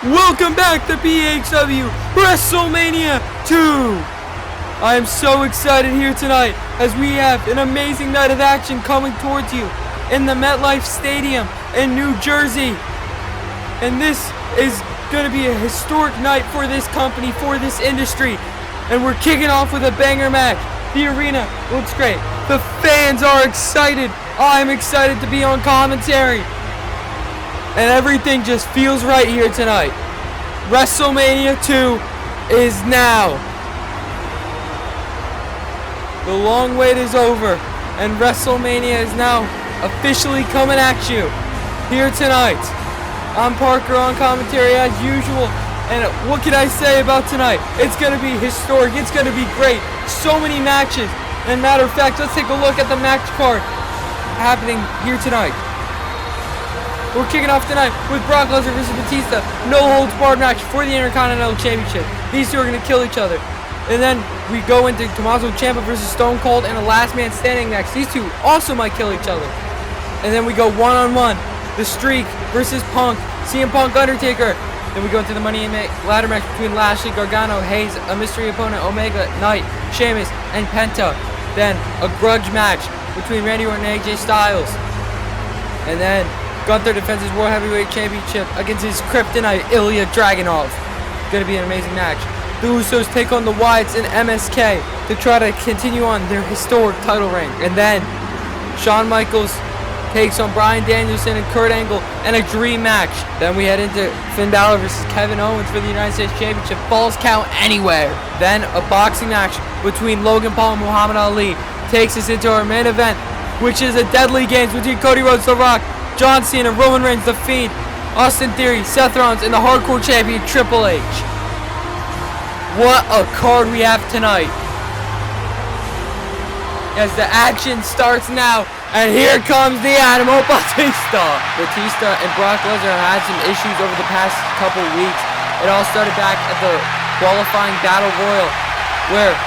Welcome back to PHW Wrestlemania 2! I am so excited here tonight as we have an amazing night of action coming towards you in the MetLife Stadium in New Jersey. And this is going to be a historic night for this company, for this industry. And we're kicking off with a banger match. The arena looks great. The fans are excited. I'm excited to be on commentary. And everything just feels right here tonight. WrestleMania 2 is now. The long wait is over, and WrestleMania is now officially coming at you here tonight. I'm Parker on commentary as usual, and what can I say about tonight? It's going to be historic. It's going to be great. So many matches. And matter of fact, let's take a look at the match card happening here tonight. We're kicking off tonight with Brock Lesnar versus Batista. No holds barred match for the Intercontinental Championship. These two are going to kill each other. And then we go into Tommaso Ciampa versus Stone Cold and a last man standing match. These two also might kill each other. And then we go one-on-one. The Streak versus Punk. CM Punk, Undertaker. Then we go into the Money in ladder match between Lashley, Gargano, Hayes, a mystery opponent, Omega, Knight, Sheamus, and Penta. Then a grudge match between Randy Orton and AJ Styles. And then Gunther defends his World Heavyweight Championship against his kryptonite, Ilya Dragunov. Gonna be an amazing match. The Usos take on the Wyatts and MSK to try to continue on their historic title reign. And then Shawn Michaels takes on Bryan Danielson and Kurt Angle in a dream match. Then we head into Finn Balor versus Kevin Owens for the United States Championship. Falls count anywhere. Then a boxing match between Logan Paul and Muhammad Ali takes us into our main event, which is a deadly game between Cody Rhodes, The Rock, John Cena, Roman Reigns, The Fiend, Austin Theory, Seth Rollins, and the Hardcore Champion Triple H. What a card we have tonight. As the action starts now, and here comes the Animal Batista. Batista and Brock Lesnar had some issues over the past couple weeks. It all started back at the qualifying Battle Royal, where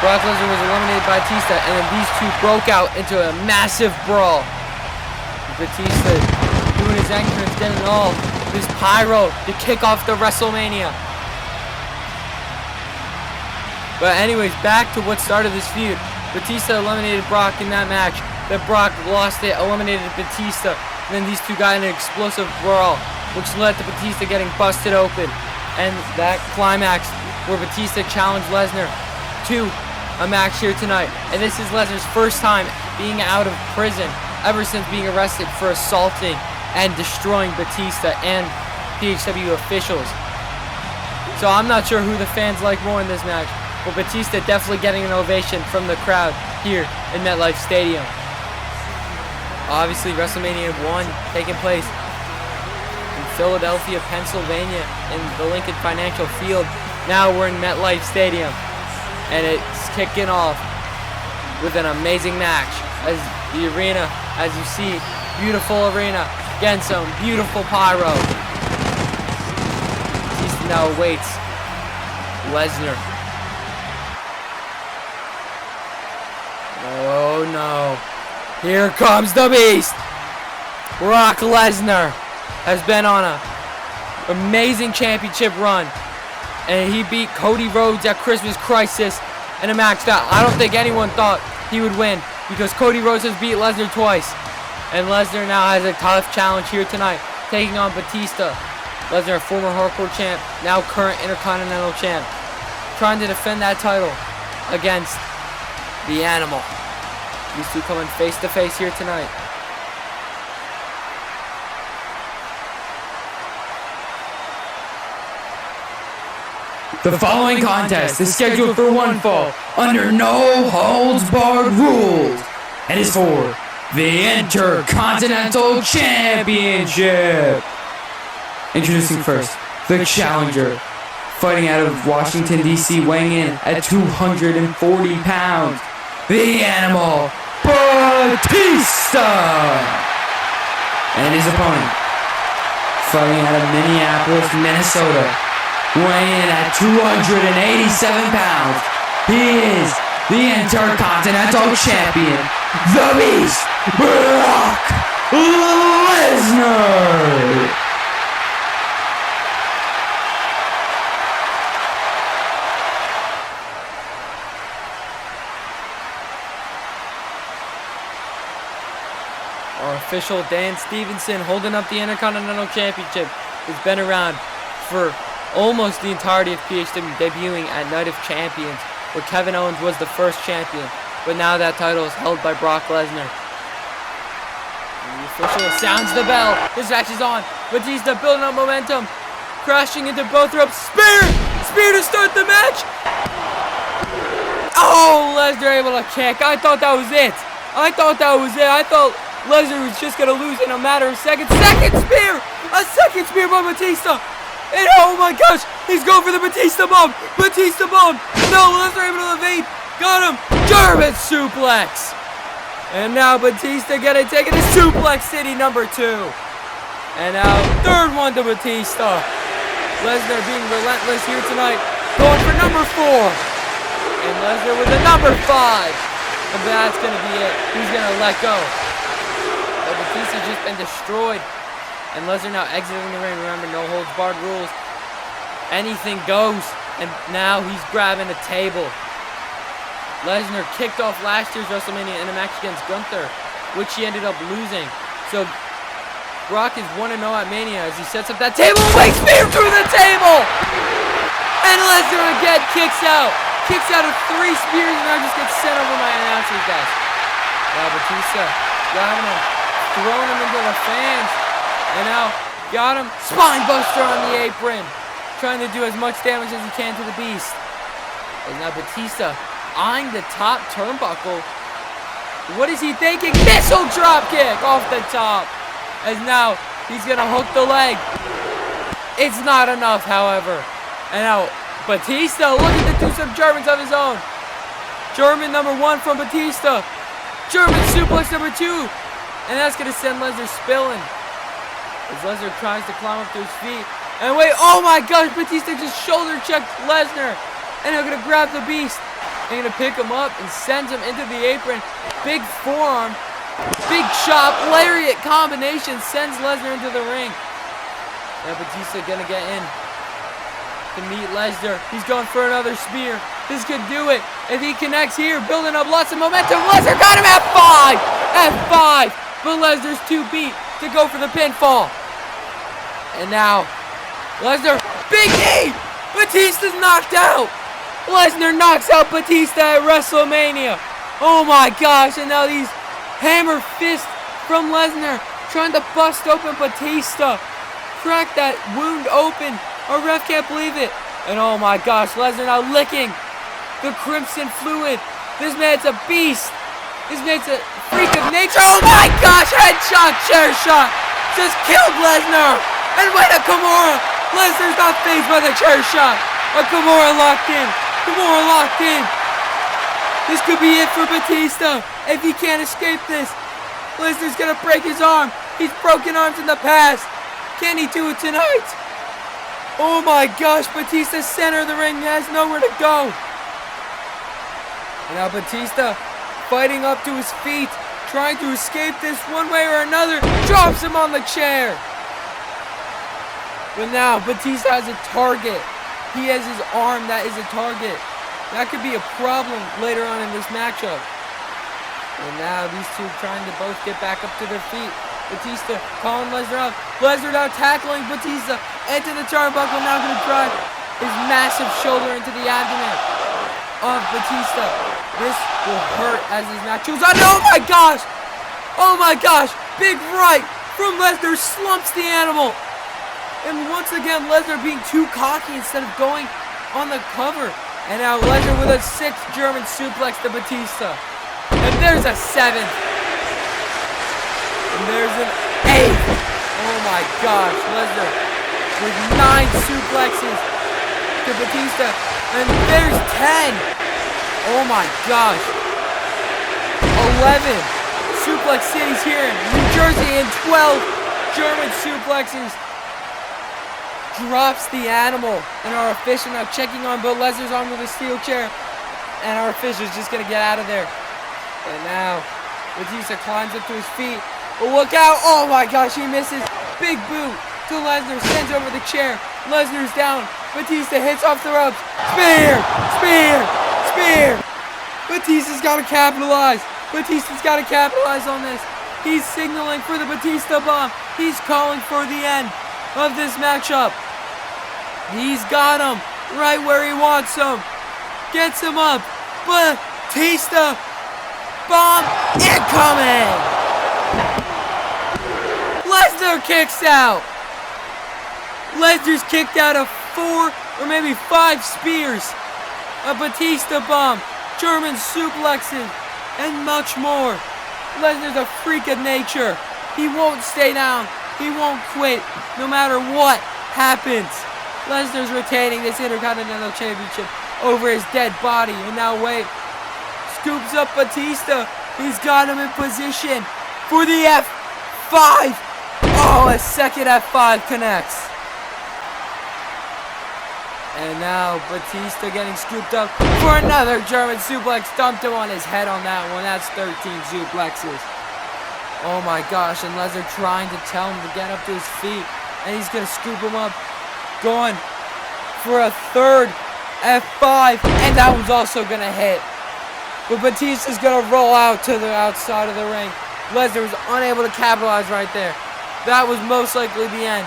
Brock Lesnar was eliminated by Batista, and then these two broke out into a massive brawl. Batista doing his entrance, getting all this pyro to kick off the WrestleMania. But anyways, back to what started this feud. Batista eliminated Brock in that match. Then Brock lost it, eliminated Batista. And then these two got in an explosive brawl, which led to Batista getting busted open. And that climax where Batista challenged Lesnar to a match here tonight. And this is Lesnar's first time being out of prison ever since being arrested for assaulting and destroying Batista and PHW officials. So I'm not sure who the fans like more in this match, but Batista definitely getting an ovation from the crowd here in MetLife Stadium. Obviously, WrestleMania 1 taking place in Philadelphia, Pennsylvania, in the Lincoln Financial Field. Now we're in MetLife Stadium, and it's kicking off with an amazing match as the arena, as you see, beautiful arena, again some beautiful pyro. Batista now awaits Lesnar. Oh no, here comes the Beast. Brock Lesnar has been on an amazing championship run, and he beat Cody Rhodes at Christmas Crisis in a match that I don't think anyone thought he would win, because Cody Rhodes has beat Lesnar twice. And Lesnar now has a tough challenge here tonight, taking on Batista. Lesnar, former hardcore champ, now current Intercontinental champ, trying to defend that title against the Animal. These two coming face to face here tonight. The following contest is scheduled for one fall under no holds barred rules and is for the Intercontinental Championship. Introducing first, the challenger, fighting out of Washington, D.C., weighing in at 240 pounds, the Animal Batista. And his opponent, fighting out of Minneapolis, Minnesota, weighing in at 287 pounds, he is the Intercontinental Champion, the Beast, Brock Lesnar. official Dan Stevenson holding up the Intercontinental Championship. Has been around for almost the entirety of PHW, debuting at Night of Champions, where Kevin Owens was the first champion. But now that title is held by Brock Lesnar. And the official sounds the bell. This match is on. Batista building up momentum. Crashing into both ropes. Spear! Spear to start the match! Oh, Lesnar able to kick. I thought that was it. I thought Lesnar was just going to lose in a matter of seconds. Second spear! A second spear by Batista. And oh my gosh, he's going for the Batista bomb. Batista bomb. No, Lesnar able to evade. Got him. German suplex. And now Batista getting taken to Suplex City number 2. And now third one to Batista. Lesnar being relentless here tonight. Going for number 4. And Lesnar with the number 5. And that's going to be it. He's going to let go. But Batista's just been destroyed. And Lesnar now exiting the ring. Remember, no holds barred rules. Anything goes. And now he's grabbing a table. Lesnar kicked off last year's WrestleMania in a match against Gunther, which he ended up losing. So Brock is 1-0 at Mania as he sets up that table. Wake spear through the table! And Lesnar again kicks out. Kicks out of 3 spears and now just gets sent over my announcer's desk. Now Batista grabbing him, throwing him into the fans. And now got him. Spine buster on the apron. Trying to do as much damage as he can to the Beast. And now Batista eyeing the top turnbuckle. What is he thinking? Missile drop kick off the top. As now he's going to hook the leg. It's not enough, however. And now Batista looking to do some Germans of his own. German number 1 from Batista. German suplex number 2. And that's going to send Lesnar spilling. As Lesnar tries to climb up to his feet. And wait, oh my gosh, Batista just shoulder checked Lesnar. And they're going to grab the Beast. They're going to pick him up and sends him into the apron. Big forearm. Big chop. Lariat combination sends Lesnar into the ring. Now Batista going to get in to meet Lesnar. He's going for another spear. This could do it. If he connects here, building up lots of momentum. Lesnar got him at 5. At 5. But Lesnar's too beat to go for the pinfall. And now Lesnar. Big knee. Batista's knocked out. Lesnar knocks out Batista at WrestleMania. Oh my gosh, and now these hammer fists from Lesnar trying to bust open Batista. Crack that wound open. Our ref can't believe it. And oh my gosh, Lesnar now licking the crimson fluid. This man's a beast. This man's a freak of nature. Oh my gosh, headshot, chair shot. Just killed Lesnar. And wait a Kimura. Lesnar's not fazed by the chair shot. A Kimura locked in. Kimura locked in. This could be it for Batista. If he can't escape this, Lesnar's gonna break his arm. He's broken arms in the past. Can he do it tonight? Oh my gosh, Batista center of the ring, has nowhere to go. And now Batista fighting up to his feet, trying to escape this one way or another. Drops him on the chair. But now Batista has a target. He has his arm that is a target. That could be a problem later on in this matchup. And now these two trying to both get back up to their feet. Batista calling Lesnar out. Lesnar now tackling Batista into the turnbuckle. Now going to drive his massive shoulder into the abdomen of Batista. This will hurt as his match goes on. Oh my gosh! Oh my gosh! Big right from Lesnar slumps the animal. And once again, Lesnar being too cocky instead of going on the cover. And now Lesnar with a 6th German suplex to Batista. And there's a 7th. And there's an 8th. Oh my gosh, Lesnar with 9 suplexes to Batista. And there's 10. Oh my gosh. 11 suplex cities here in New Jersey and 12 German suplexes. Drops the animal, and our official now checking on Bill Lesnar's arm with a steel chair, and our official's just gonna get out of there. And now Batista climbs up to his feet. Oh, look out! Oh my gosh, he misses. Big boot to Lesnar, sends over the chair. Lesnar's down. Batista hits off the ropes. Spear! Spear! Spear! Batista's gotta capitalize. Batista's gotta capitalize on this. He's signaling for the Batista bomb. He's calling for the end of this matchup. He's got him right where he wants him. Gets him up. Batista bomb incoming. Lesnar kicks out. Lesnar's kicked out of 4 or maybe 5 spears. A Batista bomb, German suplexes, and much more. Lesnar's a freak of nature. He won't stay down. He won't quit no matter what happens. Lesnar's retaining this Intercontinental Championship over his dead body. And now wait. Scoops up Batista. He's got him in position for the F5. Oh, a second F5 connects. And now Batista getting scooped up for another German suplex. Dumped him on his head on that one. That's 13 suplexes. Oh my gosh, and Lesnar trying to tell him to get up to his feet. And he's going to scoop him up. Going for a third F5. And that was also going to hit. But Batista's going to roll out to the outside of the ring. Lesnar was unable to capitalize right there. That was most likely the end.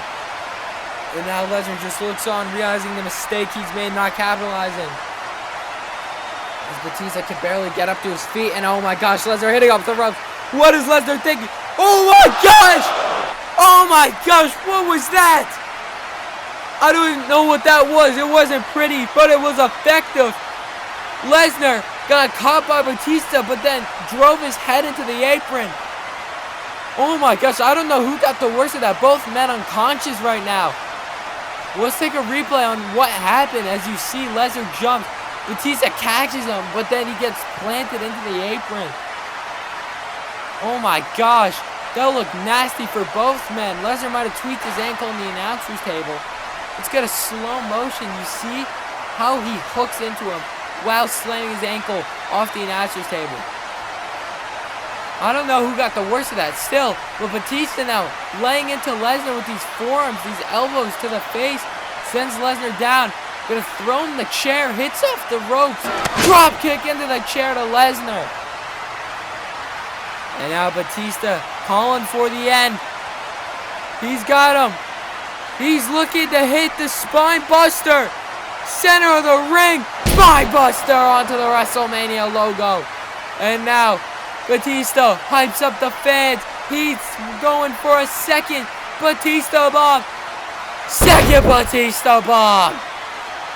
And now Lesnar just looks on, realizing the mistake he's made not capitalizing. As Batista can barely get up to his feet, and oh my gosh, Lesnar hitting up the ropes. What is Lesnar thinking? Oh my gosh! Oh my gosh, what was that? I don't even know what that was. It wasn't pretty, but it was effective. Lesnar got caught by Batista, but then drove his head into the apron. Oh my gosh, I don't know who got the worst of that. Both men unconscious right now. Let's take a replay on what happened. As you see, Lesnar jumps. Batista catches him, but then he gets planted into the apron. Oh my gosh. That looked nasty for both men. Lesnar might have tweaked his ankle in the announcer's table. Let's get a slow motion. You see how he hooks into him while slamming his ankle off the announcer's table. I don't know who got the worst of that still, but Batista now laying into Lesnar with these forearms, these elbows to the face, sends Lesnar down. Gonna throw him in the chair, hits off the ropes, drop kick into the chair to Lesnar. And now Batista calling for the end. He's got him. He's looking to hit the spine buster. Center of the ring, spine buster onto the Wrestlemania logo. And now Batista hypes up the fans. He's going for a second Batista bomb. Second Batista bomb.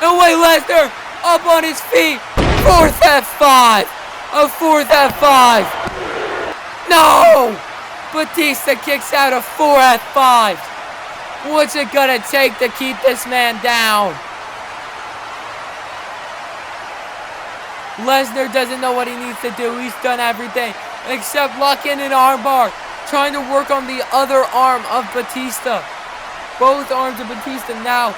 No way, Lesnar up on his feet. Fourth F5. A fourth F5. No! Batista kicks out of 4 F5s. What's it gonna take to keep this man down? Lesnar doesn't know what he needs to do. He's done everything except lock in an armbar. Trying to work on the other arm of Batista. Both arms of Batista now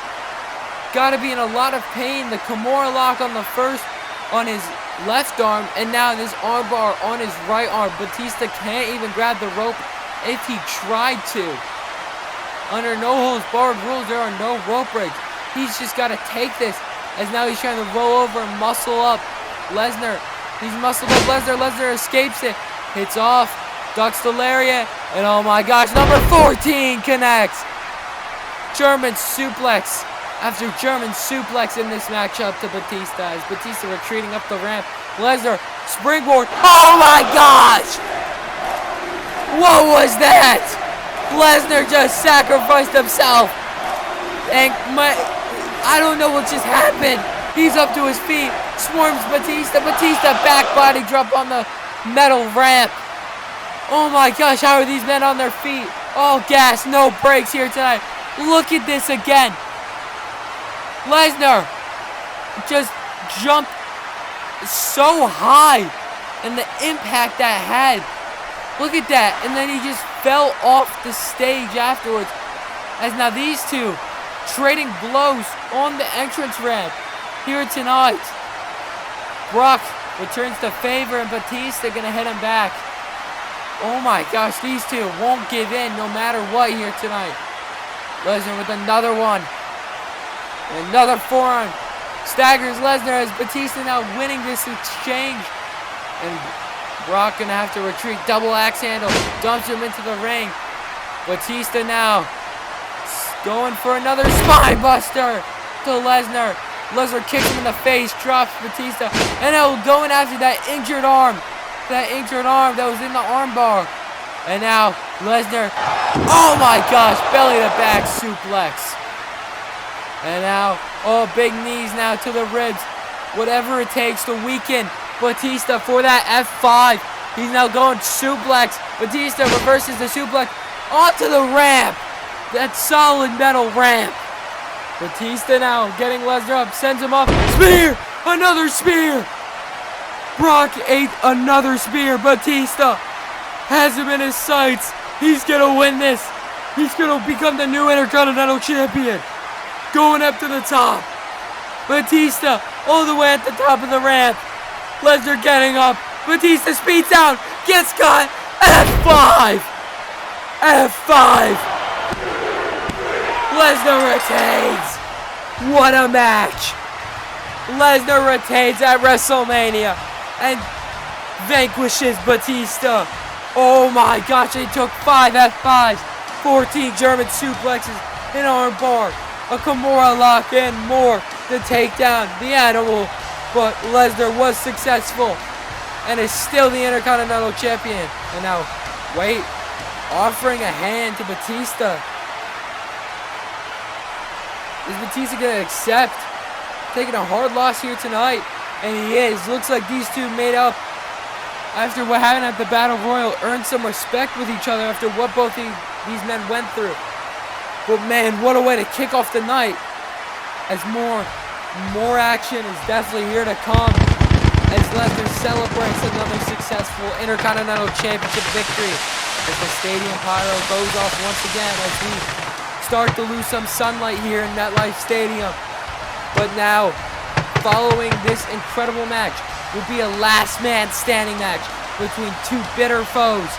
gotta be in a lot of pain. The Kimura lock on the first, on his left arm, and now this armbar on his right arm. Batista can't even grab the rope if he tried to. Under no holds barred rules, there are no rope breaks. He's just gotta take this, as now he's trying to roll over and muscle up Lesnar. He's muscled up Lesnar. Lesnar escapes it. Hits off. Ducks the lariat. And oh my gosh, number 14 connects. German suplex. After German suplex in this matchup to Batista. As Batista retreating up the ramp. Lesnar springboard. Oh my gosh! What was that? Lesnar just sacrificed himself. And I don't know what just happened. He's up to his feet. Swarms Batista. Batista back body drop on the metal ramp. Oh my gosh, how are these men on their feet? All gas, no brakes here tonight. Look at this again. Lesnar just jumped so high, and the impact that had. Look at that. And then he just fell off the stage afterwards. As now these two trading blows on the entrance ramp here tonight. Brock returns to favor, and Batista gonna hit him back. Oh my gosh, these two won't give in no matter what here tonight. Lesnar with another one. Another forearm. Staggers Lesnar as Batista now winning this exchange. And Brock gonna have to retreat. Double axe handle. Dumps him into the ring. Batista now going for another spine buster to Lesnar. Lesnar kicks him in the face, drops Batista, and now going after that injured arm. That injured arm that was in the armbar. And now Lesnar, oh my gosh, belly to back suplex. And now, oh, big knees now to the ribs. Whatever it takes to weaken Batista for that F5. He's now going suplex. Batista reverses the suplex onto the ramp. That solid metal ramp. Batista now getting Lesnar up, sends him off. Spear! Another spear! Brock ate another spear. Batista has him in his sights. He's gonna win this. He's gonna become the new Intercontinental Champion. Going up to the top. Batista all the way at the top of the ramp. Lesnar getting up. Batista speeds out. Gets caught. F5! F5! Lesnar retains. What a match. Lesnar retains at WrestleMania and vanquishes Batista. Oh my gosh, it took 5 F5s, 14 German suplexes, an armbar, a Kimura lock, and more to take down the animal. But Lesnar was successful and is still the Intercontinental Champion. And now, wait, offering a hand to Batista. Is Batista going to accept taking a hard loss here tonight? And he is. Looks like these two made up after what happened at the Battle Royal, earned some respect with each other after what both these men went through. But man, what a way to kick off the night. As more action is definitely here to come as Lesnar celebrates another successful Intercontinental Championship victory. As the stadium pyro goes off once again as we start to lose some sunlight here in MetLife Stadium. But now, following this incredible match, will be a last man standing match between two bitter foes,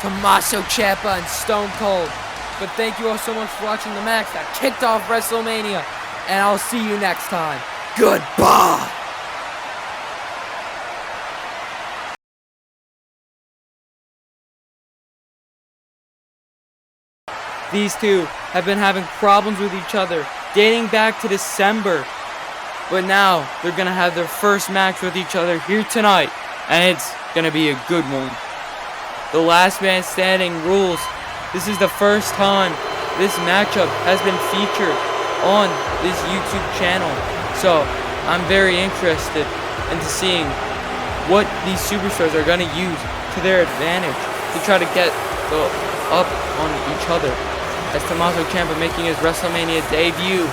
Tommaso Ciampa and Stone Cold. But thank you all so much for watching the match that kicked off WrestleMania, and I'll see you next time. Goodbye! These two have been having problems with each other dating back to December. But now they're going to have their first match with each other here tonight, and it's going to be a good one. The last man standing rules. This is the first time this matchup has been featured on this YouTube channel. So I'm very interested into seeing what these superstars are going to use to their advantage to try to get up on each other. As Tommaso Ciampa making his WrestleMania debut,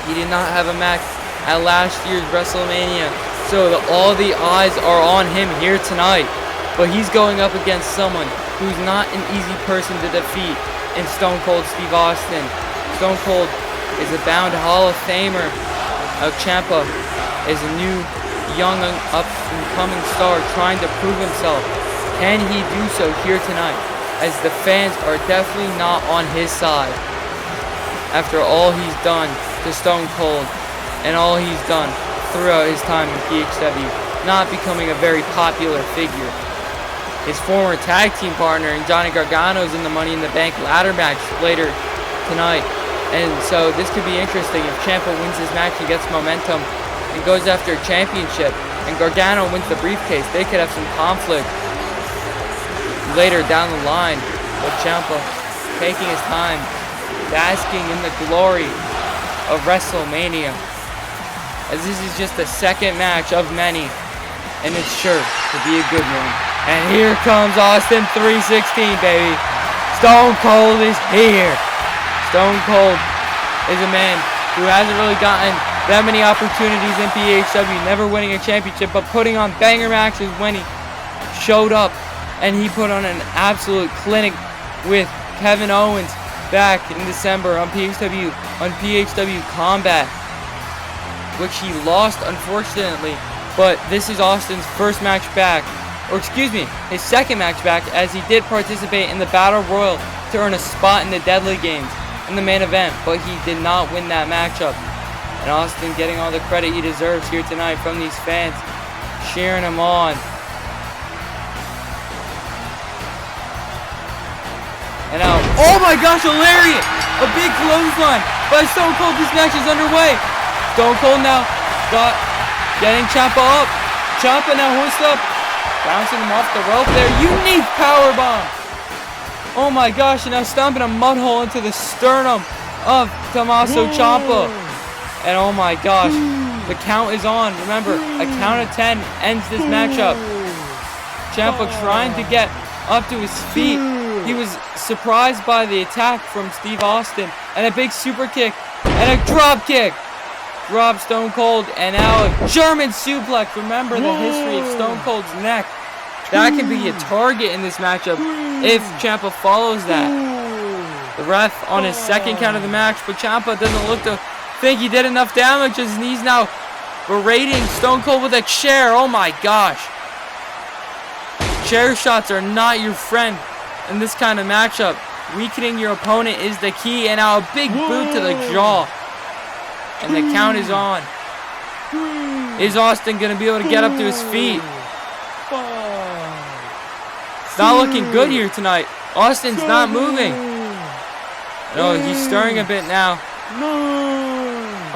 he did not have a match at last year's WrestleMania, so all the eyes are on him here tonight. But he's going up against someone who's not an easy person to defeat in Stone Cold Steve Austin. Stone Cold is a bound Hall of Famer. Ciampa is a new, young, up-and-coming star trying to prove himself. Can he do so here tonight? As the fans are definitely not on his side after all he's done to Stone Cold and all he's done throughout his time in PHW, not becoming a very popular figure. His former tag team partner and Johnny Gargano's in the Money in the Bank ladder match later tonight. And so this could be interesting if Ciampa wins this match and gets momentum and goes after a championship and Gargano wins the briefcase. They could have some conflict later down the line, with Ciampa taking his time, basking in the glory of WrestleMania, as this is just the second match of many, and it's sure to be a good one. And here comes Austin 316, baby. Stone Cold is here. Stone Cold is a man who hasn't really gotten that many opportunities in PHW, never winning a championship, but putting on banger matches when he showed up. And he put on an absolute clinic with Kevin Owens back in December on PHW Combat, which he lost, unfortunately. But this is Austin's first match back, or excuse me, his second match back, as he did participate in the Battle Royal to earn a spot in the Deadly Games in the main event, but he did not win that matchup. And Austin getting all the credit he deserves here tonight from these fans, cheering him on. And now, oh my gosh, a lariat! A big clothesline by Stone Cold. This match is underway. Stone Cold now getting Ciampa up. Ciampa now hoist up. Bouncing him off the rope there. Unique powerbomb. Oh my gosh, and now stomping a mud hole into the sternum of Tommaso Ciampa. And oh my gosh, the count is on. Remember, a count of 10 ends this matchup. Ciampa trying to get up to his feet. He was surprised by the attack from Steve Austin. And a big super kick. And a drop kick. Drops Stone Cold. And now a German suplex. Remember the history of Stone Cold's neck. That can be a target in this matchup if Ciampa follows that. The ref on his second count of the match. But Ciampa doesn't look to think he did enough damage as he's now berating Stone Cold with a chair. Oh my gosh. Chair shots are not your friend in this kind of matchup. Weakening your opponent is the key. And now a big boot to the jaw. And the count is on. Is Austin going to be able to get up to his feet? It's not looking good here tonight. Austin's not moving. No, he's stirring a bit now.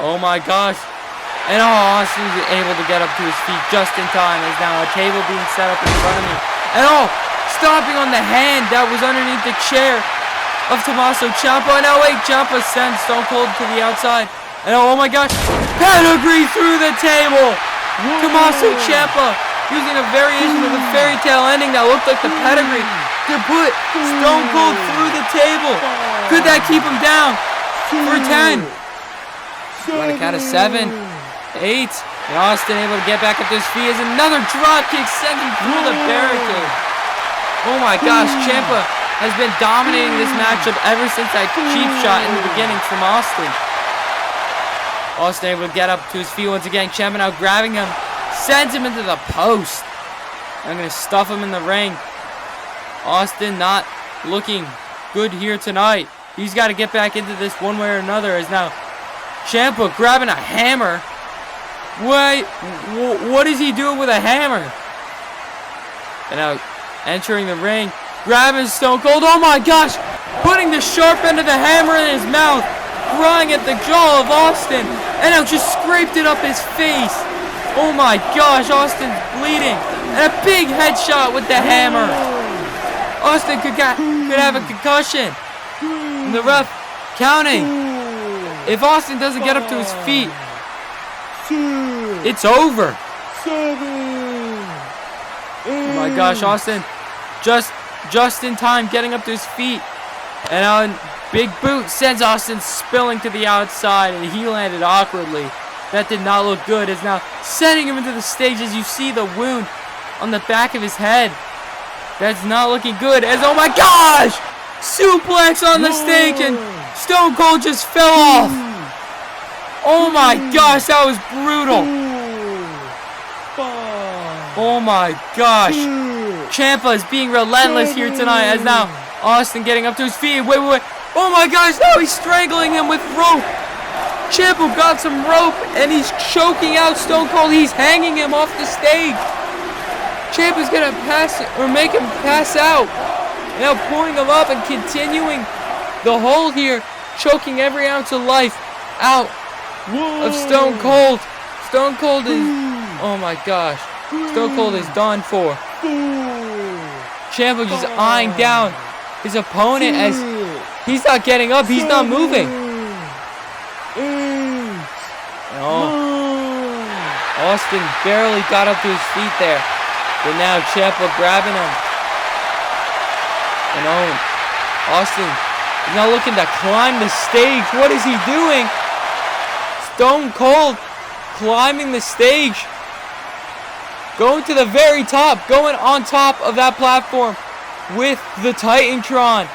Oh my gosh. And Austin's able to get up to his feet just in time. There's now a table being set up in front of me. And stomping on the hand that was underneath the chair of Tommaso Ciampa. And now wait, Ciampa sends Stone Cold to the outside. And oh my gosh, pedigree through the table. Tommaso Ciampa using a variation of the fairy tale ending that looked like the pedigree to put Stone Cold through the table. Could that keep him down for 10? On a count of 7, 8. And Austin able to get back up to his feet as another drop kick sends him through the barricade. Oh my gosh, Ciampa has been dominating this matchup ever since that cheap shot in the beginning from Austin. Austin able to get up to his feet once again. Ciampa now grabbing him, sends him into the post. I'm going to stuff him in the ring. Austin not looking good here tonight. He's got to get back into this one way or another. As now Ciampa grabbing a hammer. Wait, what is he doing with a hammer? And now entering the ring, grabbing Stone Cold. Oh my gosh, putting the sharp end of the hammer in his mouth, prying at the jaw of Austin, and now just scraped it up his face. Oh my gosh, Austin's bleeding, and a big headshot with the hammer. Austin could have a concussion. And the ref counting. If Austin doesn't get up to his feet, it's over. Oh my gosh, Austin just in time getting up to his feet. And now big boot sends Austin spilling to the outside, and he landed awkwardly. That did not look good. It's now sending him into the stage as you see the wound on the back of his head. That's not looking good. As oh my gosh! Suplex on the stage, and Stone Cold just fell off. Oh my gosh, that was brutal. Oh my gosh. Ciampa is being relentless here tonight as now Austin getting up to his feet. Wait. Oh my gosh, now he's strangling him with rope. Ciampa got some rope and he's choking out Stone Cold. He's hanging him off the stage. Ciampa's gonna make him pass out. Now pulling him up and continuing the hold here, choking every ounce of life out of Stone Cold. Stone Cold is, oh my gosh, Stone Cold is done for. Ciampa just eyeing down his opponent as he's not getting up, he's not moving. Austin barely got up to his feet there, but now Ciampa grabbing him. And Austin is now looking to climb the stage. What is he doing? Stone Cold climbing the stage. Going to the very top. Going on top of that platform with the Titantron.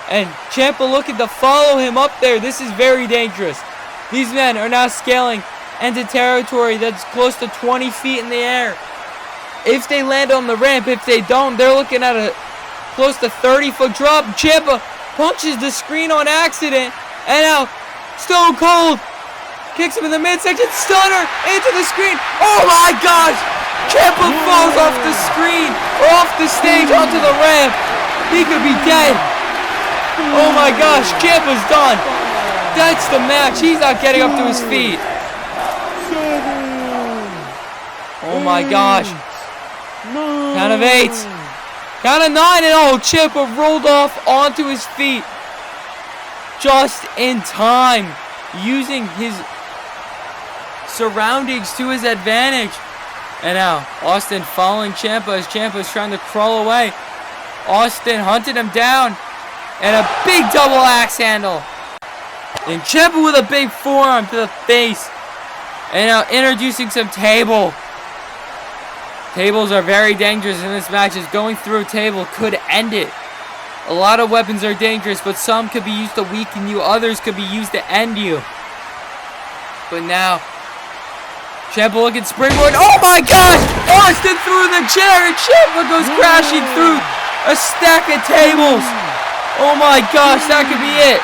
And Ciampa looking to follow him up there. This is very dangerous. These men are now scaling into territory that's close to 20 feet in the air. If they land on the ramp, if they don't, they're looking at a close to 30-foot drop. Ciampa punches the screen on accident. And now Stone Cold kicks him in the midsection. Stunner into the screen. Oh my gosh! Ciampa falls off the screen, or off the stage onto the ramp. He could be dead. Oh my gosh, Ciampa's done. That's the match. He's not getting up to his feet. Oh my gosh. Count of 8. Count of 9, and oh, Ciampa rolled off onto his feet just in time, using his surroundings to his advantage. And now Austin following Ciampa as Ciampa's trying to crawl away. Austin hunted him down, and a big double axe handle. And Ciampa with a big forearm to the face. And now introducing some table. Tables are very dangerous in this match, as going through a table could end it. A lot of weapons are dangerous, but some could be used to weaken you, others could be used to end you. But now, Ciampa looking springboard. Oh my gosh! Austin threw the chair, and Ciampa goes crashing through a stack of tables. Oh my gosh, that could be it.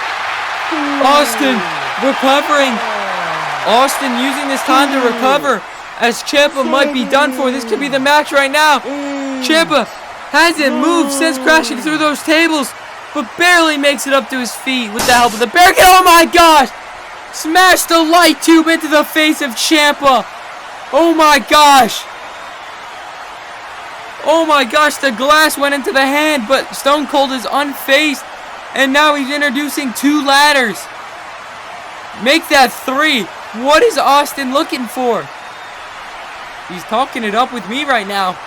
Austin recovering. Austin using this time to recover, as Ciampa might be done for. This could be the match right now. Ciampa hasn't moved since crashing through those tables, but barely makes it up to his feet with the help of the barricade. Oh my gosh! Smashed the light tube into the face of Ciampa. Oh my gosh! Oh my gosh, the glass went into the hand, but Stone Cold is unfazed, and now he's introducing 2 ladders. Make that 3. What is Austin looking for? He's talking it up with me right now.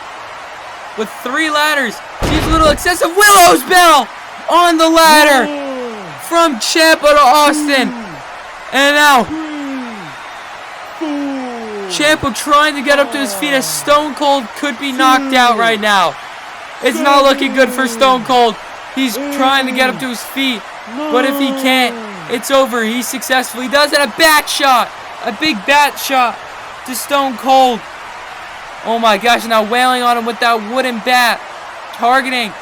With 3 ladders. Seems a little excessive. Willow's Bell on the ladder. From Ciampa to Austin. And now Ciampa trying to get up to his feet, as Stone Cold could be knocked out right now. It's not looking good for Stone Cold. He's trying to get up to his feet, but if he can't, it's over. He successfully does it. A bat shot. A big bat shot to Stone Cold. Oh my gosh, now wailing on him with that wooden bat, targeting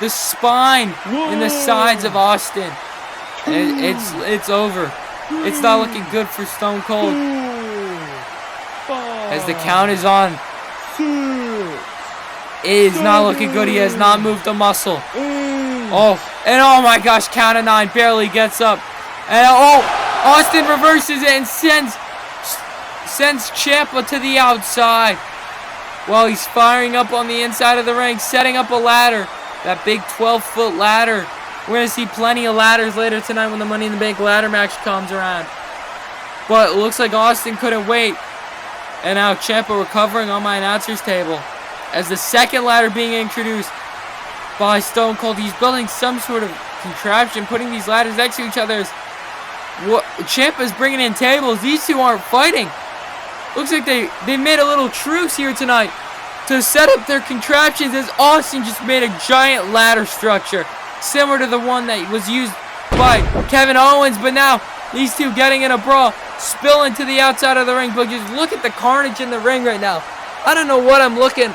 the spine and the sides of Austin. And it's over. It's not looking good for Stone Cold, as the count is on. It is not looking good. He has not moved a muscle. Oh, and oh my gosh, count of 9, barely gets up. And oh, Austin reverses it and sends Ciampa to the outside, while he's firing up on the inside of the ring, setting up a ladder. That big 12-foot ladder. We're going to see plenty of ladders later tonight when the Money in the Bank ladder match comes around. But it looks like Austin couldn't wait. And now Ciampa recovering on my announcer's table, as the second ladder being introduced by Stone Cold. He's building some sort of contraption, putting these ladders next to each other. Ciampa's bringing in tables. These two aren't fighting. Looks like they made a little truce here tonight to set up their contraptions, as Austin just made a giant ladder structure, similar to the one that was used by Kevin Owens. But now these two getting in a brawl, spilling to the outside of the ring. But just look at the carnage in the ring right now. I don't know what I'm looking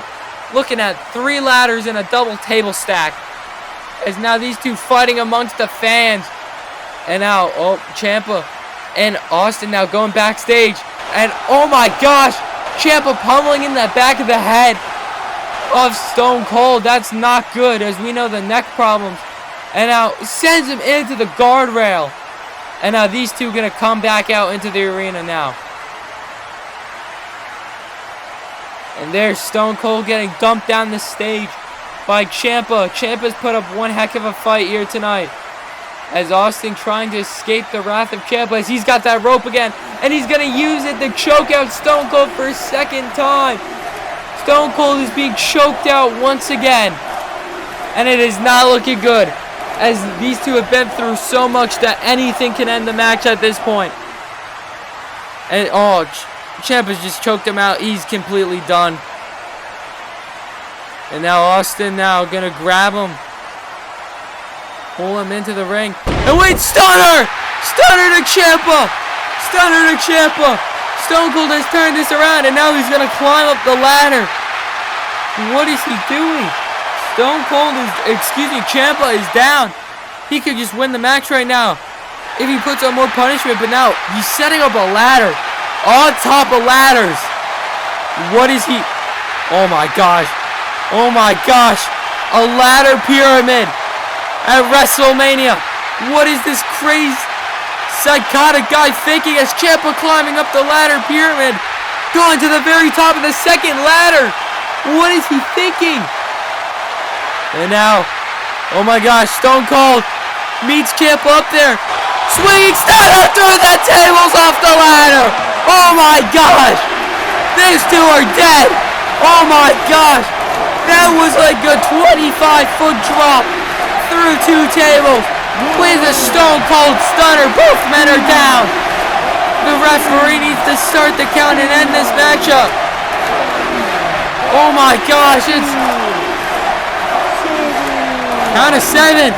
at. 3 ladders and a double table stack, as now these two fighting amongst the fans. And now, oh, Ciampa and Austin now going backstage. And oh my gosh, Ciampa pummeling in the back of the head of Stone Cold. That's not good, as we know the neck problems. And now sends him into the guardrail. And now these two going to come back out into the arena now. And there's Stone Cold getting dumped down the stage by Ciampa. Ciampa's put up one heck of a fight here tonight, as Austin trying to escape the wrath of Ciampa, as he's got that rope again, and he's going to use it to choke out Stone Cold for a second time. Stone Cold is being choked out once again, and it is not looking good, as these two have been through so much that anything can end the match at this point. And oh, Ciampa's just choked him out. He's completely done. And now Austin now going to grab him, pull him into the ring. And wait, stunner! Stunner to Ciampa! Stunner to Ciampa! Stone Cold has turned this around, and now he's going to climb up the ladder. What is he doing? Ciampa is down. He could just win the match right now if he puts on more punishment, but now he's setting up a ladder on top of ladders. What is he? Oh my gosh. Oh my gosh. A ladder pyramid. at WrestleMania. What is this crazy, psychotic guy thinking as Ciampa climbing up the ladder pyramid, going to the very top of the second ladder? What is he thinking? And now, oh my gosh, Stone Cold meets Ciampa up there, swinging Steiner through the tables off the ladder. Oh my gosh, these two are dead. Oh my gosh, that was like a 25-foot drop through two tables with a Stone Cold Stunner. Both men are down. The referee needs to start the count and end this matchup. Oh my gosh, it's count of 7,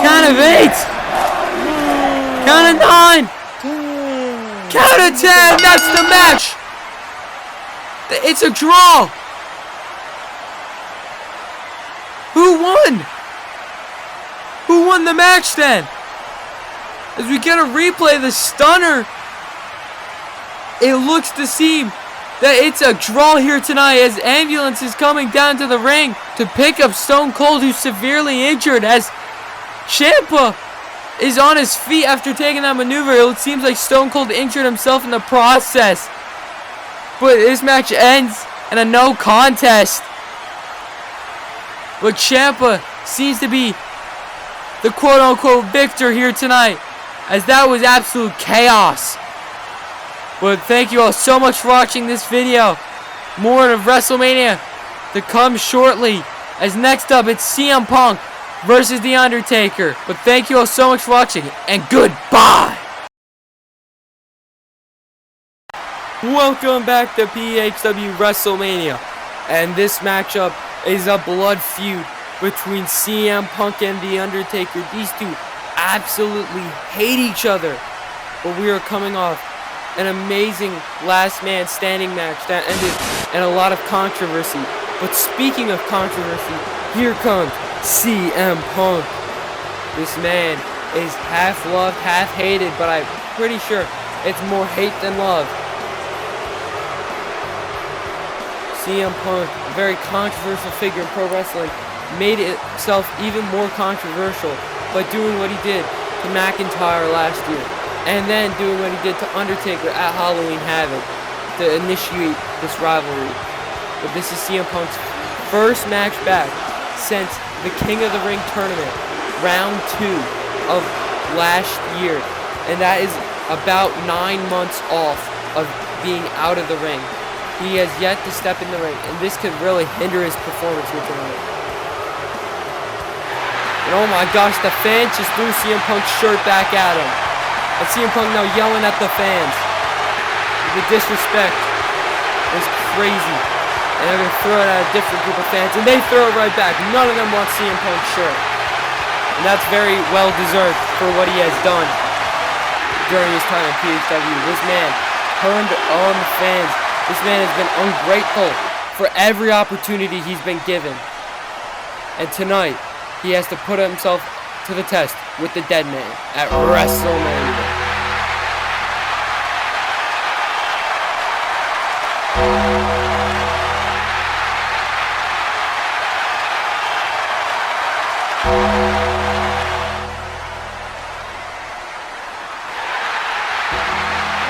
count of 8, count of 9, count of 10. That's the match. It's a draw. Who won? Who won the match then? As we get a replay, the Stunner, it looks to seem that it's a draw here tonight as ambulance is coming down to the ring to pick up Stone Cold, who's severely injured, as Ciampa is on his feet after taking that maneuver. It seems like Stone Cold injured himself in the process. But this match ends in a no contest. But Ciampa seems to be the quote-unquote victor here tonight, as that was absolute chaos. But thank you all so much for watching this video. More of WrestleMania to come shortly, as next up it's CM Punk versus The Undertaker. But thank you all so much for watching, and goodbye. Welcome back to PHW WrestleMania, and this matchup is a blood feud between CM Punk and The Undertaker. These two absolutely hate each other, but we are coming off an amazing last man standing match that ended in a lot of controversy. But speaking of controversy, here comes CM Punk. This man is half loved, half hated, but I'm pretty sure it's more hate than love. CM Punk, a very controversial figure in pro wrestling, made itself even more controversial by doing what he did to McIntyre last year, and then doing what he did to Undertaker at Halloween Havoc to initiate this rivalry. But this is CM Punk's first match back since the King of the Ring tournament, round 2 of last year, and that is about 9 months off of being out of the ring. He has yet to step in the ring, and this could really hinder his performance here tonight. And oh my gosh, the fans just threw CM Punk's shirt back at him. And CM Punk now yelling at the fans. The disrespect is crazy. And they're going to throw it at a different group of fans, and they throw it right back. None of them want CM Punk's shirt. And that's very well deserved for what he has done during his time at PHW. This man turned on the fans. This man has been ungrateful for every opportunity he's been given. And tonight, he has to put himself to the test with the Dead Man at WrestleMania.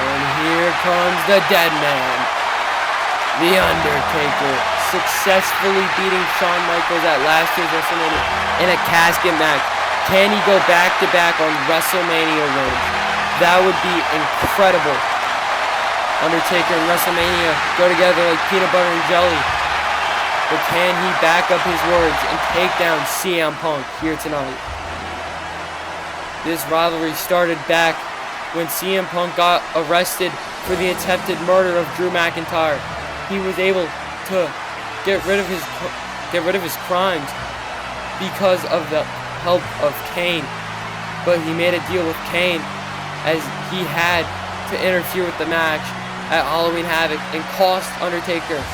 And here comes the Dead Man. The Undertaker successfully beating Shawn Michaels at last year's WrestleMania in a casket match. Can he go back-to-back on WrestleMania wins? That would be incredible. Undertaker and WrestleMania go together like peanut butter and jelly. But can he back up his words and take down CM Punk here tonight? This rivalry started back when CM Punk got arrested for the attempted murder of Drew McIntyre. He was able to get rid of his crimes because of the help of Kane. But he made a deal with Kane as he had to interfere with the match at Halloween Havoc and cost Undertaker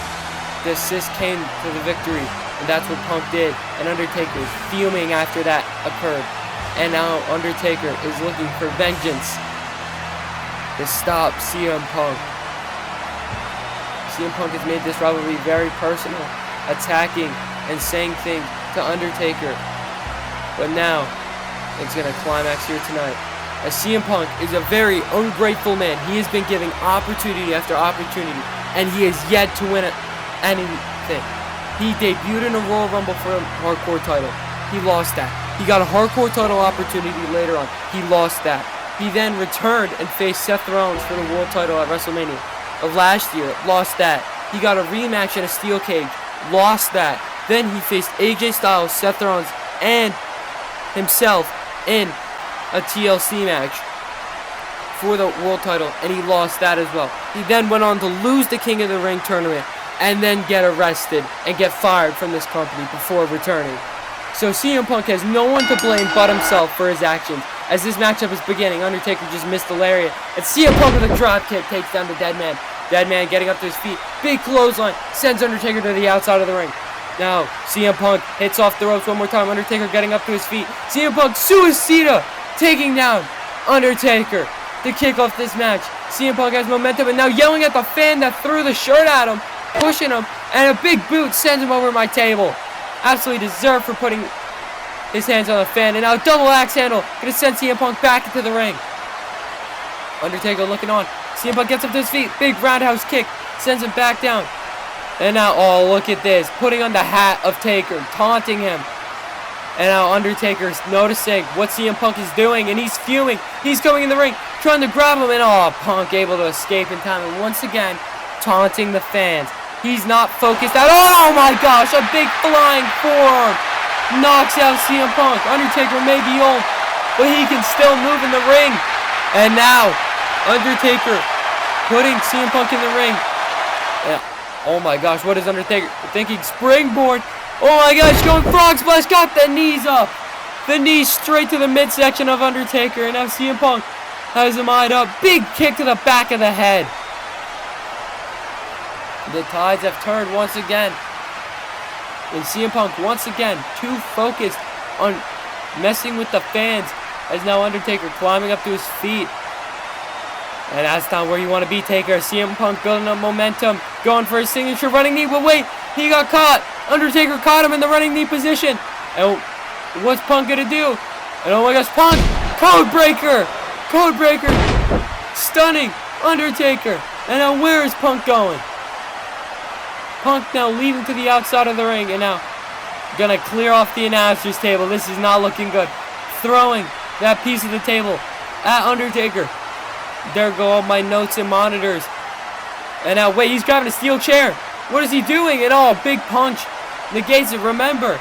to assist Kane to the victory. And that's what Punk did. And Undertaker is fuming after that occurred. And now Undertaker is looking for vengeance to stop CM Punk. CM Punk has made this rivalry very personal, attacking and saying things to Undertaker. But now, It's going to climax here tonight. As CM Punk is a very ungrateful man. He has been giving opportunity after opportunity, and he has yet to win anything. He debuted in a Royal Rumble for a hardcore title. He lost that. He got a hardcore title opportunity later on. He lost that. He then returned and faced Seth Rollins for the world title at Wrestlemania of last year. Lost that. He got a rematch in a steel cage. Lost that. Then he faced AJ Styles, Seth Rollins, and himself in a TLC match for the world title, and he lost that as well. He then went on to lose the King of the Ring tournament and then get arrested and get fired from this company before returning. So CM Punk has no one to blame but himself for his actions. As this matchup is beginning, Undertaker just missed the lariat, and CM Punk with a drop kick takes down the Dead Man. Dead Man getting up to his feet. Big clothesline sends Undertaker to the outside of the ring. Now, CM Punk hits off the ropes one more time. Undertaker getting up to his feet. CM Punk suicida taking down Undertaker to kick off this match. CM Punk has momentum and now yelling at the fan that threw the shirt at him, pushing him, and a big boot sends him over my table. Absolutely deserved for putting his hands on the fan. And now double axe handle gonna send CM Punk back into the ring. Undertaker looking on. CM Punk gets up to his feet. Big roundhouse kick sends him back down. And now, oh, look at this. Putting on the hat of Taker, taunting him. And now Undertaker's noticing what CM Punk is doing, and he's fuming. He's coming in the ring, trying to grab him, and oh, Punk able to escape in time. And once again, taunting the fans. He's not focused at all. Oh my gosh, a big flying forearm knocks out CM Punk. Undertaker may be old, but he can still move in the ring. And now, Undertaker putting CM Punk in the ring. Yeah. Oh my gosh, what is Undertaker thinking? Springboard. Oh my gosh, going frog splash. Got the knees up. The knees straight to the midsection of Undertaker. And now CM Punk has him eyed up. Big kick to the back of the head. The tides have turned once again. And CM Punk once again too focused on messing with the fans. As now Undertaker climbing up to his feet. And that's not where you want to be, Taker. CM Punk building up momentum, going for his signature running knee, but wait, he got caught. Undertaker caught him in the running knee position. And what's Punk gonna do? And oh my gosh, Punk, code breaker, stunning Undertaker. And now where is Punk going? Punk now leaving to the outside of the ring, and now gonna clear off the announcer's table. This is not looking good. Throwing that piece of the table at Undertaker. There go all my notes and monitors. And now, wait, he's grabbing a steel chair. What is he doing? And oh, big punch negates it. Remember,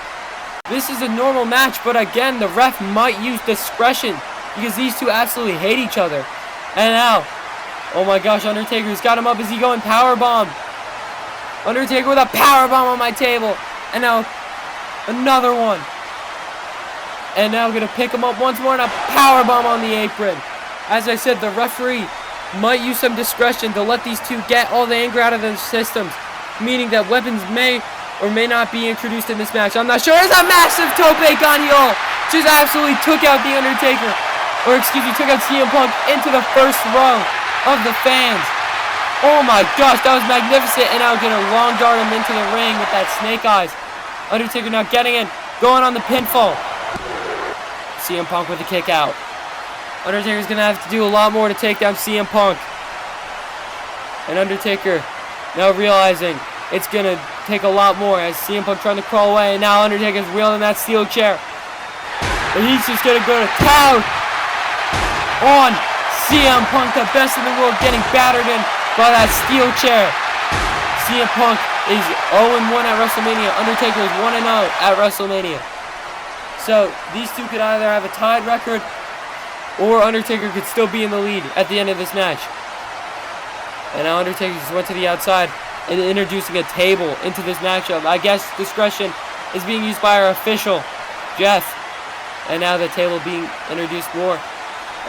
this is a normal match, but again, the ref might use discretion because these two absolutely hate each other. And now, oh my gosh, Undertaker's got him up. Is he going powerbomb? Undertaker with a powerbomb on my table. And now, another one. And now gonna pick him up once more and a powerbomb on the apron. As I said, the referee might use some discretion to let these two get all the anger out of their systems, meaning that weapons may or may not be introduced in this match. I'm not sure. There's a massive tope con heel. Just absolutely took out The Undertaker. Or excuse me, took out CM Punk into the first row of the fans. Oh my gosh, that was magnificent. And now gonna long dart him into the ring with that snake eyes. Undertaker now getting in, going on the pinfall. CM Punk with a kick out. Undertaker's gonna have to do a lot more to take down CM Punk. And Undertaker now realizing it's gonna take a lot more as CM Punk trying to crawl away. And now Undertaker's wielding that steel chair. And he's just gonna go to town on CM Punk, the best in the world, getting battered in by that steel chair. CM Punk is 0-1 at Wrestlemania. Undertaker is 1-0 at Wrestlemania. So these two could either have a tied record, or Undertaker could still be in the lead at the end of this match. And now Undertaker just went to the outside and introducing a table into this matchup. I guess discretion is being used by our official, Jeff. And now the table being introduced more.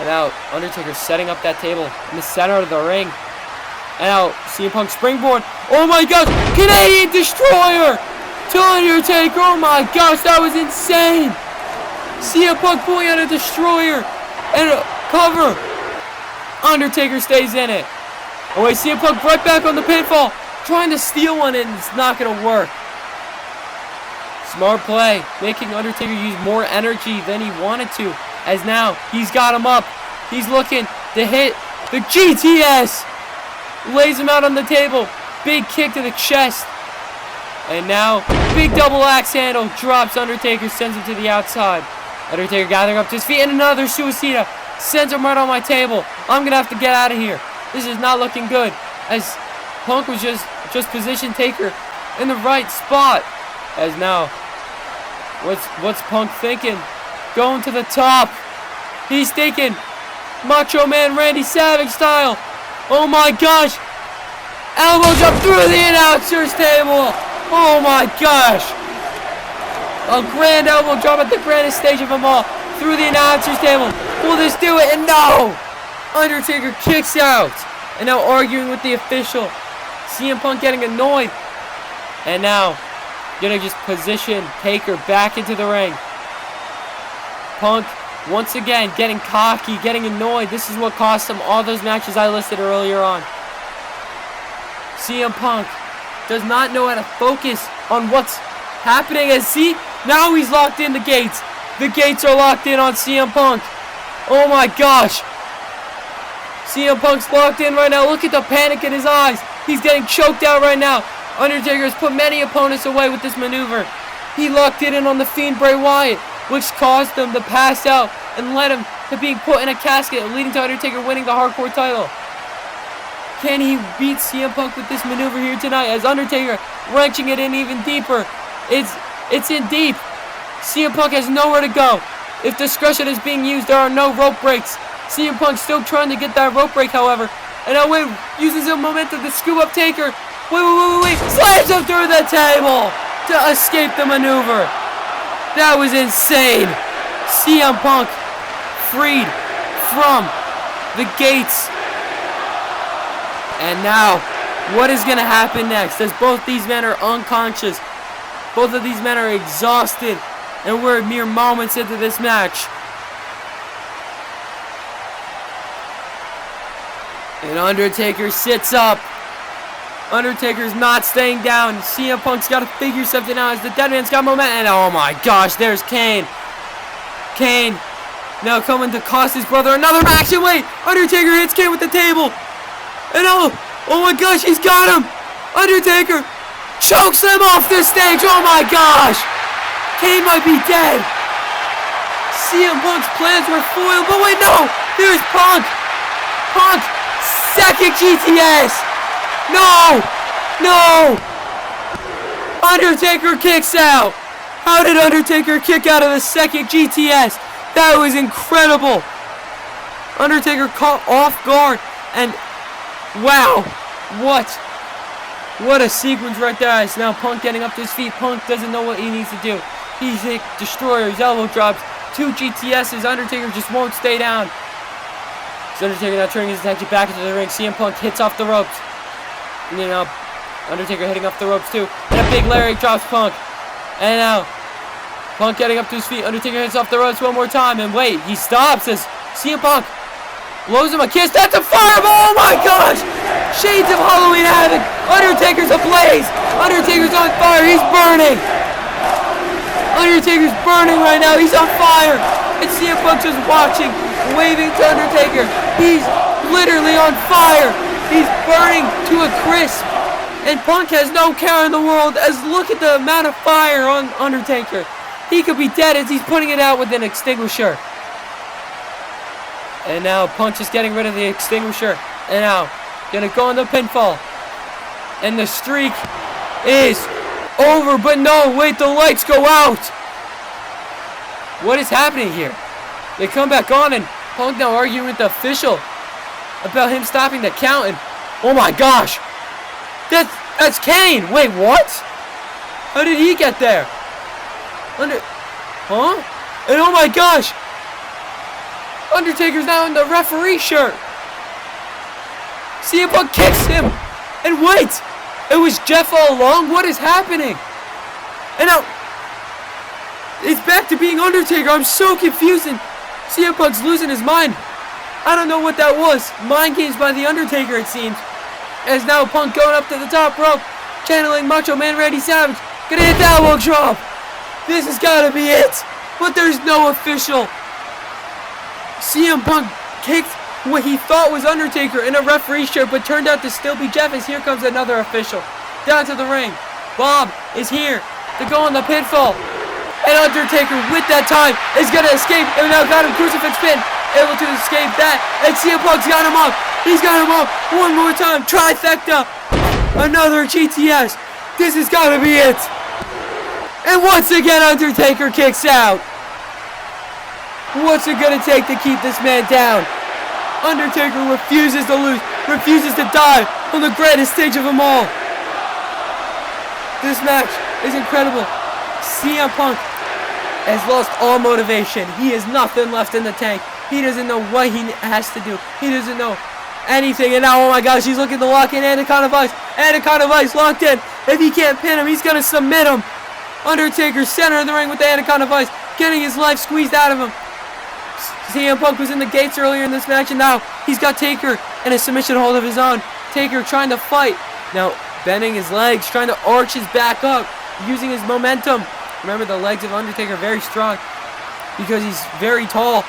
And now Undertaker setting up that table in the center of the ring. And now CM Punk springboard. Oh my gosh! Canadian Destroyer to Undertaker. Oh my gosh, that was insane! CM Punk pulling out a Destroyer. And a cover. Undertaker stays in it. Oh wait, CM Punk right back on the pinfall. Trying to steal one and it's not going to work. Smart play. Making Undertaker use more energy than he wanted to. As now, he's got him up. He's looking to hit the GTS. Lays him out on the table. Big kick to the chest. And now, big double axe handle. Drops Undertaker, sends him to the outside. Undertaker gathering up to his feet. And another suicida. Sends him right on my table. I'm going to have to get out of here. This is not looking good. As Punk was just positioned Taker in the right spot. As now, what's Punk thinking? Going to the top. He's thinking Macho Man Randy Savage style. Oh my gosh. Elbow drop through the announcer's table. Oh my gosh. A grand elbow drop at the grandest stage of them all. Through the announcer's table. Will this do it? And no. Undertaker kicks out. And now arguing with the official. CM Punk getting annoyed. And now gonna just position Taker back into the ring. Punk once again getting cocky, getting annoyed. This is what cost him all those matches I listed earlier on. CM Punk does not know how to focus on what's happening. As see, now he's locked in the gates. The gates are locked in on CM Punk. Oh my gosh. CM Punk's locked in right now. Look at the panic in his eyes. He's getting choked out right now. Undertaker has put many opponents away with this maneuver. He locked it in on the Fiend Bray Wyatt, which caused him to pass out and led him to being put in a casket, leading to Undertaker winning the Hardcore title. Can he beat CM Punk with this maneuver here tonight? As Undertaker wrenching it in even deeper. It's in deep. CM Punk has nowhere to go. If discretion is being used, there are no rope breaks. CM Punk still trying to get that rope break, however. And now Wade uses the momentum to scoop up Taker. Wait. Slams him through the table to escape the maneuver. That was insane. CM Punk freed from the gates. And now, what is going to happen next? As both these men are unconscious. Both of these men are exhausted. And we're mere moments into this match. And Undertaker sits up. Undertaker's not staying down. CM Punk's got to figure something out as the dead man's got momentum. And oh my gosh, there's Kane. Kane now coming to cost his brother another match. And wait, Undertaker hits Kane with the table. And oh my gosh, he's got him. Undertaker chokes him off the stage. Oh my gosh. Kane might be dead. CM Punk's plans were foiled. But wait, no. There's Punk. Punk. Second GTS. No. Undertaker kicks out. How did Undertaker kick out of the second GTS? That was incredible. Undertaker caught off guard. And wow. What a sequence right there. It's now Punk getting up to his feet. Punk doesn't know what he needs to do. He's hit destroyers, elbow drops, 2 GTSs. Undertaker just won't stay down. Undertaker now turning his attention back into the ring. CM Punk hits off the ropes. And then Undertaker hitting off the ropes too. And a big lariat drops Punk. And now Punk getting up to his feet. Undertaker hits off the ropes one more time. And wait, he stops as CM Punk blows him a kiss. That's a fireball! Oh my gosh! Shades of Halloween Havoc. Undertaker's ablaze. Undertaker's on fire. He's burning. Undertaker's burning right now. He's on fire. And CM Punk just watching, waving to Undertaker. He's literally on fire. He's burning to a crisp. And Punk has no care in the world, as look at the amount of fire on Undertaker. He could be dead as he's putting it out with an extinguisher. And now Punk is getting rid of the extinguisher. And now gonna go on the pinfall. And the streak is over. But no, wait, the lights go out. What is happening here? They come back on and Punk now arguing with the official about him stopping the count. And oh my gosh. That's Kane. Wait, what? How did he get there? Huh? And oh my gosh. Undertaker's now in the referee shirt. CM Punk kicks him. And wait, it was Jeff all along? What is happening? And now, it's back to being Undertaker. I'm so confused and CM Punk's losing his mind. I don't know what that was. Mind games by The Undertaker, it seems. As now Punk going up to the top rope, channeling Macho Man Randy Savage. Gonna hit the elbow drop. This has gotta be it. But there's no official. CM Punk kicked what he thought was Undertaker in a referee's shirt, but turned out to still be Jeff, as here comes another official. Down to the ring. Bob is here to go on the pinfall. And Undertaker, with that time, is going to escape. And now got him crucifix pin. Able to escape that. And CM Punk's got him up. He's got him up. One more time. Trifecta. Another GTS. This has got to be it. And once again, Undertaker kicks out. What's it going to take to keep this man down? Undertaker refuses to lose, refuses to die on the greatest stage of them all. This match is incredible. CM Punk has lost all motivation. He has nothing left in the tank. He doesn't know what he has to do. He doesn't know anything. And now, oh my gosh, he's looking to lock in Anaconda Vice. Anaconda Vice locked in. If he can't pin him, he's going to submit him. Undertaker center of the ring with the Anaconda Vice, getting his life squeezed out of him. CM Punk was in the gates earlier in this match, and now he's got Taker in a submission hold of his own. Taker trying to fight. Now, bending his legs, trying to arch his back up, using his momentum. Remember, the legs of Undertaker very strong because he's very tall,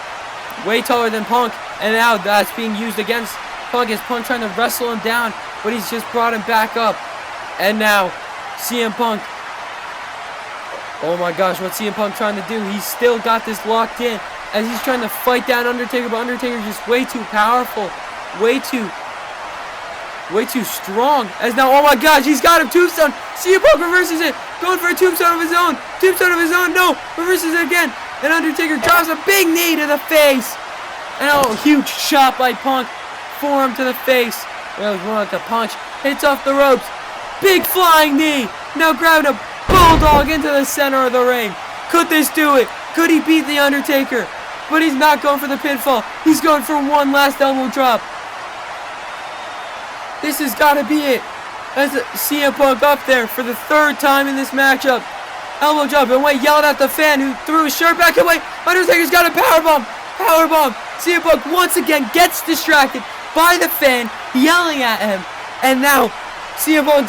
way taller than Punk. And now that's being used against Punk as Punk trying to wrestle him down, but he's just brought him back up. And now, CM Punk. Oh my gosh, what's CM Punk trying to do? He's still got this locked in as he's trying to fight down Undertaker, but Undertaker's just way too powerful, way too strong. As now, oh my gosh, he's got him, tombstone. CM Punk reverses it, going for a tombstone of his own. Tombstone of his own, no, reverses it again. And Undertaker drops a big knee to the face. And oh, huge shot by Punk, forearm to the face. Well, it was more like a punch. Hits off the ropes, big flying knee. Now grabbing a bulldog into the center of the ring. Could this do it? Could he beat The Undertaker? But he's not going for the pinfall. He's going for one last elbow drop. This has got to be it. As CM Punk up there for the third time in this matchup. Elbow drop, and Wade yelled at the fan who threw his shirt back away. Undertaker's got a powerbomb. Powerbomb. CM Punk once again gets distracted by the fan yelling at him. And now CM Punk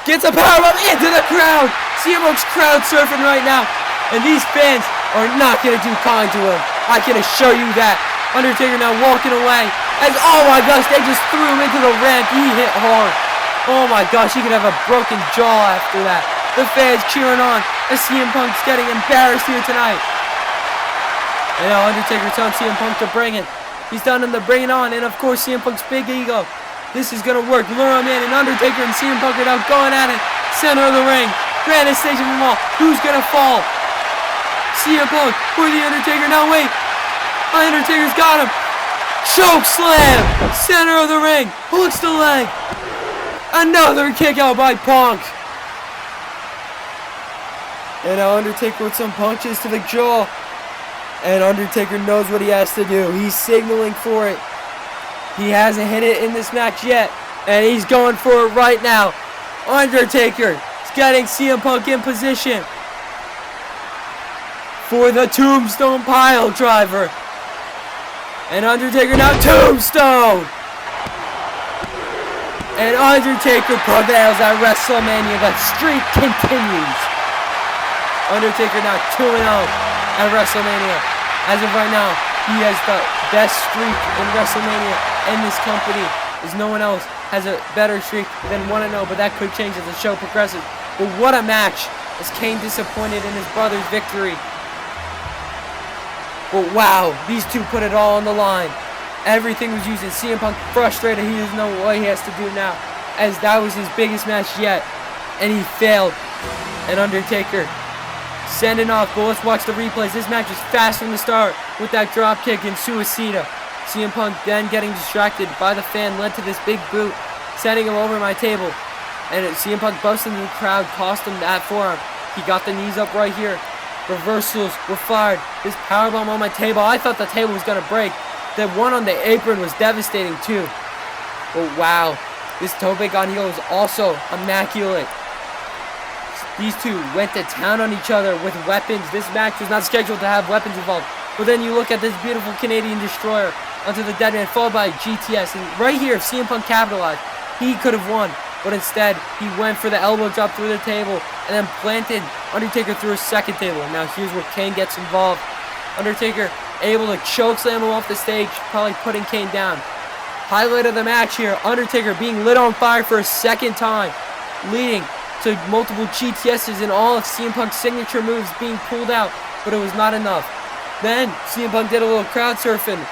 gets a powerbomb into the crowd. CM Punk's crowd surfing right now. And these fans are not going to do kind to him. I can assure you that. Undertaker now walking away. As, oh my gosh, they just threw him into the ramp. He hit hard. Oh my gosh, he could have a broken jaw after that. The fans cheering on as CM Punk's getting embarrassed here tonight. And now Undertaker telling CM Punk to bring it. He's telling him to bring it on. And of course, CM Punk's big ego. This is going to work. Lure him in. And Undertaker and CM Punk are now going at it. Center of the ring. Grandest stage of them all. Who's going to fall? CM Punk or The Undertaker. Now wait. Undertaker's got him. Choke slam. Center of the ring. Hooks the leg. Another kick out by Punk. And now Undertaker with some punches to the jaw. And Undertaker knows what he has to do. He's signaling for it. He hasn't hit it in this match yet. And he's going for it right now. Undertaker is getting CM Punk in position for the Tombstone Pile Driver. And Undertaker now Tombstone. And Undertaker prevails at Wrestlemania. The streak continues. Undertaker now 2-0 at Wrestlemania. As of right now, he has the best streak in Wrestlemania in this company. As no one else has a better streak than 1-0, but that could change as the show progresses. But what a match, as Kane disappointed in his brother's victory. But wow, these two put it all on the line. Everything was used, and CM Punk frustrated. He doesn't know what he has to do now, as that was his biggest match yet, and he failed. And Undertaker sending off, but let's watch the replays. This match was fast from the start with that drop kick and Suicida. CM Punk then getting distracted by the fan led to this big boot, sending him over my table. And CM Punk busted into the crowd, cost him that forearm. He got the knees up right here. Reversals were fired. This powerbomb on my table, I thought the table was going to break. The one on the apron was devastating too. But wow, this tope on heel was also immaculate. These two went to town on each other with weapons. This match was not scheduled to have weapons involved. But then you look at this beautiful Canadian Destroyer onto the Deadman, followed by GTS. And right here, if CM Punk capitalized, he could have won. But instead, he went for the elbow drop through the table and then planted Undertaker through a second table. Now here's where Kane gets involved. Undertaker able to chokeslam him off the stage, probably putting Kane down. Highlight of the match here, Undertaker being lit on fire for a second time, leading to multiple GTSs and all of CM Punk's signature moves being pulled out, but it was not enough. Then CM Punk did a little crowd surfing,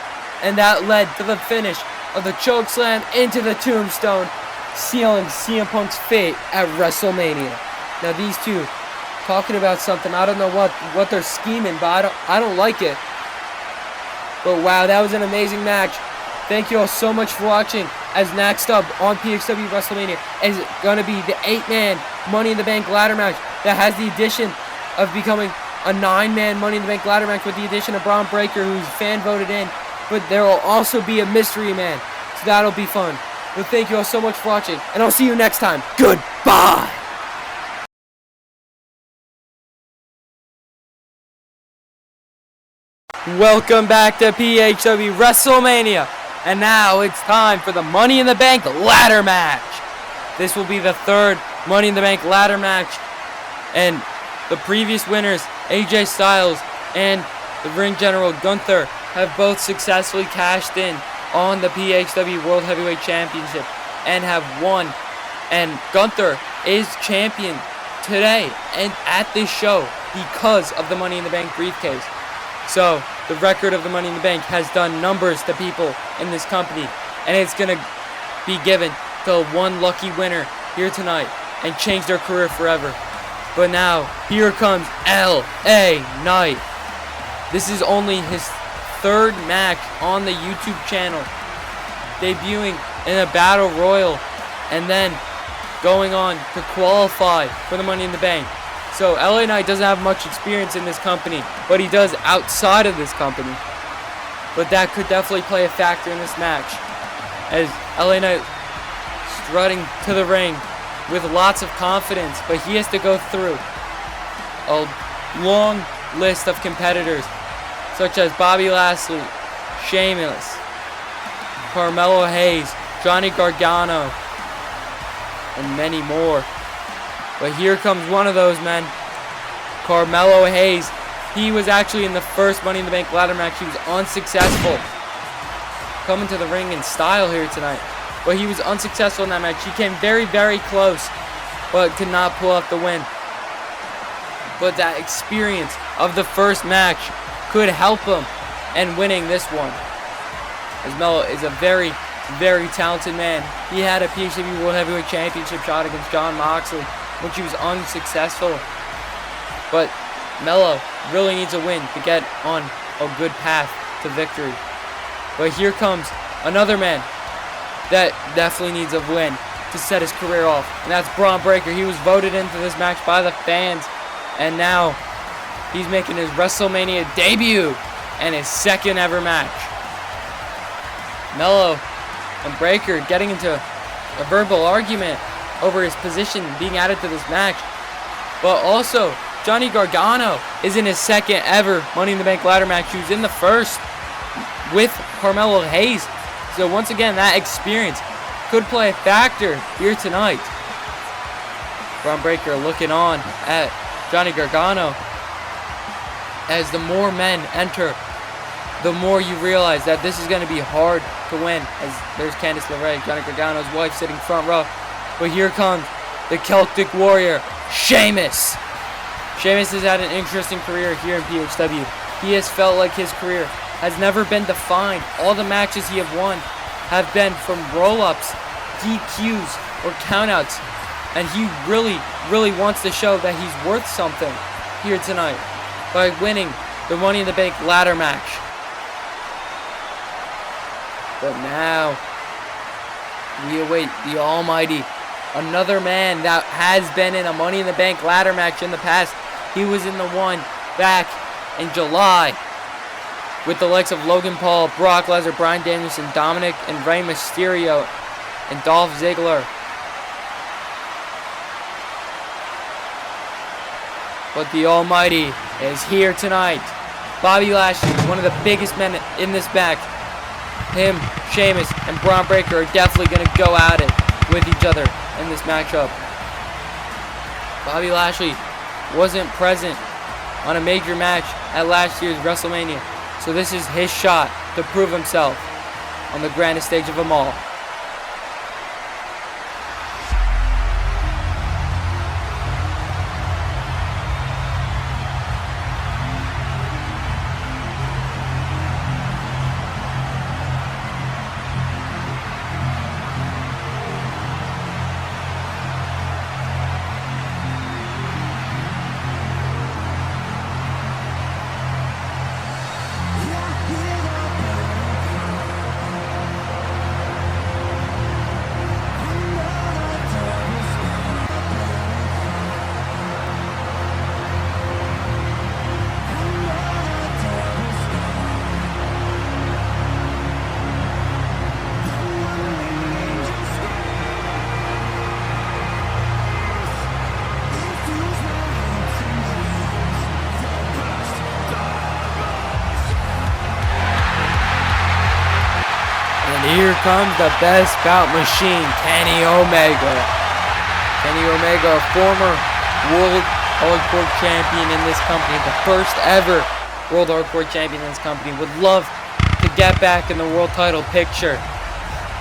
and that led to the finish of the chokeslam into the tombstone, sealing CM Punk's fate at WrestleMania. Now these two talking about something, I don't know what they're scheming, but I don't like it. But wow, that was an amazing match. Thank you all so much for watching. As next up on PXW WrestleMania is going to be the 8-man Money in the Bank ladder match that has the addition of becoming a 9-man Money in the Bank ladder match with the addition of Braun Breaker, who's fan voted in. But there will also be a mystery man, so that'll be fun. But thank you all so much for watching, and I'll see you next time. Goodbye! Welcome back to PHW WrestleMania, and now it's time for the Money in the Bank ladder match. This will be the third Money in the Bank ladder match, and the previous winners, AJ Styles and the ring general Gunther, have both successfully cashed in on the PHW World Heavyweight Championship and have won. And Gunther is champion today and at this show because of the Money in the Bank briefcase. So the record of the Money in the Bank has done numbers to people in this company, and it's going to be given to one lucky winner here tonight and change their career forever. But now, here comes L.A. Knight. This is only his third match on the YouTube channel, debuting in a Battle Royal and then going on to qualify for the Money in the Bank. So LA Knight doesn't have much experience in this company, but he does outside of this company. But that could definitely play a factor in this match, as LA Knight strutting to the ring with lots of confidence, but he has to go through a long list of competitors, such as Bobby Lashley, Sheamus, Carmelo Hayes, Johnny Gargano, and many more. But here comes one of those men, Carmelo Hayes. He was actually in the first Money in the Bank ladder match. He was unsuccessful. Coming to the ring in style here tonight. But he was unsuccessful in that match. He came very, very close, but could not pull off the win. But that experience of the first match could help him in winning this one, as Melo is a very, very talented man. He had a PHW World Heavyweight Championship shot against Jon Moxley, which he was unsuccessful. But Melo really needs a win to get on a good path to victory. But here comes another man that definitely needs a win to set his career off, and that's Braun Breaker. He was voted into this match by the fans, and now he's making his WrestleMania debut and his second ever match. Melo and Breaker getting into a verbal argument over his position being added to this match. But also, Johnny Gargano is in his second ever Money in the Bank ladder match. He was in the first with Carmelo Hayes. So once again, that experience could play a factor here tonight. Braun Breaker looking on at Johnny Gargano. As the more men enter, the more you realize that this is going to be hard to win. As there's Candice LeRae, Johnny Gargano's wife, sitting front row. But here comes the Celtic Warrior, Sheamus. Sheamus has had an interesting career here in PHW. He has felt like his career has never been defined. All the matches he have won have been from roll-ups, DQs, or countouts. And he really, really wants to show that he's worth something here tonight by winning the Money in the Bank ladder match. But now, we await the Almighty. Another man that has been in a Money in the Bank ladder match in the past. He was in the one back in July with the likes of Logan Paul, Brock Lesnar, Bryan Danielson, Dominic and Rey Mysterio, and Dolph Ziggler. But the Almighty is here tonight. Bobby Lashley, one of the biggest men in this match. Him, Sheamus, and Braun Breaker are definitely going to go at it with each other in this matchup. Bobby Lashley wasn't present on a major match at last year's WrestleMania, So this is his shot to prove himself on the grandest stage of them all. Here comes the best bout machine, Kenny Omega. Kenny Omega, a former World Hardcore Champion in this company, the first ever World Hardcore Champion in this company, would love to get back in the world title picture.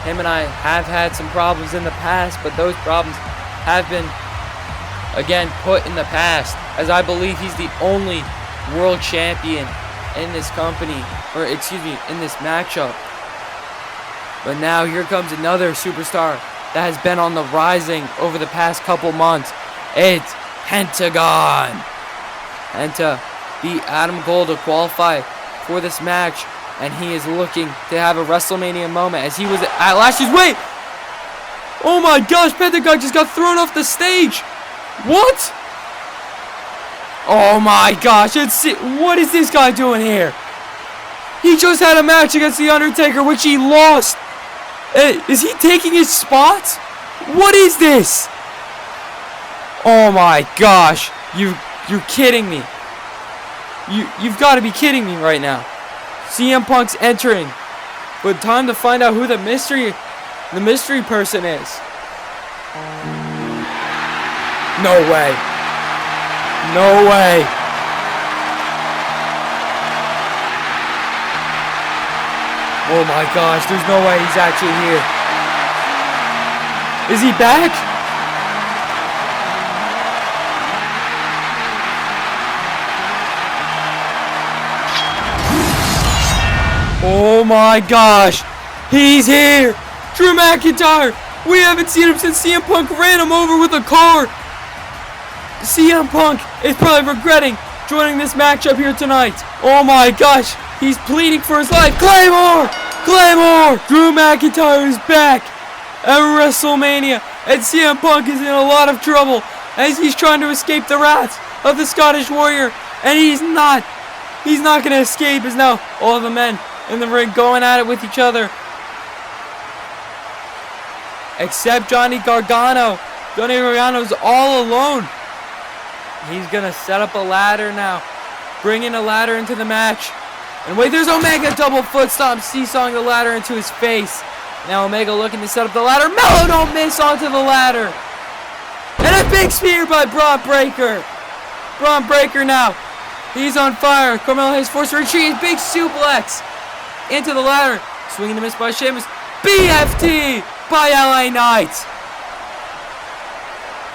Him and I have had some problems in the past, but those problems have been, again, put in the past, as I believe he's the only world champion in this company, or excuse me, in this matchup. But now here comes another superstar that has been on the rising over the past couple months. It's Pentagon. Penta beat Adam Cole to qualify for this match, and he is looking to have a WrestleMania moment as he was at last year's weight. Oh my gosh, Pentagon just got thrown off the stage. What? Oh my gosh, what is this guy doing here? He just had a match against The Undertaker, which he lost. Is he taking his spot? What is this? Oh my gosh. You're kidding me. You've got to be kidding me right now. CM Punk's entering. But time to find out who the mystery person is. No way. No way. Oh my gosh, there's no way he's actually here. Is he back? Oh my gosh, he's here. Drew McIntyre. We haven't seen him since CM Punk ran him over with a car. CM Punk is probably regretting joining this matchup here tonight. Oh my gosh. He's pleading for his life. Claymore! Claymore! Drew McIntyre is back at WrestleMania. And CM Punk is in a lot of trouble as he's trying to escape the wrath of the Scottish Warrior. And he's not going to escape as now all the men in the ring going at it with each other. Except Johnny Gargano. Johnny Gargano's all alone. He's going to set up a ladder now. Bringing a ladder into the match. And wait, there's Omega, double foot stomp, seesawing the ladder into his face. Now Omega looking to set up the ladder. Mello don't miss onto the ladder. And a big spear by Braun Breaker. Braun Breaker now. He's on fire. Carmelo Hayes forced to retreat. Big suplex into the ladder. Swinging to miss by Sheamus. BFT by LA Knight.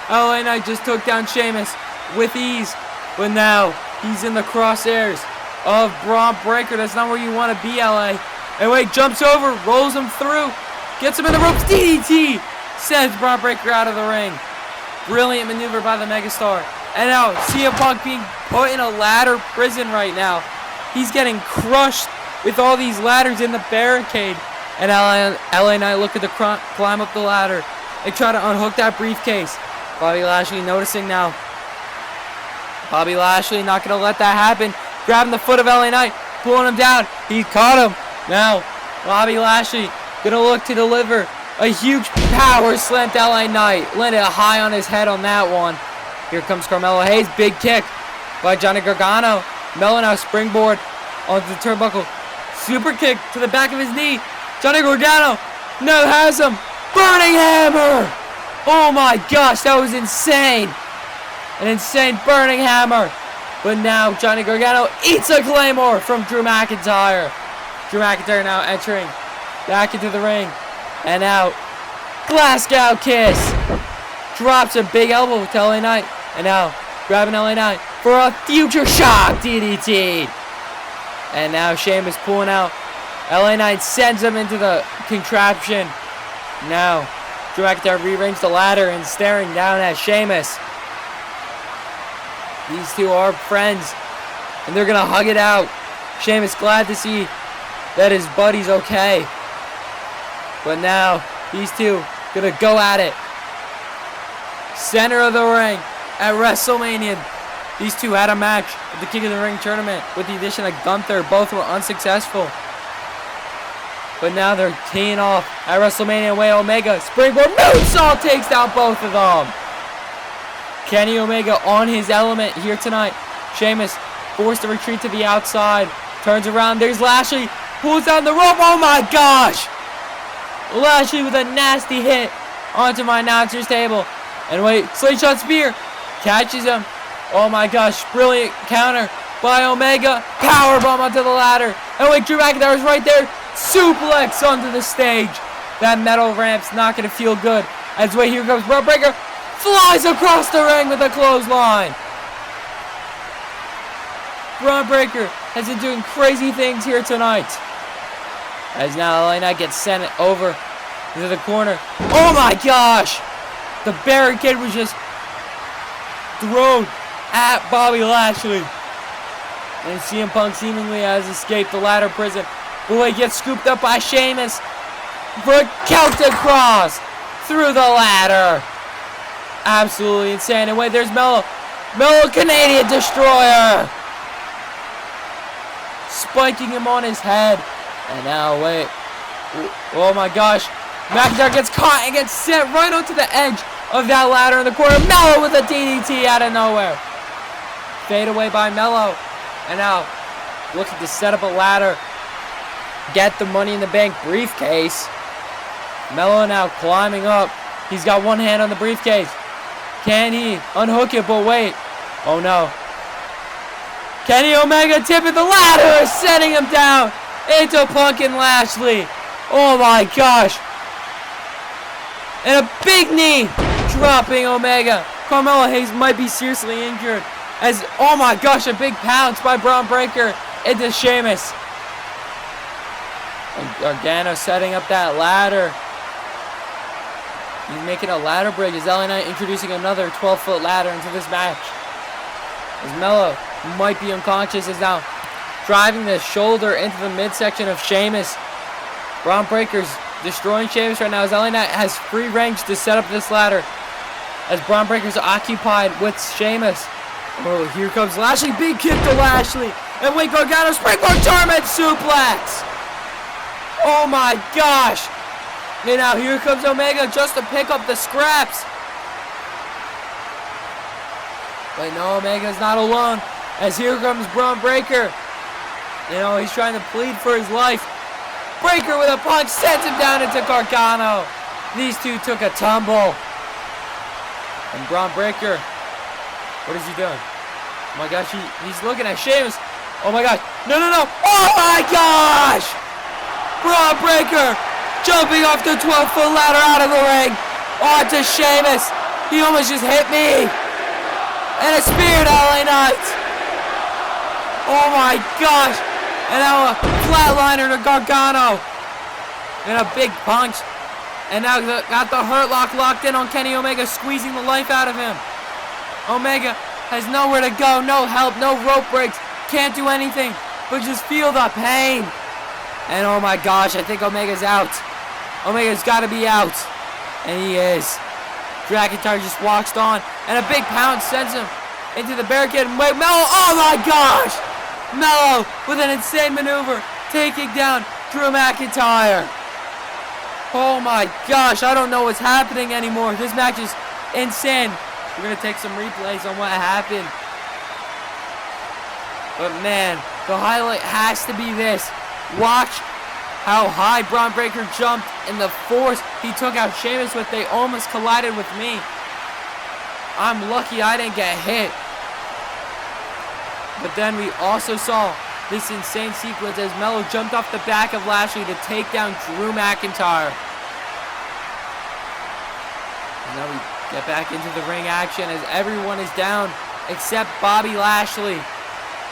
LA Knight just took down Sheamus with ease. But now he's in the crosshairs of Braun Breaker. That's not where you want to be, LA. And wait, jumps over, rolls him through, gets him in the ropes. DDT sends Braun Breaker out of the ring. Brilliant maneuver by the Megastar. And now CM Punk being put in a ladder prison right now. He's getting crushed with all these ladders in the barricade. And LA Knight looking to climb up the ladder and try to unhook that briefcase. Bobby Lashley noticing now. Bobby Lashley not going to let that happen. Grabbing the foot of LA Knight, pulling him down. He caught him. Now, Bobby Lashley going to look to deliver a huge power slam to LA Knight. Landed high on his head on that one. Here comes Carmelo Hayes. Big kick by Johnny Gargano. Melo now springboard onto the turnbuckle. Super kick to the back of his knee. Johnny Gargano now has him. Burning hammer. Oh my gosh, that was insane. An insane burning hammer But now Johnny Gargano eats a Claymore from Drew McIntyre. Drew McIntyre now entering back into the ring. And now Glasgow Kiss. Drops a big elbow to LA Knight. And now grabbing LA Knight for a future shock DDT. And now Sheamus pulling out. LA Knight sends him into the contraption. Now Drew McIntyre rearranged the ladder and staring down at Sheamus. These two are friends, and they're going to hug it out. Sheamus glad to see that his buddy's okay. But now, these two going to go at it. Center of the ring at WrestleMania. These two had a match at the King of the Ring tournament with the addition of Gunther. Both were unsuccessful. But now they're teeing off at WrestleMania with Omega. Springboard moonsault takes down both of them. Kenny Omega on his element here tonight. Sheamus forced to retreat to the outside. Turns around. There's Lashley. Pulls down the rope. Oh my gosh. Lashley with a nasty hit onto my announcer's table. And wait. Slingshot spear. Catches him. Oh my gosh. Brilliant counter by Omega. Powerbomb onto the ladder. And wait. Drew McIntyre is right there. Suplex onto the stage. That metal ramp's not going to feel good. As wait. Here comes Braun Breaker. Flies across the ring with a clothesline. Braun Breaker has been doing crazy things here tonight. As now LA Knight gets sent over into the corner. Oh my gosh! The barricade was just thrown at Bobby Lashley. And CM Punk seemingly has escaped the ladder prison. Boy gets scooped up by Sheamus for a Celtic cross through the ladder. Absolutely insane. And wait, there's Mello. Mello, Canadian Destroyer. Spiking him on his head. And now, wait. Oh my gosh. McIntyre gets caught and gets sent right onto the edge of that ladder in the corner. Mello with a DDT out of nowhere. Fade away by Mello. And now, looking to set up a ladder. Get the Money in the Bank briefcase. Mello now climbing up. He's got one hand on the briefcase. Can he unhook it? But wait. Oh no. Kenny Omega tipping the ladder, setting him down into Punk and Lashley. Oh my gosh. And a big knee dropping Omega. Carmelo Hayes might be seriously injured. As, oh my gosh, a big pounce by Braun Breaker into Sheamus. And Gargano setting up that ladder. He's making a ladder bridge as LA Knight introducing another 12-foot ladder into this match. As Mello might be unconscious, is now driving the shoulder into the midsection of Sheamus. Braun Breaker's destroying Sheamus right now as LA Knight has free range to set up this ladder. As Braun Breaker's occupied with Sheamus. Oh, here comes Lashley. Big kick to Lashley. And wait, Gargano springboard German suplex. Oh my gosh. And now here comes Omega just to pick up the scraps. But no, Omega's not alone. As here comes Braun Breaker. You know, he's trying to plead for his life. Breaker with a punch sends him down into Gargano. These two took a tumble. And Braun Breaker, what is he doing? Oh my gosh, he's looking at Sheamus. Oh my gosh. No, no, no. Oh my gosh. Braun Breaker jumping off the 12-foot ladder out of the ring onto Sheamus. He almost just hit me. And a spear to LA Knight. Oh my gosh. And now a flatliner to Gargano. And a big punch. And now got the Hurt Lock locked in on Kenny Omega, squeezing the life out of him. Omega has nowhere to go, no help, no rope breaks. Can't do anything but just feel the pain. And oh my gosh, I think Omega's out. Omega's got to be out. And he is. McIntyre just walks on. And a big pound sends him into the barricade. And wait, Mello, oh my gosh! Mello with an insane maneuver, taking down Drew McIntyre. Oh my gosh, I don't know what's happening anymore. This match is insane. We're going to take some replays on what happened. But man, the highlight has to be this. Watch how high Braun Breaker jumped and the force he took out Sheamus with. They almost collided with me. I'm lucky I didn't get hit. But then we also saw this insane sequence as Melo jumped off the back of Lashley to take down Drew McIntyre. And now we get back into the ring action as everyone is down except Bobby Lashley.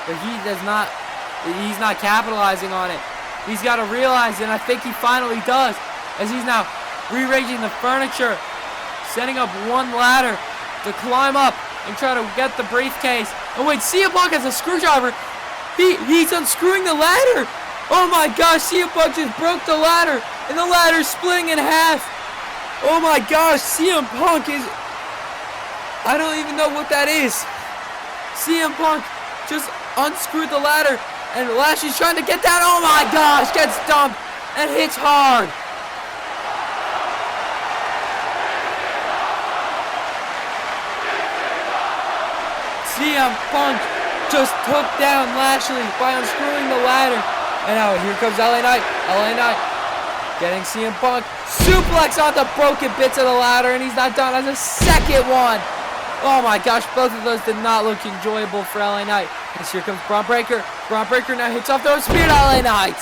But he's not capitalizing on it. He's got to realize, and I think he finally does, as he's now rearranging the furniture, setting up one ladder to climb up and try to get the briefcase. Oh wait, CM Punk has a screwdriver. He's unscrewing the ladder. Oh my gosh, CM Punk just broke the ladder, and the ladder's splitting in half. Oh my gosh, CM Punk is... I don't even know what that is. CM Punk just unscrewed the ladder, and Lashley's trying to get down. Oh my gosh, gets dumped and hits hard. CM Punk just took down Lashley by unscrewing the ladder. And now here comes LA Knight. LA Knight getting CM Punk. Suplex on the broken bits of the ladder, and he's not done. As a second one. Oh my gosh, both of those did not look enjoyable for LA Knight. And here comes Braun Breaker. Braun Breaker now hits off the spear to LA Knight.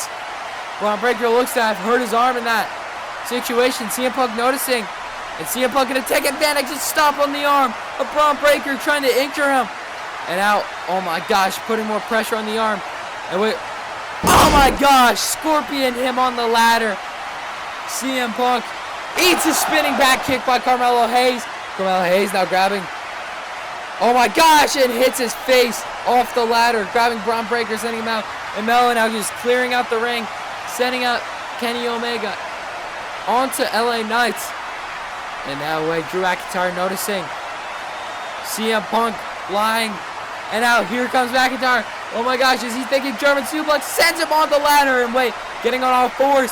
Braun Breaker looks to have hurt his arm in that situation. CM Punk noticing. And CM Punk going to take advantage and stomp on the arm of Braun Breaker, trying to injure him. And now, oh my gosh, putting more pressure on the arm. And wait, oh my gosh, Scorpion him on the ladder. CM Punk eats a spinning back kick by Carmelo Hayes. Carmelo Hayes now grabbing, oh my gosh, and hits his face off the ladder, grabbing Braun Breaker, sending him out. And Melo now just clearing out the ring, sending out Kenny Omega onto LA Knights. And now, wait, Drew McIntyre noticing CM Punk lying. And now here comes McIntyre. Oh my gosh, is he thinking German suplex? Sends him on the ladder, and wait, getting on all fours.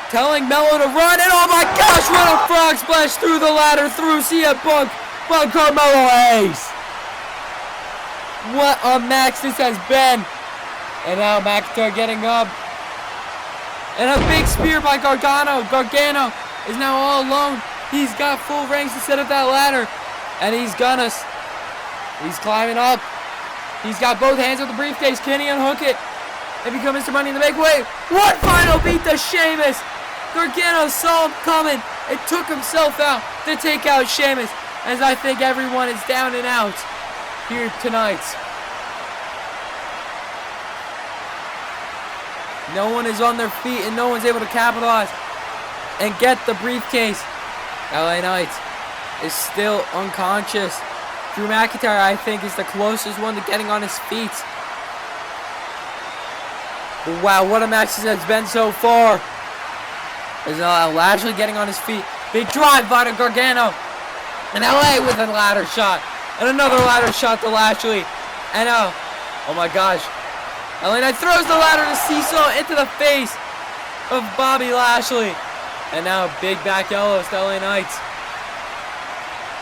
Telling Melo to run, and oh my gosh, what a frog splash through the ladder, through CM Punk by Carmelo Hayes. What a match this has been. And now McIntyre getting up. And a big spear by Gargano. Gargano is now all alone. He's got full range to set up that ladder. And he's climbing up. He's got both hands on the briefcase. Can he unhook it and become Mr. Money in the Bank? Wait, what final beat to Sheamus? Gargano saw him coming and took himself out to take out Sheamus, as I think everyone is down and out here tonight. No one is on their feet and no one's able to capitalize and get the briefcase. LA Knight is still unconscious. Drew McIntyre, I think, is the closest one to getting on his feet. But wow, what a match this has been so far. There's Lashley getting on his feet. Big drive by to Gargano. And LA with a ladder shot. And another ladder shot to Lashley. And oh my gosh. LA Knight throws the ladder to seesaw into the face of Bobby Lashley. And now big back elbows to LA Knight.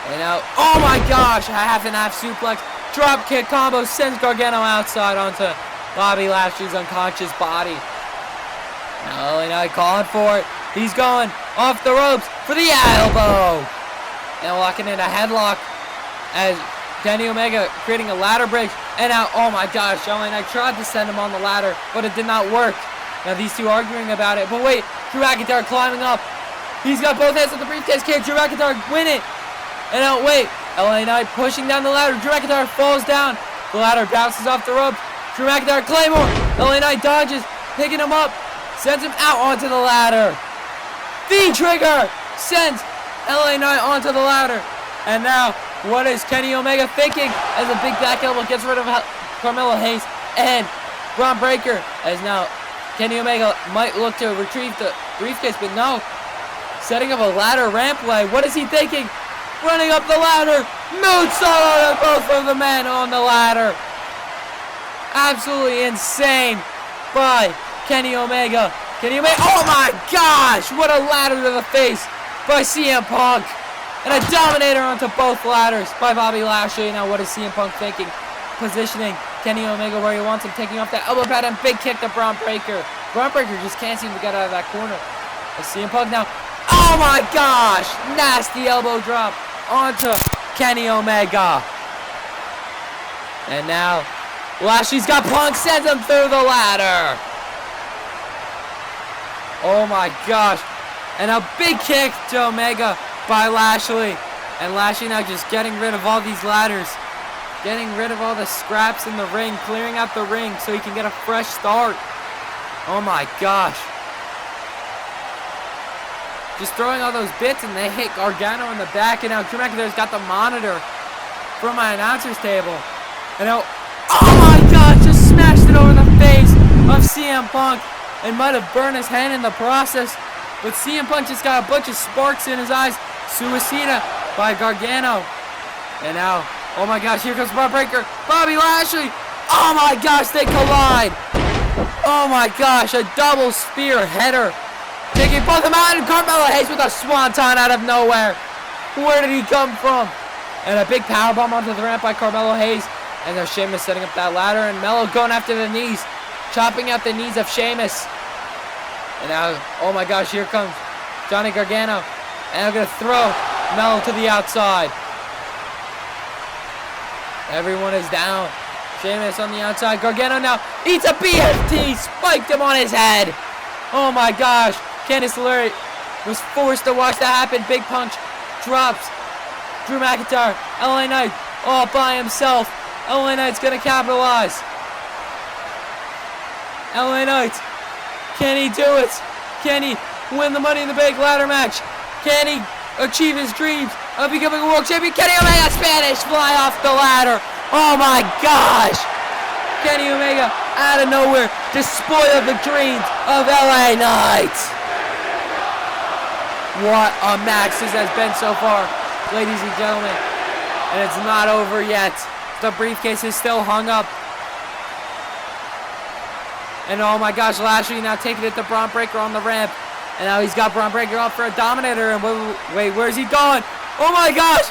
And now, oh my gosh, a half and half suplex. Drop kick combo sends Gargano outside onto Bobby Lashley's unconscious body. Now LA Knight calling for it. He's going off the ropes for the elbow. And locking in a headlock as Kenny Omega creating a ladder break. And now, oh my gosh, LA Knight tried to send him on the ladder, but it did not work. Now these two arguing about it. But wait, Drew McIntyre climbing up. He's got both hands on the briefcase. Can Drew McIntyre win it? And now, wait, LA Knight pushing down the ladder. Drew McIntyre falls down. The ladder bounces off the rope. Drew McIntyre Claymore. LA Knight dodges, picking him up, sends him out onto the ladder. The trigger sends LA Knight onto the ladder. And now, what is Kenny Omega thinking as a big back elbow gets rid of Carmelo Hayes and Braun Breaker? As now, Kenny Omega might look to retrieve the briefcase, but no. Setting up a ladder rampway. What is he thinking? Running up the ladder. Moonsault on both of the men on the ladder. Absolutely insane by Kenny Omega. Kenny Omega. Oh my gosh. What a ladder to the face by CM Punk. And a dominator onto both ladders by Bobby Lashley. Now what is CM Punk thinking? Positioning Kenny Omega where he wants him. Taking off that elbow pad and big kick to Braun Breaker. Braun Breaker just can't seem to get out of that corner. But CM Punk now. Oh my gosh. Nasty elbow drop onto Kenny Omega. And now, Lashley's got Punk, sends him through the ladder. Oh my gosh. And a big kick to Omega by Lashley. And Lashley now just getting rid of all these ladders. Getting rid of all the scraps in the ring. Clearing out the ring so he can get a fresh start. Oh my gosh. Just throwing all those bits, and they hit Gargano in the back. And now Drew McIntyre's got the monitor from my announcer's table. And now, oh my gosh, just smashed it over the face of CM Punk. And might have burned his hand in the process. But CM Punk just got a bunch of sparks in his eyes. Suicida by Gargano. And now, oh my gosh, here comes Braun Breaker. Bobby Lashley. Oh my gosh, they collide. Oh my gosh, a double spear header. Taking both of them out, and Carmelo Hayes with a swanton out of nowhere. Where did he come from? And a big powerbomb onto the ramp by Carmelo Hayes. And there's Sheamus setting up that ladder, and Melo going after the knees. Chopping out the knees of Sheamus. And now, oh my gosh, here comes Johnny Gargano. And I'm going to throw Melo to the outside. Everyone is down. Sheamus on the outside. Gargano now eats a BFT. Spiked him on his head. Oh my gosh. Candice LeRae was forced to watch that happen. Big punch. Drops Drew McIntyre. LA Knight all by himself. LA Knight's going to capitalize. LA Knight. Can he do it? Can he win the Money in the Bank ladder match? Can he achieve his dreams of becoming a world champion? Kenny Omega Spanish fly off the ladder. Oh my gosh. Kenny Omega out of nowhere to spoil the dreams of LA Knight. What a match this has been so far, ladies and gentlemen. And it's not over yet. The briefcase is still hung up. And oh my gosh, Lashley now taking it to Braun Breaker on the ramp. And now he's got Braun Breaker up for a Dominator. And wait, where's he going? Oh my gosh!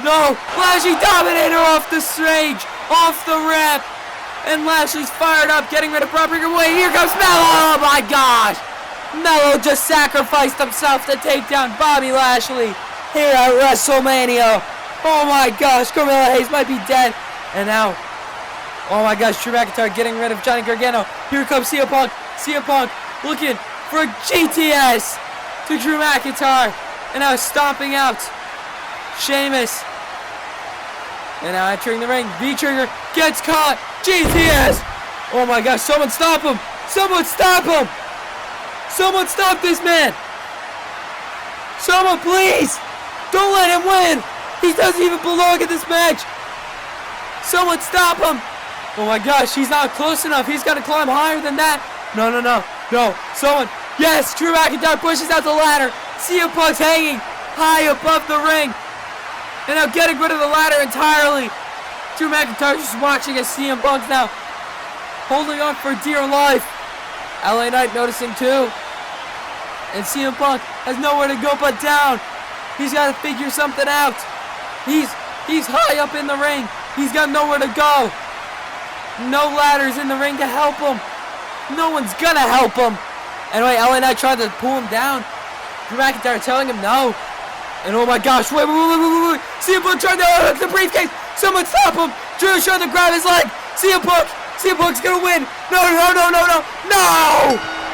No! Lashley Dominator off the stage! Off the ramp! And Lashley's fired up, getting rid of Braun Breaker. Wait, here comes Melo! Oh my gosh! Melo just sacrificed himself to take down Bobby Lashley here at WrestleMania. Oh my gosh, Carmelo Hayes might be dead. And now, oh my gosh, Drew McIntyre getting rid of Johnny Gargano. Here comes CM Punk. CM Punk looking for a GTS to Drew McIntyre. And now stomping out Sheamus. And now entering the ring. V-Trigger gets caught. GTS. Oh my gosh, someone stop him. Someone stop him. Someone stop this man. Someone please. Don't let him win. He doesn't even belong in this match. Someone stop him. Oh my gosh, he's not close enough. He's got to climb higher than that. No. Someone. Yes, Drew McIntyre pushes out the ladder. CM Punk's hanging high above the ring. And now getting rid of the ladder entirely. Drew McIntyre just watching as CM Punk's now holding on for dear life. LA Knight noticing too. And CM Punk has nowhere to go but down. He's got to figure something out. He's high up in the ring. He's got nowhere to go. No ladders in the ring to help him. No one's gonna help him. Anyway, LA Knight tried to pull him down. Drew McIntyre telling him no. And oh my gosh, wait. CM Punk tried to hook the briefcase. Someone stop him. Drew's trying to grab his leg. CM Punk's gonna win. No.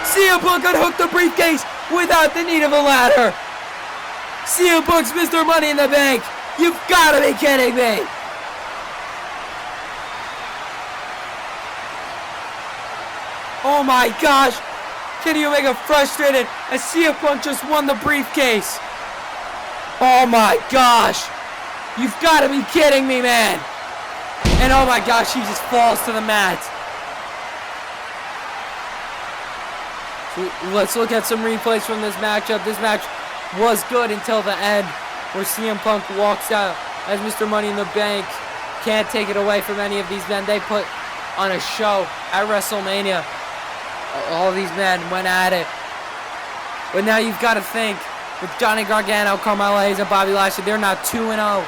CM Punk unhooked the briefcase without the need of a ladder. CM Punk's Mr. Money in the Bank. You've got to be kidding me. Oh my gosh. Kenny Omega frustrated as CM Punk just won the briefcase. Oh my gosh. You've got to be kidding me, man. And oh my gosh, he just falls to the mat. So let's look at some replays from this matchup. This match was good until the end, where CM Punk walks out as Mr. Money in the Bank. Can't take it away from any of these men. They put on a show at WrestleMania. All these men went at it. But now you've got to think, with Johnny Gargano, Carmelo Hayes, and Bobby Lashley, they're now 2-0.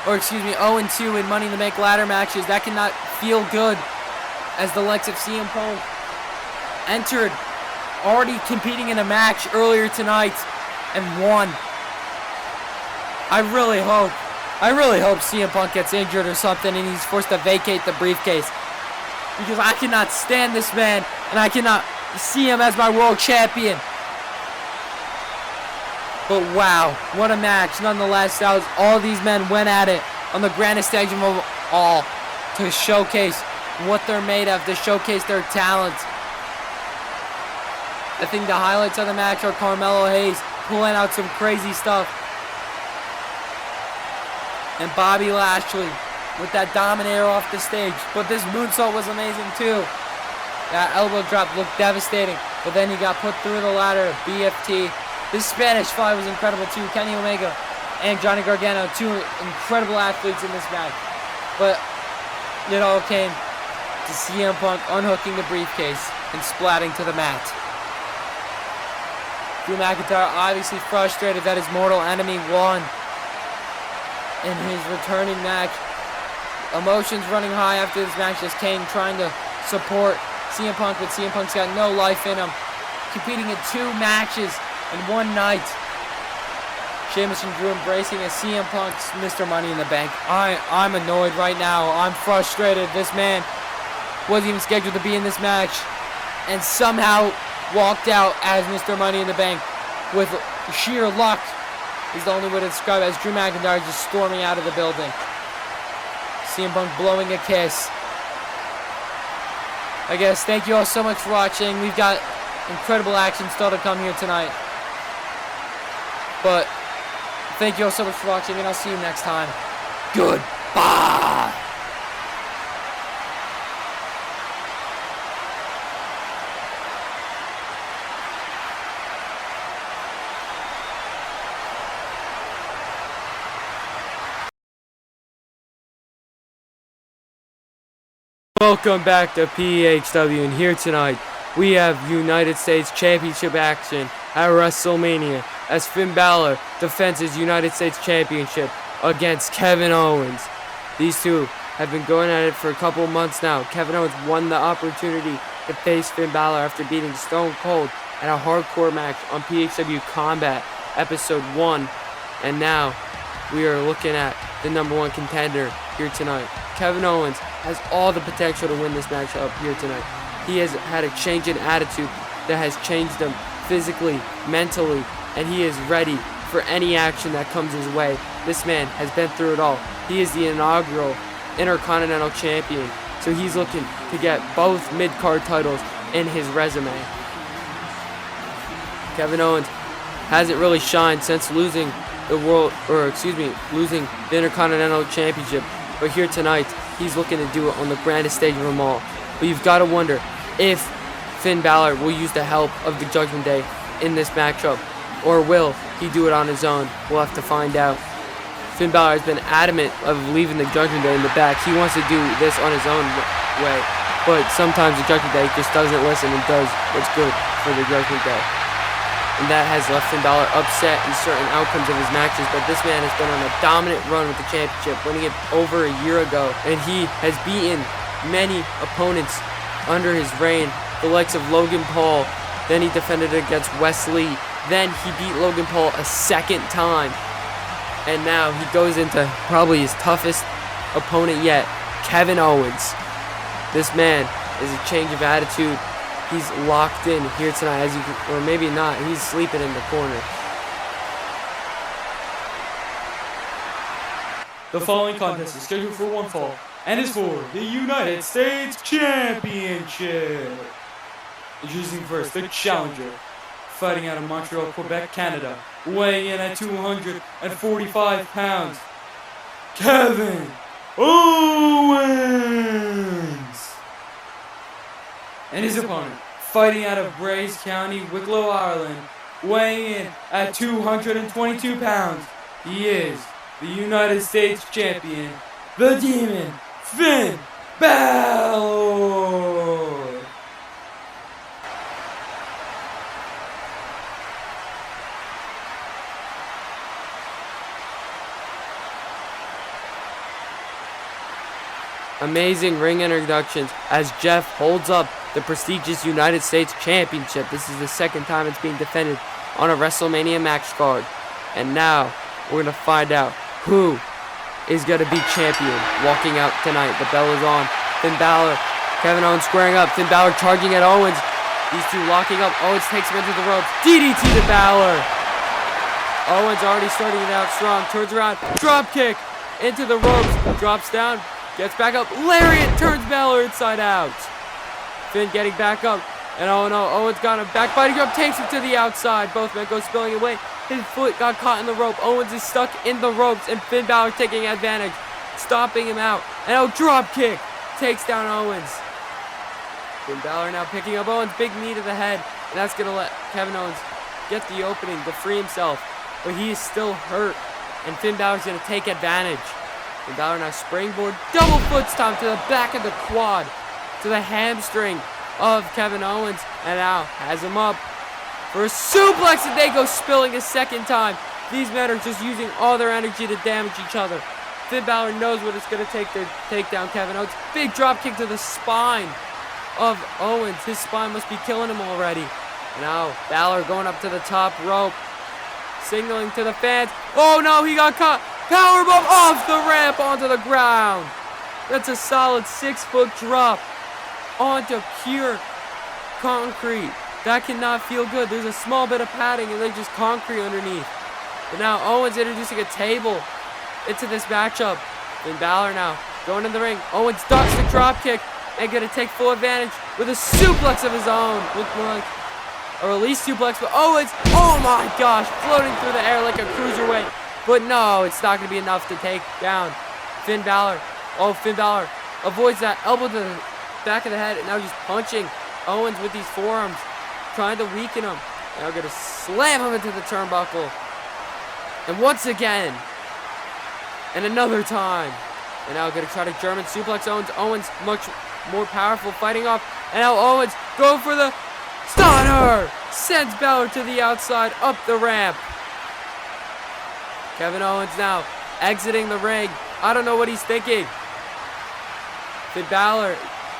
Or excuse me, 0-2 in Money in the Bank ladder matches. That cannot feel good, as the likes of CM Punk entered, already competing in a match earlier tonight and won. I really hope I really hope CM Punk gets injured or something and he's forced to vacate the briefcase. Because I cannot stand this man and I cannot see him as my world champion. But wow, what a match. Nonetheless, that was all these men went at it on the grandest stage of them all to showcase what they're made of, to showcase their talent. I think the highlights of the match are Carmelo Hayes pulling out some crazy stuff. And Bobby Lashley with that Dominator off the stage. But this moonsault was amazing too. That elbow drop looked devastating. But then he got put through the ladder, BFT. This Spanish Fly was incredible too. Kenny Omega and Johnny Gargano, two incredible athletes in this match. But it all came to CM Punk unhooking the briefcase and splatting to the mat. Drew McIntyre obviously frustrated that his mortal enemy won in his returning match. Emotions running high after this match as Kane trying to support CM Punk, but CM Punk's got no life in him. Competing in 2 matches in one night. Sheamus and Drew embracing as CM Punk's Mr. Money in the Bank. I'm annoyed right now. I'm frustrated. This man wasn't even scheduled to be in this match and somehow walked out as Mr. Money in the Bank with sheer luck is the only way to describe it, as Drew McIntyre just storming out of the building. CM Punk blowing a kiss. I guess thank you all so much for watching. We've got incredible action still to come here tonight. But thank you all so much for watching, and I'll see you next time. Goodbye! Welcome back to PHW, and here tonight we have United States Championship action at WrestleMania as Finn Balor defends his United States Championship against Kevin Owens. These two have been going at it for a couple months now. Kevin Owens won the opportunity to face Finn Balor after beating Stone Cold at a hardcore match on PHW Combat Episode 1, and now we are looking at the #1 contender here tonight. Kevin Owens has all the potential to win this matchup here tonight. He has had a change in attitude that has changed him physically, mentally, and he is ready for any action that comes his way. This man has been through it all. He is the inaugural Intercontinental Champion, so he's looking to get both mid-card titles in his resume. Kevin Owens hasn't really shined since losing losing the Intercontinental Championship. But here tonight, he's looking to do it on the grandest stage of them all. But you've got to wonder if Finn Balor will use the help of the Judgment Day in this matchup, or will he do it on his own? We'll have to find out. Finn Balor has been adamant of leaving the Judgment Day in the back. He wants to do this on his own way, but sometimes the Judgment Day just doesn't listen and does what's good for the Judgment Day. And that has left Finn Balor upset in certain outcomes of his matches, but this man has been on a dominant run with the championship, winning it over a year ago, and he has beaten many opponents under his reign, the likes of Logan Paul. Then he defended against Wes Lee. Then he beat Logan Paul a second time, and now he goes into probably his toughest opponent yet, Kevin Owens. This man is a change of attitude. He's locked in here tonight, as you can, or maybe not. He's sleeping in the corner. The following contest is scheduled for one fall and is for the United States Championship. Introducing first, the challenger, fighting out of Montreal, Quebec, Canada, weighing in at 245 pounds, Kevin Owens. And his opponent, fighting out of Brays County, Wicklow, Ireland, weighing in at 222 pounds, he is the United States Champion, the Demon, Finn Balor. Amazing ring introductions as Jeff holds up the prestigious United States Championship. This is the second time it's being defended on a WrestleMania match card. And now we're going to find out who is going to be champion. Walking out tonight. The bell is on. Finn Balor, Kevin Owens squaring up. Finn Balor charging at Owens. These two locking up. Owens takes him into the ropes. DDT to Balor. Owens already starting it out strong. Turns around. Drop kick into the ropes. Drops down. Gets back up. Lariat turns Balor inside out. Finn getting back up. And oh no, Owens got him. Backbiting up. Takes him to the outside. Both men go spilling away. His foot got caught in the rope. Owens is stuck in the ropes. And Finn Balor taking advantage. Stopping him out. And oh, drop kick. Takes down Owens. Finn Balor now picking up Owens. Big knee to the head. And that's going to let Kevin Owens get the opening to free himself. But he is still hurt. And Finn Balor's going to take advantage. Finn Balor now springboard. Double foot stomp to the back of the quad. To the hamstring of Kevin Owens. And now has him up for a suplex. And they go spilling a second time. These men are just using all their energy to damage each other. Finn Balor knows what it's going to take to take down Kevin Owens. Big drop kick to the spine of Owens. His spine must be killing him already. And now Balor going up to the top rope. Signaling to the fans. Oh no, he got caught. Powerbomb off the ramp onto the ground. That's a solid 6-foot drop onto pure concrete. That cannot feel good. There's a small bit of padding and then just concrete underneath. But now Owens introducing a table into this matchup. Finn Balor now going in the ring. Owens ducks the drop kick and gonna take full advantage with a suplex of his own. Looked more like a release suplex, but Owens, oh my gosh, floating through the air like a cruiserweight. But no, it's not gonna be enough to take down Finn Balor. Oh, Finn Balor avoids that elbow to the back of the head and now just punching Owens with these forearms, trying to weaken him. Now gonna slam him into the turnbuckle. And once again, and another time. And now gonna try to German suplex Owens. Owens much more powerful, fighting off. And now Owens go for the stunner. Sends Balor to the outside, up the ramp. Kevin Owens now exiting the ring. I don't know what he's thinking. Finn Balor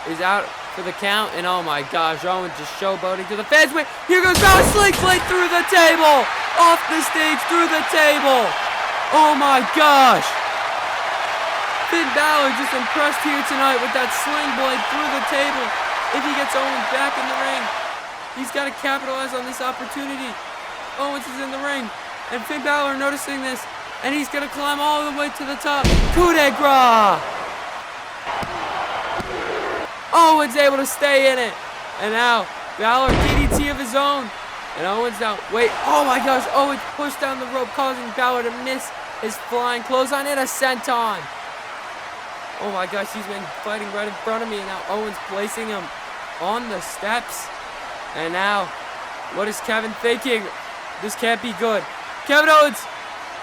is out for the count. And oh my gosh, Owens just showboating to the fans. Wait, here goes Balor. Sling blade through the table. Off the stage, through the table. Oh my gosh. Finn Balor just impressed here tonight with that sling blade through the table. If he gets Owens back in the ring, he's got to capitalize on this opportunity. Owens is in the ring, and Finn Balor noticing this, and he's going to climb all the way to the top. Coup de grace! Owens able to stay in it. And now, Balor DDT of his own. And Owens now, wait, oh my gosh, Owens pushed down the rope, causing Balor to miss his flying clothesline and a senton. Oh my gosh, he's been fighting right in front of me, and now Owens placing him on the steps. And now, what is Kevin thinking? This can't be good. Kevin Owens,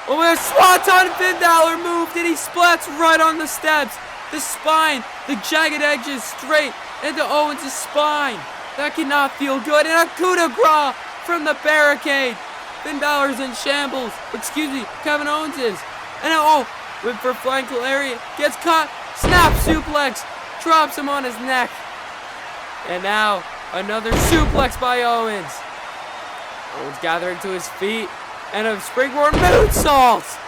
oh my gosh, swanton. Finn Balor moved, and he splats right on the steps. The spine, the jagged edges straight into Owens' spine. That cannot feel good. And a coup de grace from the barricade. Finn Balor's in shambles. Excuse me, Kevin Owens is. And now, went for flying lariat. Gets caught. Snap suplex. Drops him on his neck. And now, another suplex by Owens. Owens gathering to his feet. And a springboard moonsault.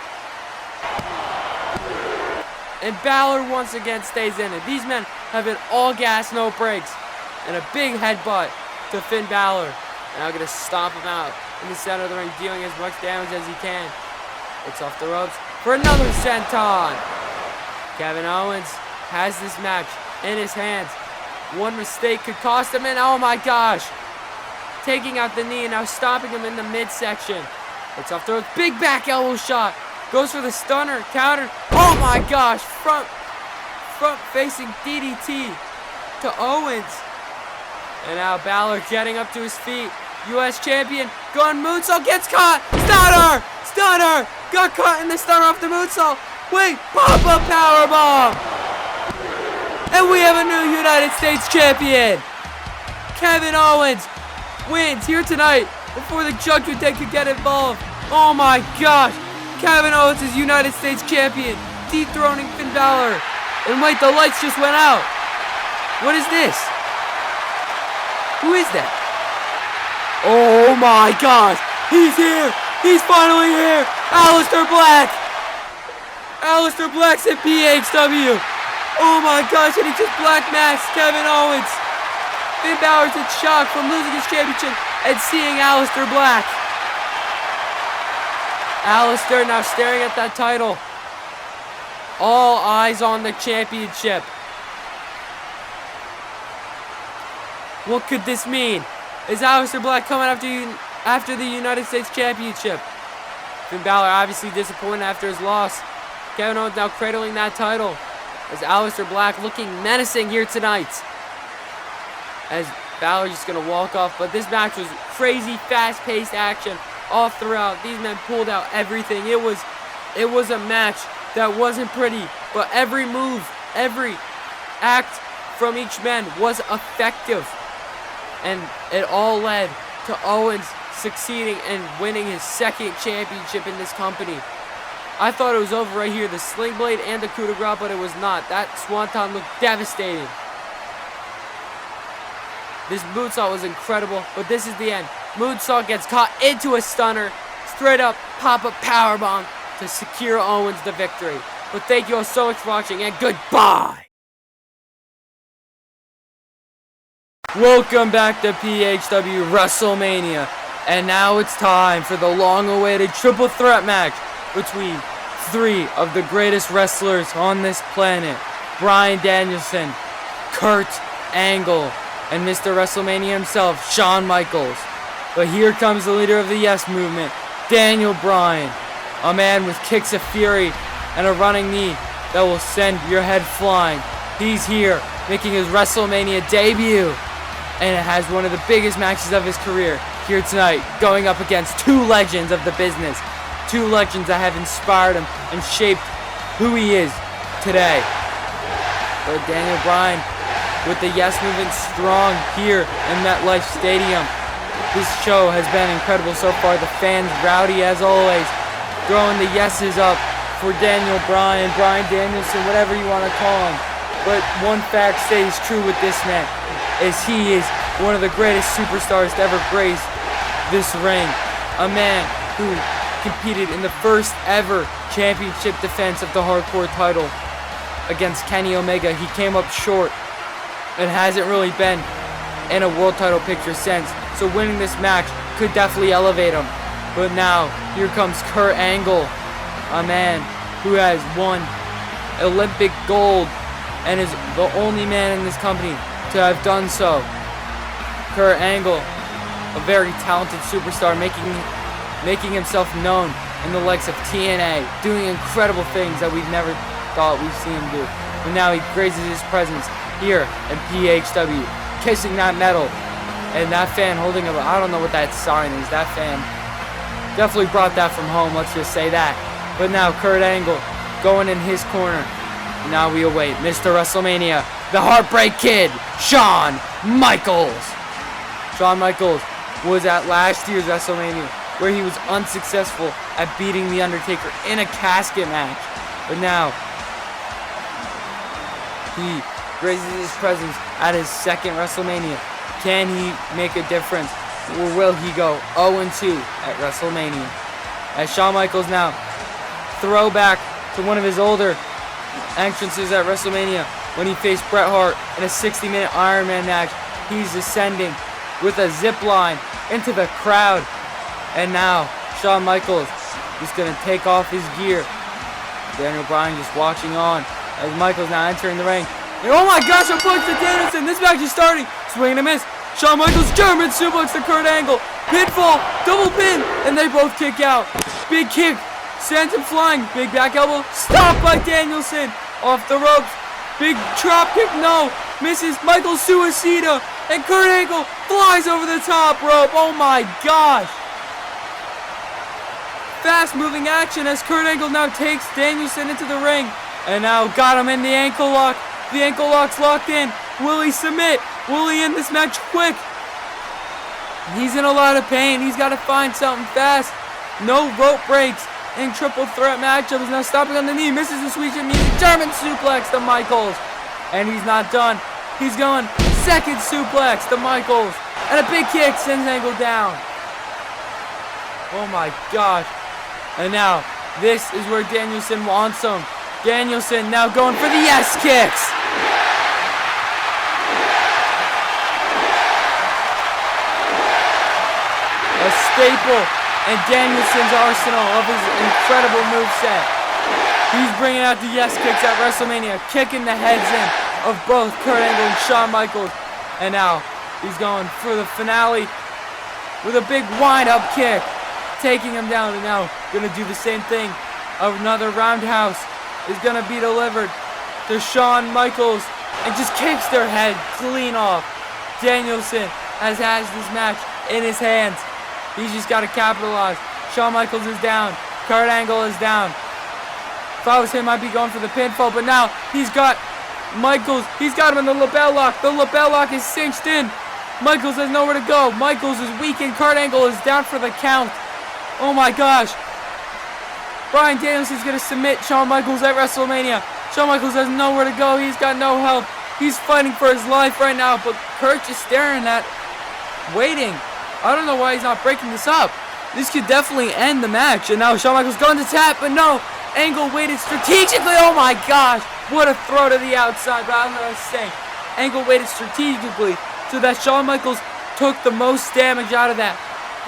And Balor once again stays in it. These men have been all gas, no brakes. And a big headbutt to Finn Balor. And I'm going to stomp him out in the center of the ring, dealing as much damage as he can. Looks off the ropes for another senton. Kevin Owens has this match in his hands. One mistake could cost him, and oh my gosh. Taking out the knee and now stomping him in the midsection. Looks off the ropes. Big back elbow shot. Goes for the stunner. Counter. Oh my gosh. Front facing DDT to Owens. And now Balor getting up to his feet. U.S. champion. Going moonsault. Gets caught. Stunner. Stunner. Got caught in the stunner off the moonsault. Wait. Pop-up powerbomb. And we have a new United States champion. Kevin Owens wins here tonight before the Judgment Day could get involved. Oh my gosh. Kevin Owens is United States champion. Dethroning Finn Balor. And wait, the lights just went out. What is this? Who is that? Oh my gosh. He's here. He's finally here. Aleister Black. Aleister Black's at PHW. Oh my gosh, and he just black masked Kevin Owens. Finn Balor's in shock from losing his championship and seeing Aleister Black. Aleister now staring at that title. All eyes on the championship. What could this mean? Is Aleister Black coming after the United States Championship? Finn Balor obviously disappointed after his loss. Kevin Owens now cradling that title. As Aleister Black looking menacing here tonight. As Balor just going to walk off. But this match was crazy, fast-paced action all throughout. These men pulled out everything. It was a match that wasn't pretty. But every move, every act from each man was effective. And it all led to Owens succeeding and winning his second championship in this company. I thought it was over right here, the Sling Blade and the coup de grace, but it was not. That Swanton looked devastating. This moonsault was incredible, but this is the end. Moonsault gets caught into a stunner, straight up pop-up powerbomb to secure Owens the victory. But thank you all so much for watching, and goodbye! Welcome back to PHW Wrestlemania, and now it's time for the long-awaited triple threat match between three of the greatest wrestlers on this planet. Bryan Danielson, Kurt Angle, and Mr. WrestleMania himself, Shawn Michaels. But here comes the leader of the Yes Movement, Daniel Bryan, a man with kicks of fury and a running knee that will send your head flying. He's here, making his WrestleMania debut, and it has one of the biggest matches of his career here tonight, going up against two legends of the business. Two legends that have inspired him and shaped who he is today. But Daniel Bryan, with the Yes Movement strong here in MetLife Stadium. This show has been incredible so far. The fans rowdy as always, throwing the yeses up for Daniel Bryan, Bryan Danielson, whatever you want to call him. But one fact stays true with this man, is he is one of the greatest superstars to ever grace this ring. A man who competed in the first ever championship defense of the hardcore title against Kenny Omega. He came up short and hasn't really been in a world title picture since. So winning this match could definitely elevate him. But now, here comes Kurt Angle, a man who has won Olympic gold and is the only man in this company to have done so. Kurt Angle, a very talented superstar, making himself known in the likes of TNA, doing incredible things that we've never thought we'd see him do. But now he graces his presence here in PHW, kissing that medal, and that fan holding up, I don't know what that sign is. That fan definitely brought that from home, let's just say that. But now Kurt Angle going in his corner. Now we await Mr. WrestleMania, the Heartbreak Kid, Shawn Michaels. Shawn Michaels was at last year's WrestleMania, where he was unsuccessful at beating The Undertaker in a casket match. But now, he graces his presence at his second WrestleMania. Can he make a difference, or will he go 0-2 at WrestleMania? As Shawn Michaels now, throwback to one of his older entrances at WrestleMania, when he faced Bret Hart in a 60-minute Iron Man match. He's ascending with a zip line into the crowd. And now, Shawn Michaels is going to take off his gear. Daniel Bryan just watching on as Michaels now entering the ring. And oh my gosh, a punch to Danielson. This match is starting. Swing and a miss. Shawn Michaels, German suplex to Kurt Angle. Pinfall, double pin, and they both kick out. Big kick, sends him flying. Big back elbow, stopped by Danielson. Off the ropes. Big drop kick, no. Misses. Michaels suicida. And Kurt Angle flies over the top rope. Oh my gosh. Fast moving action as Kurt Angle now takes Danielson into the ring. And now got him in the ankle lock. The ankle lock's locked in. Will he submit? Will he end this match quick? He's in a lot of pain. He's got to find something fast. No rope breaks in triple threat matchup. He's now stopping on the knee. Misses the sweet chin music. German suplex to Michaels. And he's not done. He's going second suplex to Michaels. And a big kick sends Angle down. Oh my gosh. And now This is where Danielson wants him. Danielson now going for the yes kicks. A staple in Danielson's arsenal of his incredible moveset. He's bringing out the yes kicks at WrestleMania, kicking the heads in of both Kurt Angle and Shawn Michaels. And now he's going for the finale with a big wind-up kick, taking him down. And now going to do the same thing. Another roundhouse is going to be delivered to Shawn Michaels and just kicks their head clean off. Danielson has this match in his hands. He's just got to capitalize. Shawn Michaels is down. Kurt Angle is down. If I was him, I'd be going for the pinfall, but now he's got Michaels. He's got him in the lapel lock. The lapel lock is cinched in. Michaels has nowhere to go. Michaels is weakened. Kurt Angle is down for the count. Oh my gosh. Bryan Danielson's going to submit Shawn Michaels at WrestleMania. Shawn Michaels has nowhere to go. He's got no help. He's fighting for his life right now, but Kurt just staring at, waiting. I don't know why he's not breaking this up. This could definitely end the match. And now Shawn Michaels going to tap, but no. Angle waited strategically. Oh my gosh. What a throw to the outside. But as I was saying, Angle waited strategically so that Shawn Michaels took the most damage out of that.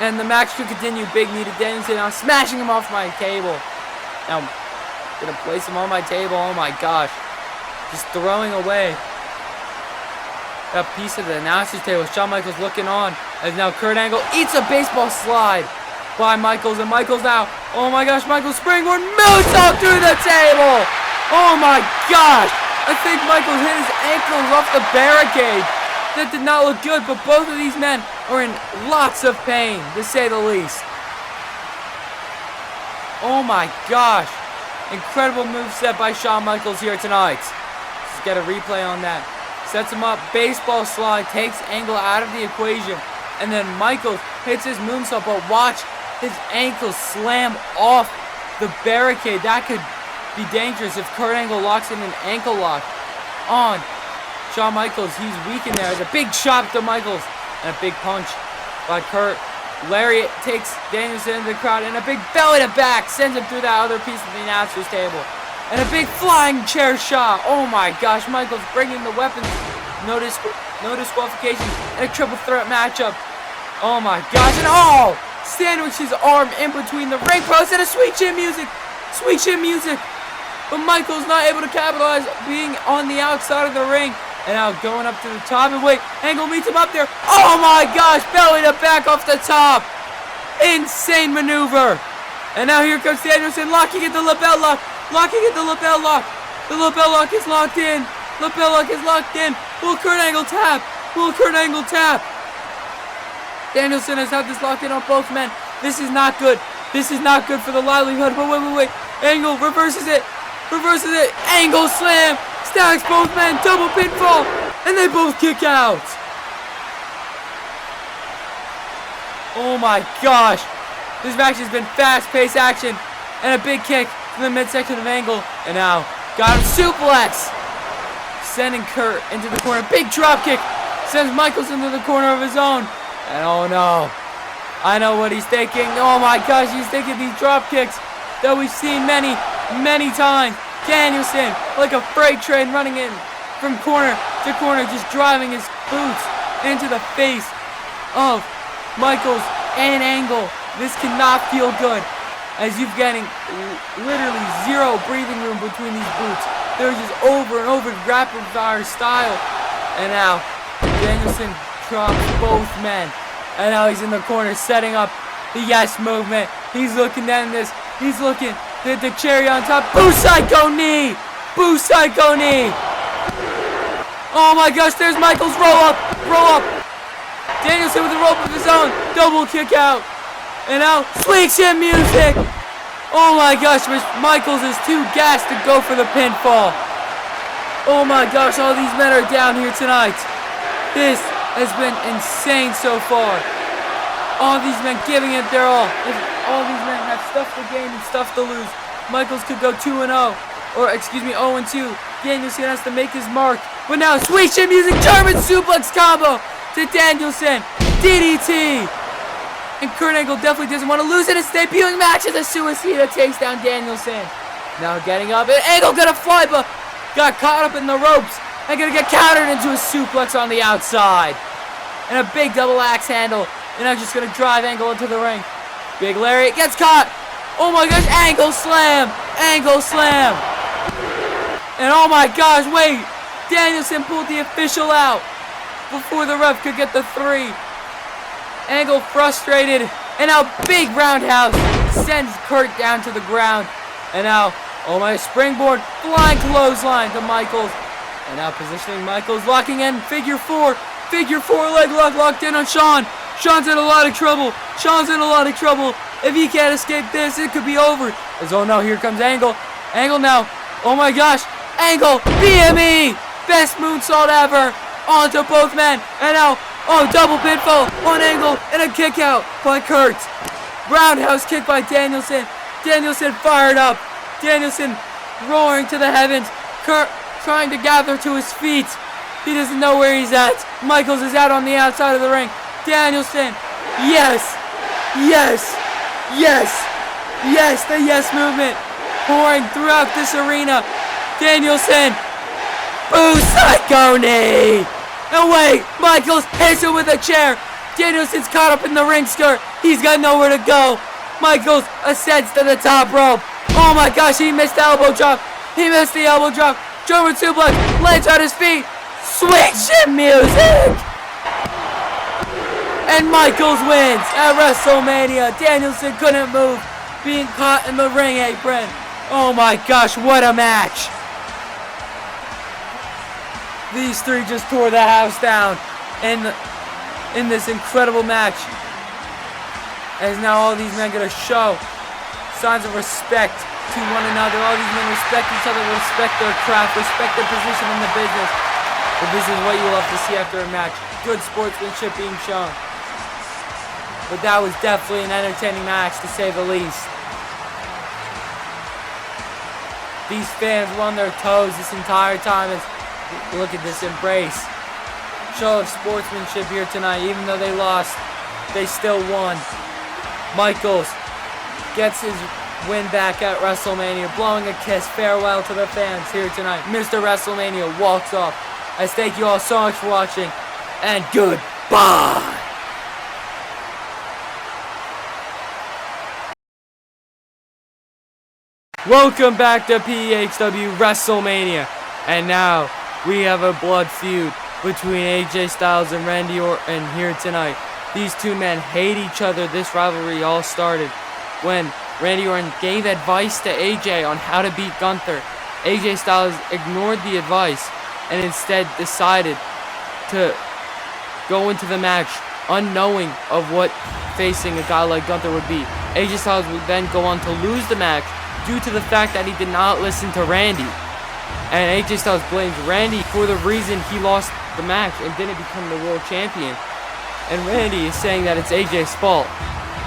And the match could continue. Big knee to Danielson. Now smashing him off my table. Now I'm going to place him on my table. Oh my gosh. Just throwing away that piece of the announcer's table. Shawn Michaels looking on as now Kurt Angle eats a baseball slide by Michaels. And Michaels now, oh my gosh, Michaels springboard moonsault through the table. Oh my gosh. I think Michaels hit his ankles off the barricade. That did not look good, but both of these men are in lots of pain, to say the least. Oh my gosh. Incredible moveset by Shawn Michaels here tonight. Let's get a replay on that. Sets him up, baseball slide, takes Angle out of the equation. And then Michaels hits his moonsault, but watch his ankle slam off the barricade. That could be dangerous if Kurt Angle locks in an ankle lock on Shawn Michaels. He's weakened there. There's a big chop to Michaels and a big punch by Kurt. Lariat takes Danielson into the crowd and a big belly to back sends him through that other piece of the announcer's table. And a big flying chair shot. Oh my gosh, Michaels bringing the weapons. No disqualification and a triple threat matchup. Oh my gosh, and oh! Sandwich his arm in between the ring post and a sweet chin music. Sweet chin music. But Michaels not able to capitalize, being on the outside of the ring. And now going up to the top, and wait, Angle meets him up there. Oh my gosh, belly to back off the top. Insane maneuver. And now here comes Danielson locking at the lapel lock. Locking at the lapel lock. The lapel lock is locked in. Lapel lock is locked in. Will Kurt Angle tap? Will Kurt Angle tap? Danielson has had this locked in on both men. This is not good. This is not good for the livelihood. But wait. Angle reverses it. Reverses it. Angle slam. Stacks both men. Double pinfall. And they both kick out. Oh my gosh. This match has been fast-paced action. And a big kick to the midsection of Angle. And now, got him suplex. Sending Kurt into the corner. Big drop kick. Sends Michaels into the corner of his own. And oh no. I know what he's thinking. Oh my gosh, he's thinking these drop kicks that we've seen many times. Danielson, like a freight train running in from corner to corner, just driving his boots into the face of Michaels and Angle. This cannot feel good, as you're getting literally zero breathing room between these boots. They're just over and over rapid fire style. And now Danielson drops both men. And now he's in the corner setting up the yes movement. He's looking down this. He's looking. The cherry on top. Boo Psycho knee. Boo Psycho knee. Oh my gosh, there's Michaels. Roll up. Roll up. Danielson with a rope of his own. Double kick out. And now sweet chin music. Oh my gosh, Michaels is too gassed to go for the pinfall. Oh my gosh, all these men are down here tonight. This has been insane so far. All these men giving it their all. All these men have stuff to gain and stuff to lose. Michaels could go 2-0. Or, excuse me, 0-2. Danielson has to make his mark. But now, sweet chin music, German suplex combo to Danielson. DDT. And Kurt Angle definitely doesn't want to lose in his debuting match as a Suicida takes down Danielson. Now getting up, and Angle gonna fly, but got caught up in the ropes. And gonna get countered into a suplex on the outside. And a big double axe handle. And now just gonna drive Angle into the ring. Big lariat gets caught. Oh my gosh, Angle slam! Angle slam! And oh my gosh, wait! Danielson pulled the official out before the ref could get the 3. Angle frustrated, and now big roundhouse sends Kurt down to the ground. And now, oh my, springboard, flying clothesline to Michaels. And now positioning Michaels, locking in, figure 4 leg lock locked in on Shawn. Shawn's in a lot of trouble. Shawn's in a lot of trouble. If he can't escape this, it could be over. As oh no, here comes Angle. Angle now, oh my gosh, Angle, BME, best moonsault ever, onto both men. And now, oh, double pinfall on Angle, and a kick out by Kurt. Roundhouse kick by Danielson. Danielson fired up. Danielson roaring to the heavens. Kurt trying to gather to his feet. He doesn't know where he's at. Michaels is out on the outside of the ring. Danielson, yes, yes, yes, yes, the yes movement pouring throughout this arena. Danielson, boo psycho knee. And wait, Michaels hits him with a chair. Danielson's caught up in the ring skirt. He's got nowhere to go. Michaels ascends to the top rope. Oh my gosh, he missed the elbow drop. He missed the elbow drop. German suplex, lands on his feet. Sweet shit music. And Michaels wins at WrestleMania. Danielson couldn't move, being caught in the ring apron. Oh my gosh, what a match. These 3 just tore the house down in this incredible match. As now all these men gonna show signs of respect to one another. All these men respect each other, respect their craft, respect their position in the business. But this is what you love to see after a match. Good sportsmanship being shown. But that was definitely an entertaining match, to say the least. These fans were on their toes this entire time. As look at this embrace. Show of sportsmanship here tonight. Even though they lost, they still won. Michaels gets his win back at WrestleMania, blowing a kiss farewell to the fans here tonight. Mr. WrestleMania walks off. I thank you all so much for watching, and goodbye. Welcome back to PHW WrestleMania, and now we have a blood feud between AJ Styles and Randy Orton here tonight. These 2 men hate each other. This rivalry all started when Randy Orton gave advice to AJ on how to beat Gunther. AJ Styles ignored the advice and instead decided to go into the match unknowing of what facing a guy like Gunther would be. AJ Styles would then go on to lose the match due to the fact that he did not listen to Randy. And AJ Styles blames Randy for the reason he lost the match and didn't become the world champion. And Randy is saying that it's AJ's fault.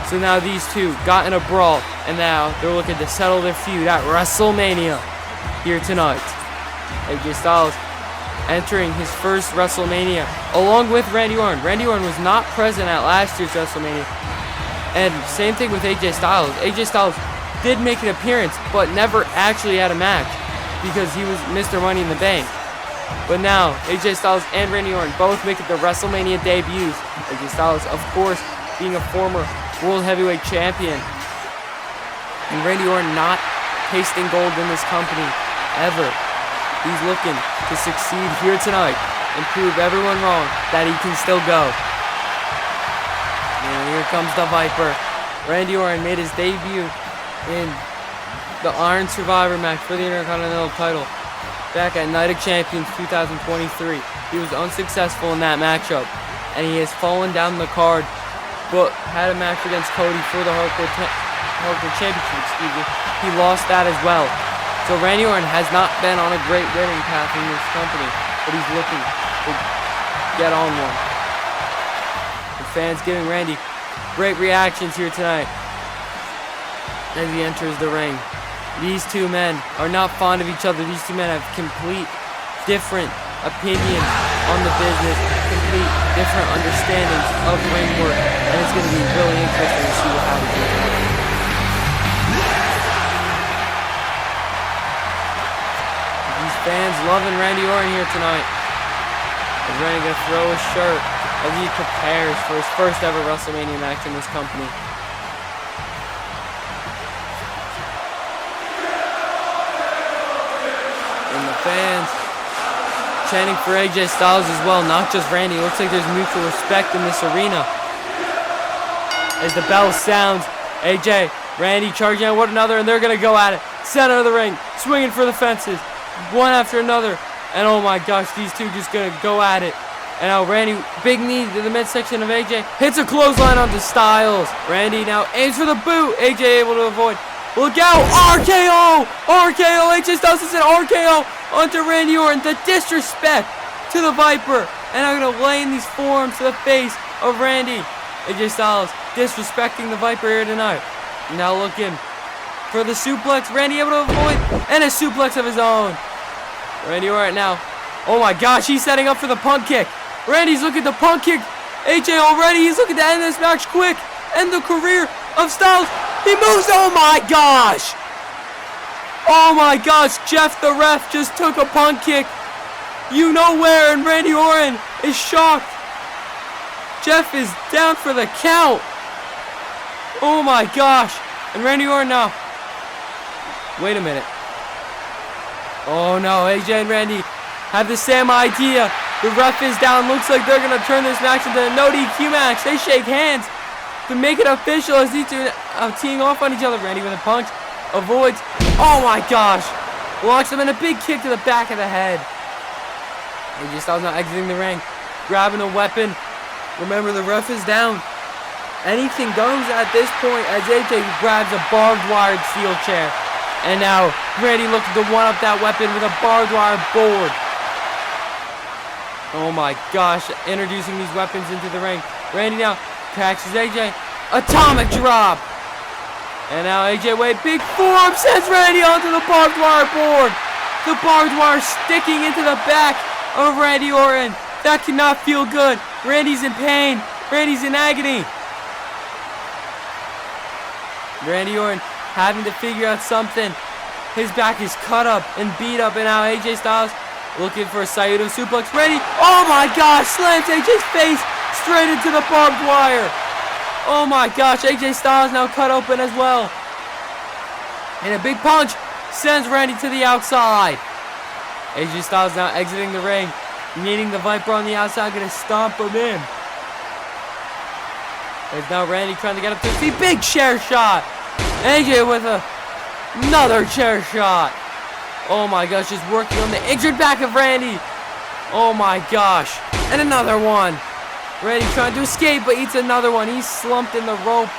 So now these 2 got in a brawl, and now they're looking to settle their feud at WrestleMania here tonight. AJ Styles entering his first WrestleMania along with Randy Orton. Randy Orton was not present at last year's WrestleMania. And same thing with AJ Styles. AJ Styles did make an appearance, but never actually had a match because he was Mr. Money in the Bank. But now, AJ Styles and Randy Orton both making their WrestleMania debuts. AJ Styles, of course, being a former World Heavyweight Champion. And Randy Orton not tasting gold in this company ever. He's looking to succeed here tonight and prove everyone wrong that he can still go. And here comes the Viper. Randy Orton made his debut in the Iron Survivor match for the Intercontinental title back at Night of Champions 2023. He was unsuccessful in that matchup, and he has fallen down the card, but had a match against Cody for the Hardcore Championship, He lost that as well. So Randy Orton has not been on a great winning path in this company, but he's looking to get on one. The fans giving Randy great reactions here tonight as he enters the ring. These 2 men are not fond of each other. These 2 men have complete different opinions on the business, complete different understandings of ring work, and it's going to be really interesting to see what happens here tonight. These fans loving Randy Orton here tonight. Is Randy going to throw his shirt as he prepares for his first ever WrestleMania match in this company? And the fans chanting for AJ Styles as well, not just Randy. It looks like there's mutual respect in this arena. As the bell sounds, AJ, Randy charging at one another, and they're going to go at it. Center of the ring, swinging for the fences, one after another. And oh my gosh, these two just going to go at it. And now Randy, big knee to the midsection of AJ, hits a clothesline onto Styles. Randy now aims for the boot. AJ able to avoid. Look out! RKO! RKO! AJ Styles is an RKO onto Randy Orton. The disrespect to the Viper. And I'm going to lay in these forearms to the face of Randy. AJ Styles disrespecting the Viper here tonight. Now looking for the suplex. Randy able to avoid. And a suplex of his own. Randy Orton now. Oh my gosh, he's setting up for the punt kick. Randy's looking to punt kick AJ already. He's looking to end this match quick. End the career of Styles. He moves. Oh my gosh. Oh my gosh. Jeff the ref just took a punt kick. You know where, and Randy Orton is shocked. Jeff is down for the count. Oh my gosh. And Randy Orton now. Wait a minute. Oh no, AJ and Randy have the same idea. The ref is down. Looks like they're going to turn this match into a no DQ match. They shake hands to make it official as these two teeing off on each other. Randy with a punch. Avoids. Oh my gosh. Locks him in a big kick to the back of the head. AJ Styles now exiting the ring. Grabbing a weapon. Remember, the ref is down. Anything goes at this point as AJ grabs a barbed wire steel chair. And now Randy looking to one-up that weapon with a barbed wire board. Oh my gosh, introducing these weapons into the ring. Randy now catches AJ. Atomic drop. And now AJ Wade, big forearm, sends Randy onto the barbed wire board. The barbed wire sticking into the back of Randy Orton. That cannot feel good. Randy's in pain. Randy's in agony. Randy Orton having to figure out something. His back is cut up and beat up, and now AJ Styles looking for a Saito suplex. Randy, oh my gosh, slams AJ's face straight into the barbed wire. Oh my gosh, AJ Styles now cut open as well. And a big punch sends Randy to the outside. AJ Styles now exiting the ring, needing the Viper on the outside, gonna stomp him in. There's now Randy trying to get up to his feet. Big chair shot. AJ with another chair shot. Oh my gosh, just working on the injured back of Randy. Oh my gosh. And another one. Randy trying to escape, but eats another one. He's slumped in the ropes.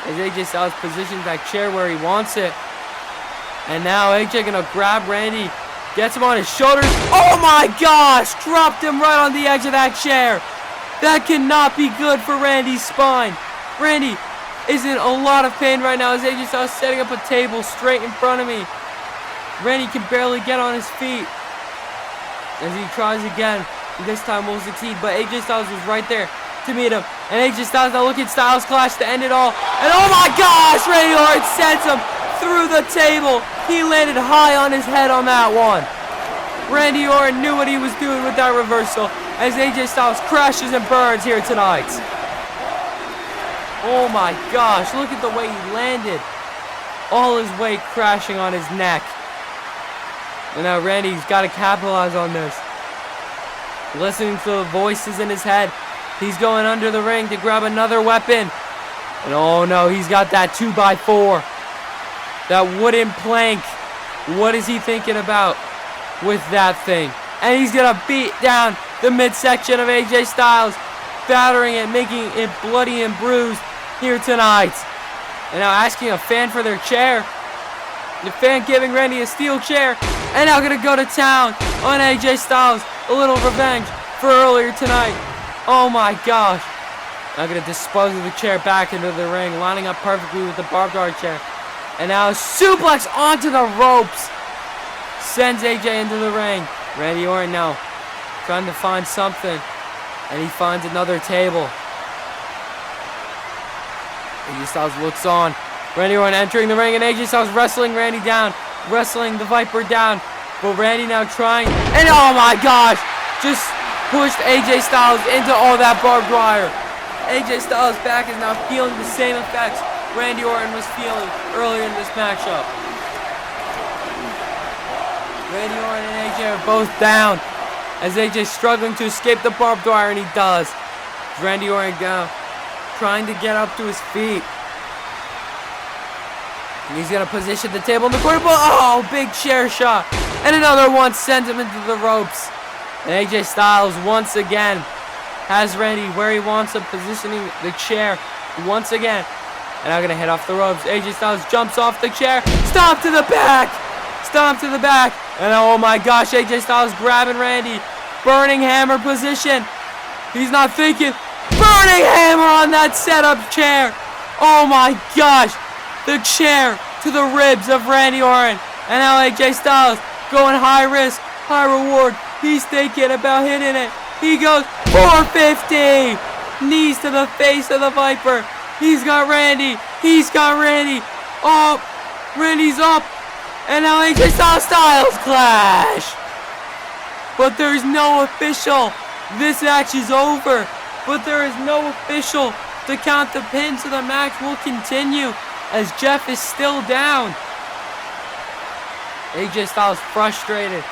As AJ Styles positions that chair where he wants it. And now AJ gonna grab Randy. Gets him on his shoulders. Oh my gosh. Dropped him right on the edge of that chair. That cannot be good for Randy's spine. Randy is in a lot of pain right now as AJ Styles setting up a table straight in front of me. Randy can barely get on his feet. As he tries again. This time will succeed, but AJ Styles was right there to meet him. And AJ Styles now looking at Styles Clash to end it all. And oh my gosh, Randy Orton sends him through the table. He landed high on his head on that one. Randy Orton knew what he was doing with that reversal as AJ Styles crashes and burns here tonight. Oh my gosh, look at the way he landed. All his weight crashing on his neck. And now Randy's got to capitalize on this. Listening to the voices in his head, he's going under the ring to grab another weapon. And oh no, he's got that 2x4. That wooden plank. What is he thinking about with that thing? And he's going to beat down the midsection of AJ Styles, battering it, making it bloody and bruised here tonight. And now asking a fan for their chair. The fan giving Randy a steel chair. And now going to go to town on AJ Styles. A little revenge for earlier tonight. Oh my gosh. Now going to dispose of the chair back into the ring, lining up perfectly with the barbed wire chair. And now a suplex onto the ropes. Sends AJ into the ring. Randy Orton now trying to find something And he finds another table. AJ Styles looks on. Randy Orton entering the ring, and AJ Styles wrestling Randy down. Wrestling the Viper down. But Randy now trying. And oh my gosh! Just pushed AJ Styles into all that barbed wire. AJ Styles' back is now feeling the same effects Randy Orton was feeling earlier in this matchup. Randy Orton and AJ are both down as AJ is struggling to escape the barbed wire, and he does. Randy Orton down, trying to get up to his feet. And he's going to position the table in the corner. Oh, big chair shot. And another one sends him into the ropes. And AJ Styles once again has Randy where he wants him, positioning the chair once again. And I'm going to hit off the ropes. AJ Styles jumps off the chair. Stomp to the back. Stomp to the back. And oh my gosh, AJ Styles grabbing Randy. Burning hammer position. He's not thinking. Burning hammer on that setup chair. Oh my gosh. The chair to the ribs of Randy Orton. And now AJ Styles going high risk, high reward. He's thinking about hitting it. He goes 450. Knees to the face of the Viper. He's got Randy. He's got Randy. Oh, Randy's up. And now AJ Styles clash. But there's no official. This match is over. But there is no official to count the pin, so the match will continue as Jeff is still down. AJ Styles frustrated.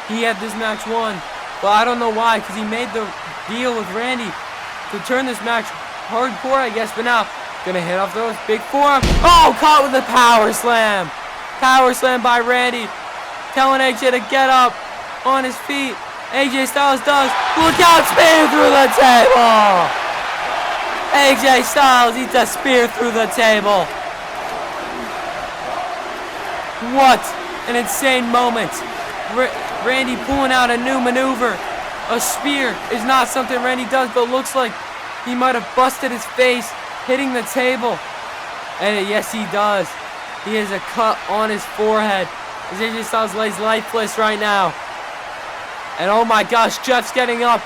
He had this match won. But I don't know why, because he made the deal with Randy to turn this match hardcore, I guess. But now, gonna hit off those big forearm. Oh, caught with a power slam. Power slam by Randy. Telling AJ to get up on his feet. AJ Styles does. Look out, spear through the table. AJ Styles eats a spear through the table. What an insane moment. Randy pulling out a new maneuver. A spear is not something Randy does, but looks like he might have busted his face hitting the table. And yes, he does. He has a cut on his forehead as AJ Styles lays lifeless right now. And oh my gosh, Jeff's getting up.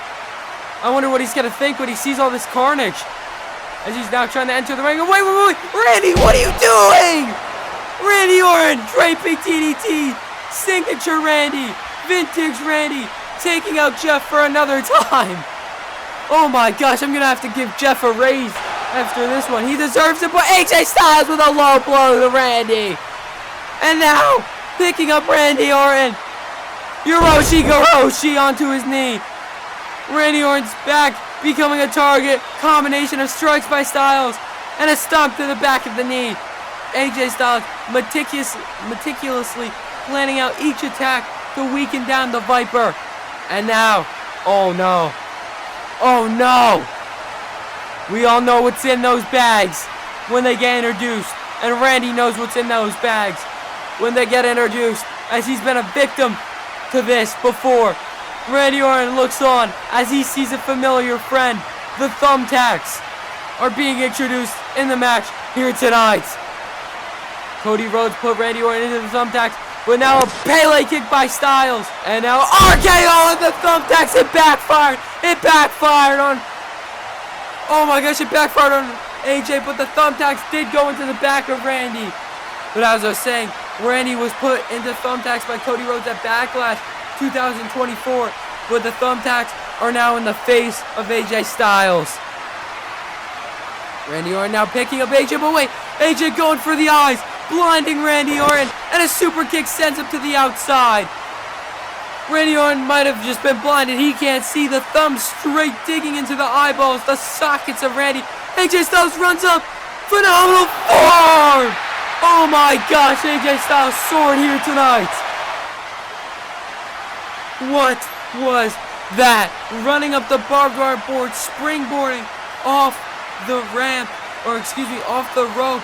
I wonder what he's going to think when he sees all this carnage. As he's now trying to enter the ring. Wait. Randy, what are you doing? Randy Orton, draping TDT. Signature Randy. Vintage Randy. Taking out Jeff for another time. Oh my gosh, I'm going to have to give Jeff a raise after this one. He deserves it, but AJ Styles with a low blow to Randy. And now, picking up Randy Orton. Hiroshi onto his knee. Randy Orton's back, becoming a target. Combination of strikes by Styles and a stomp to the back of the knee. AJ Styles meticulously planning out each attack to weaken down the Viper. And now, oh no. We all know what's in those bags when they get introduced. And Randy knows what's in those bags when they get introduced, as he's been a victim to this before. Randy Orton looks on as he sees a familiar friend. The thumbtacks are being introduced in the match here tonight. Cody Rhodes put Randy Orton into the thumbtacks, but now a Pele kick by Styles. And now RKO and the thumbtacks. It backfired. It backfired on... Oh my gosh, it backfired on AJ, but the thumbtacks did go into the back of Randy. But as I was saying, Randy was put into thumbtacks by Cody Rhodes at Backlash 2024, but the thumbtacks are now in the face of AJ Styles. Randy Orton now picking up AJ, but wait, AJ going for the eyes, blinding Randy Orton, and a super kick sends him to the outside. Randy Orton might have just been blinded. He can't see. The thumb straight digging into the eyeballs, the sockets of Randy. AJ Styles runs up. Phenomenal forearm. Oh my gosh, AJ Styles soared here tonight. What was that? Running up the barbed wire board, springboarding off the ramp, off the rope,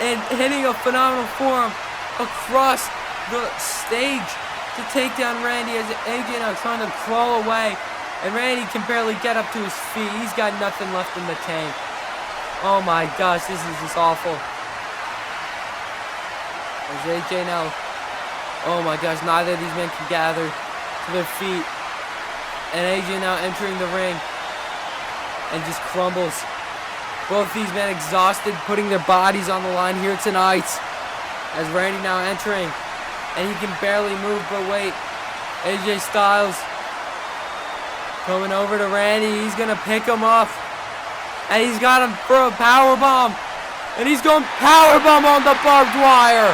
and hitting a phenomenal forearm across the stage to take down Randy as AJ now trying to crawl away. And Randy can barely get up to his feet. He's got nothing left in the tank. Oh my gosh, this is just awful. As AJ now, oh my gosh, neither of these men can gather to their feet. And AJ now entering the ring and just crumbles. Both these men exhausted, putting their bodies on the line here tonight. As Randy now entering, and he can barely move, but wait. AJ Styles coming over to Randy. He's gonna pick him up, and he's got him for a power bomb, and he's going power bomb on the barbed wire.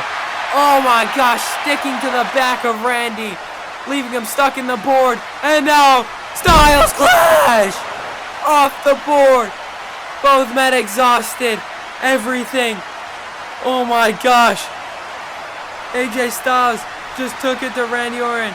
Oh my gosh, sticking to the back of Randy, leaving him stuck in the board, and now Styles clash off the board. Both men exhausted, everything. Oh my gosh. AJ Styles just took it to Randy Orton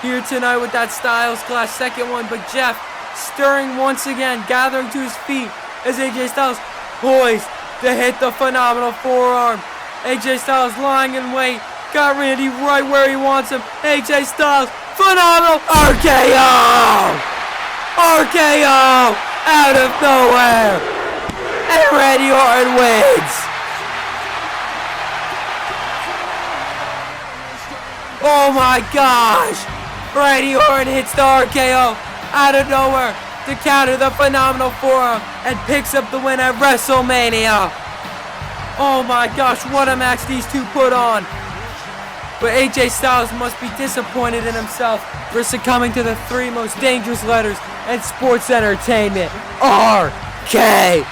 here tonight with that Styles clash, second one, but Jeff stirring once again, gathering to his feet as AJ Styles poised to hit the phenomenal forearm. AJ Styles lying in wait, got Randy right where he wants him. AJ Styles, phenomenal RKO! RKO out of nowhere! And Randy Orton wins! Oh my gosh! Randy Orton hits the RKO out of nowhere to counter the phenomenal forearm and picks up the win at WrestleMania. Oh my gosh, what a match these two put on. But AJ Styles must be disappointed in himself for succumbing to the three most dangerous letters in sports entertainment. RKO!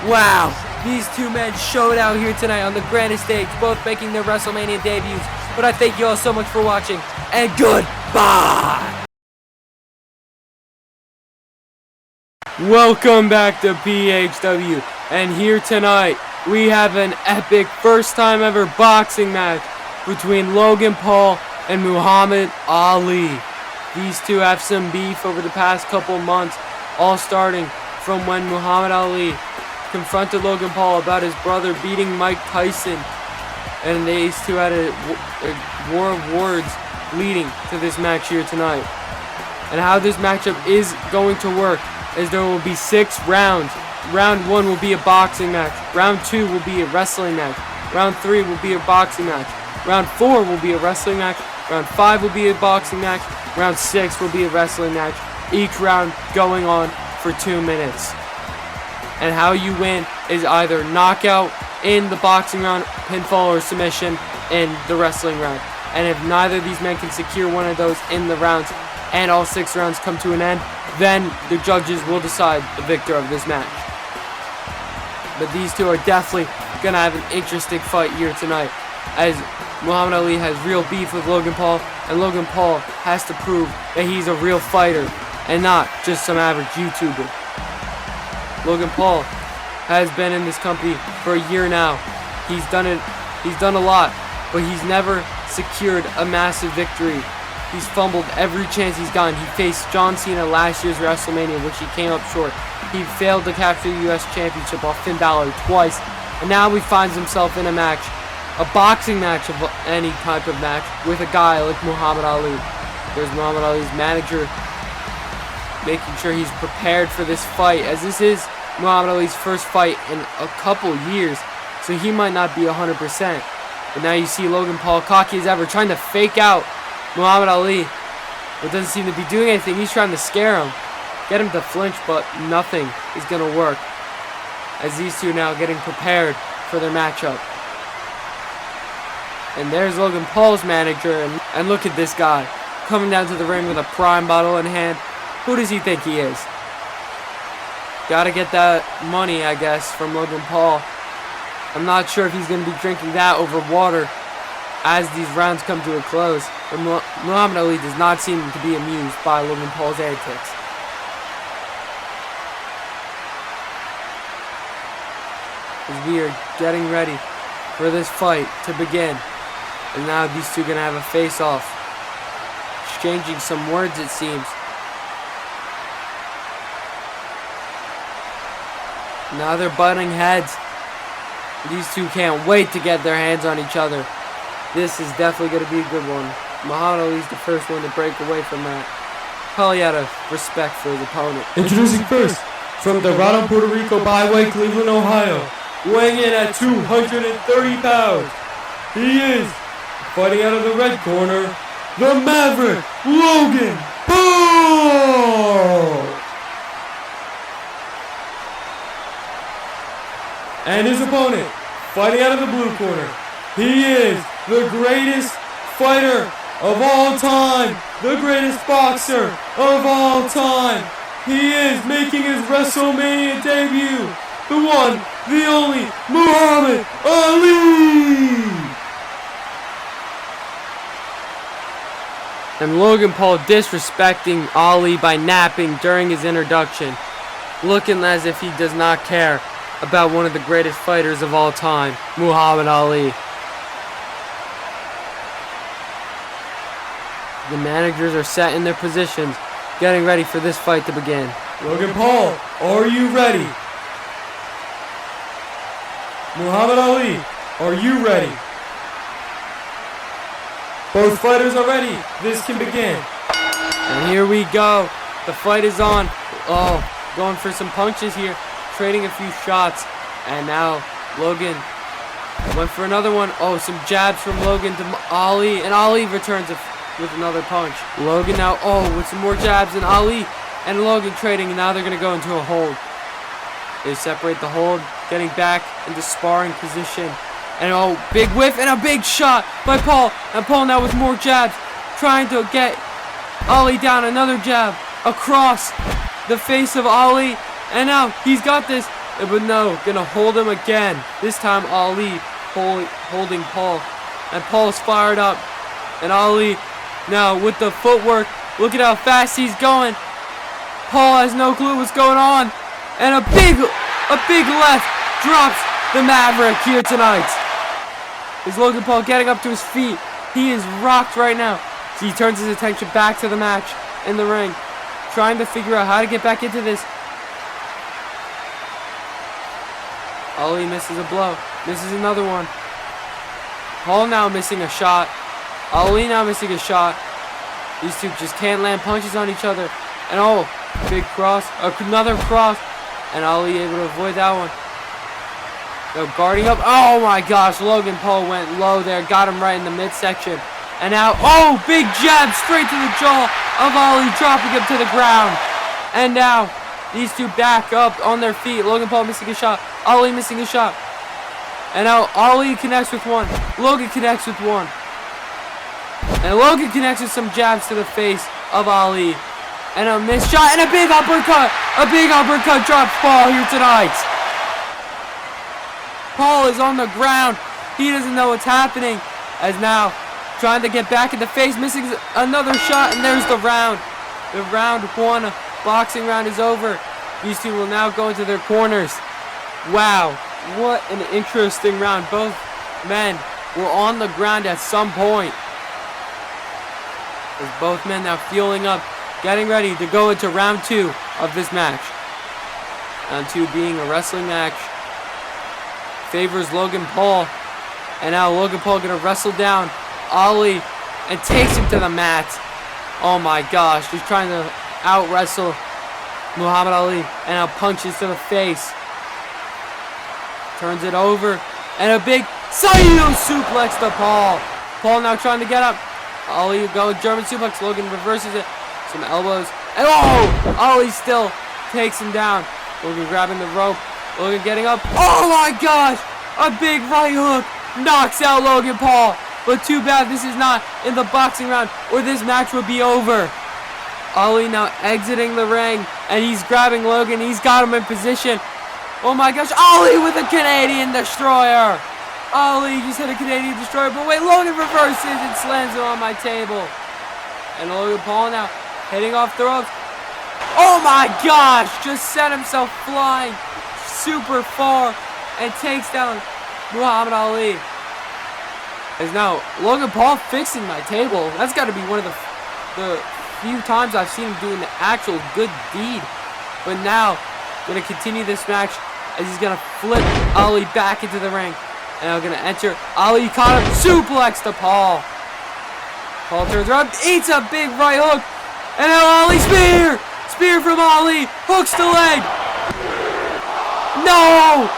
Wow, these two men showed out here tonight on the grandest stage, both making their WrestleMania debuts. But I thank you all so much for watching, and goodbye! Welcome back to PHW, and here tonight we have an epic first time ever boxing match between Logan Paul and Muhammad Ali. These two have some beef over the past couple months, all starting from when Muhammad Ali confronted Logan Paul about his brother beating Mike Tyson, and these two had a war of words leading to this match here tonight. And how this matchup is going to work is there will be 6 rounds. Round 1 will be a boxing match. Round 2 will be a wrestling match. Round 3 will be a boxing match. Round 4 will be a wrestling match. Round 5 will be a boxing match. Round 6 will be a wrestling match. Each round going on for 2 minutes. And how you win is either knockout in the boxing round, pinfall, or submission in the wrestling round. And if neither of these men can secure one of those in the rounds and all 6 rounds come to an end, then the judges will decide the victor of this match. But these two are definitely going to have an interesting fight here tonight, as Muhammad Ali has real beef with Logan Paul, and Logan Paul has to prove that he's a real fighter and not just some average YouTuber. Logan Paul has been in this company for a year now. He's done a lot, but he's never secured a massive victory. He's fumbled every chance he's gotten. He faced John Cena last year's WrestleMania, which he came up short. He failed to capture the U.S. Championship off Finn Balor twice, and now he finds himself in a match, a boxing match of any type of match, with a guy like Muhammad Ali. There's Muhammad Ali's manager making sure he's prepared for this fight, as this is Muhammad Ali's first fight in a couple years, so he might not be 100%. But now you see Logan Paul, cocky as ever, trying to fake out Muhammad Ali, but doesn't seem to be doing anything. He's trying to scare him, get him to flinch, but nothing is going to work, as these two are now getting prepared for their matchup. And there's Logan Paul's manager, and look at this guy, coming down to the ring with a prime bottle in hand. Who does he think he is? Gotta get that money, I guess, from Logan Paul. I'm not sure if he's going to be drinking that over water as these rounds come to a close. But Muhammad Ali does not seem to be amused by Logan Paul's antics. As we are getting ready for this fight to begin. And now these two are going to have a face-off. Exchanging some words, it seems. Now they're butting heads. These two can't wait to get their hands on each other. This is definitely going to be a good one. Muhammad Ali's the first one to break away from that. Probably out of respect for his opponent. Introducing first, from Dorado, Puerto Rico, byway Cleveland, Ohio, weighing in at 230 pounds, he is fighting out of the red corner, the Maverick, Logan Paul! Paul. And his opponent, fighting out of the blue corner, he is the greatest fighter of all time, the greatest boxer of all time. He is making his WrestleMania debut, the one, the only, Muhammad Ali! And Logan Paul disrespecting Ali by napping during his introduction, looking as if he does not care about one of the greatest fighters of all time, Muhammad Ali. The managers are set in their positions, getting ready for this fight to begin. Logan Paul, are you ready? Muhammad Ali, are you ready? Both fighters are ready. This can begin. And here we go. The fight is on. Oh, going for some punches here, trading a few shots. And now Logan went for another one. Oh, some jabs from Logan to Ali, and Ali returns with another punch. Logan now, with some more jabs, and Ali and Logan trading, and now they're going to go into a hold. They separate the hold, getting back into sparring position. And big whiff and a big shot by Paul. And Paul now with more jabs, trying to get Ali down. Another jab across the face of Ali. And now he's got this. But no, gonna hold him again. This time Ali holding Paul. And Paul's fired up. And Ali now with the footwork. Look at how fast he's going. Paul has no clue what's going on. And a big left drops the Maverick here tonight. Is Logan Paul getting up to his feet? He is rocked right now. So he turns his attention back to the match in the ring, trying to figure out how to get back into this. Ali misses a blow, misses another one. Paul now missing a shot. Ali now missing a shot. These two just can't land punches on each other. And big cross, another cross. And Ali able to avoid that one. Now guarding up. Oh my gosh, Logan Paul went low there, got him right in the midsection. And now, big jab straight to the jaw of Ali, dropping him to the ground. And now, these two back up on their feet. Logan Paul missing a shot, Ali missing a shot. And now Ali connects with one, Logan connects with one. And Logan connects with some jabs to the face of Ali. And a missed shot, and a big uppercut. A big uppercut drops Paul here tonight. Paul is on the ground. He doesn't know what's happening. As now, trying to get back in the face, missing another shot, and there's the round. The round one boxing round is over. These two will now go into their corners. Wow, what an interesting round. Both men were on the ground at some point. As both men now fueling up, getting ready to go into round two of this match. Round two being a wrestling match. Favors Logan Paul. And now Logan Paul gonna wrestle down Ali and takes him to the mat. Oh my gosh, he's trying to out wrestle Muhammad Ali, and now punches to the face. Turns it over, and a big Saito suplex to Paul. Paul now trying to get up. Ali going German suplex. Logan reverses it. Some elbows, and Ali still takes him down. Logan grabbing the rope. Logan getting up. Oh my gosh! A big right hook knocks out Logan Paul. But too bad this is not in the boxing round, or this match would be over. Ali now exiting the ring, and he's grabbing Logan. He's got him in position. Oh my gosh, Ali with a Canadian Destroyer. Ali just hit a Canadian Destroyer, but wait, Logan reverses and slams him on my table. And Logan Paul now heading off the ropes. Oh my gosh, just sent himself flying super far and takes down Muhammad Ali. As now Logan Paul fixing my table. That's got to be one of the few times I've seen him doing the actual good deed. But now, going to continue this match as he's going to flip Ali back into the ring. And now going to enter. Ali caught him, suplex to Paul. Paul turns around, eats a big right hook. And now Ali spear! Spear from Ali, hooks the leg. No!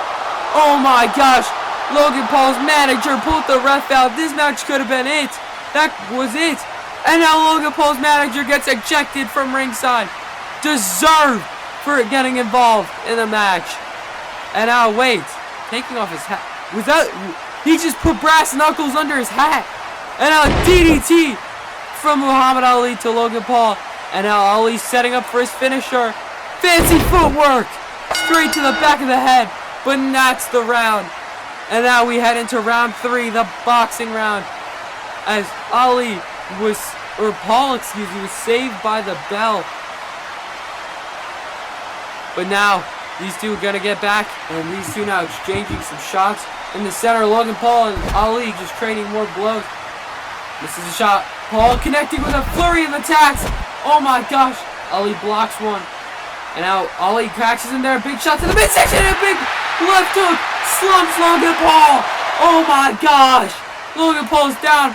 Oh my gosh. Logan Paul's manager pulled the ref out. This match could have been it. That was it. And now Logan Paul's manager gets ejected from ringside. deserved for getting involved in the match. And now, wait, taking off his hat. Was that? He just put brass knuckles under his hat. And now DDT from Muhammad Ali to Logan Paul. And now Ali setting up for his finisher. Fancy footwork. Straight to the back of the head. But that's the round. And now we head into round 3, the boxing round. As Paul was saved by the bell. But now, these two are going to get back. And these two now exchanging some shots. In the center, Logan Paul and Ali just trading more blows. This is a shot. Paul connecting with a flurry of attacks. Oh my gosh. Ali blocks one. And now Ali crashes in there. Big shot to the midsection and a big left hook. Slumps Logan Paul. Oh my gosh. Logan Paul's down.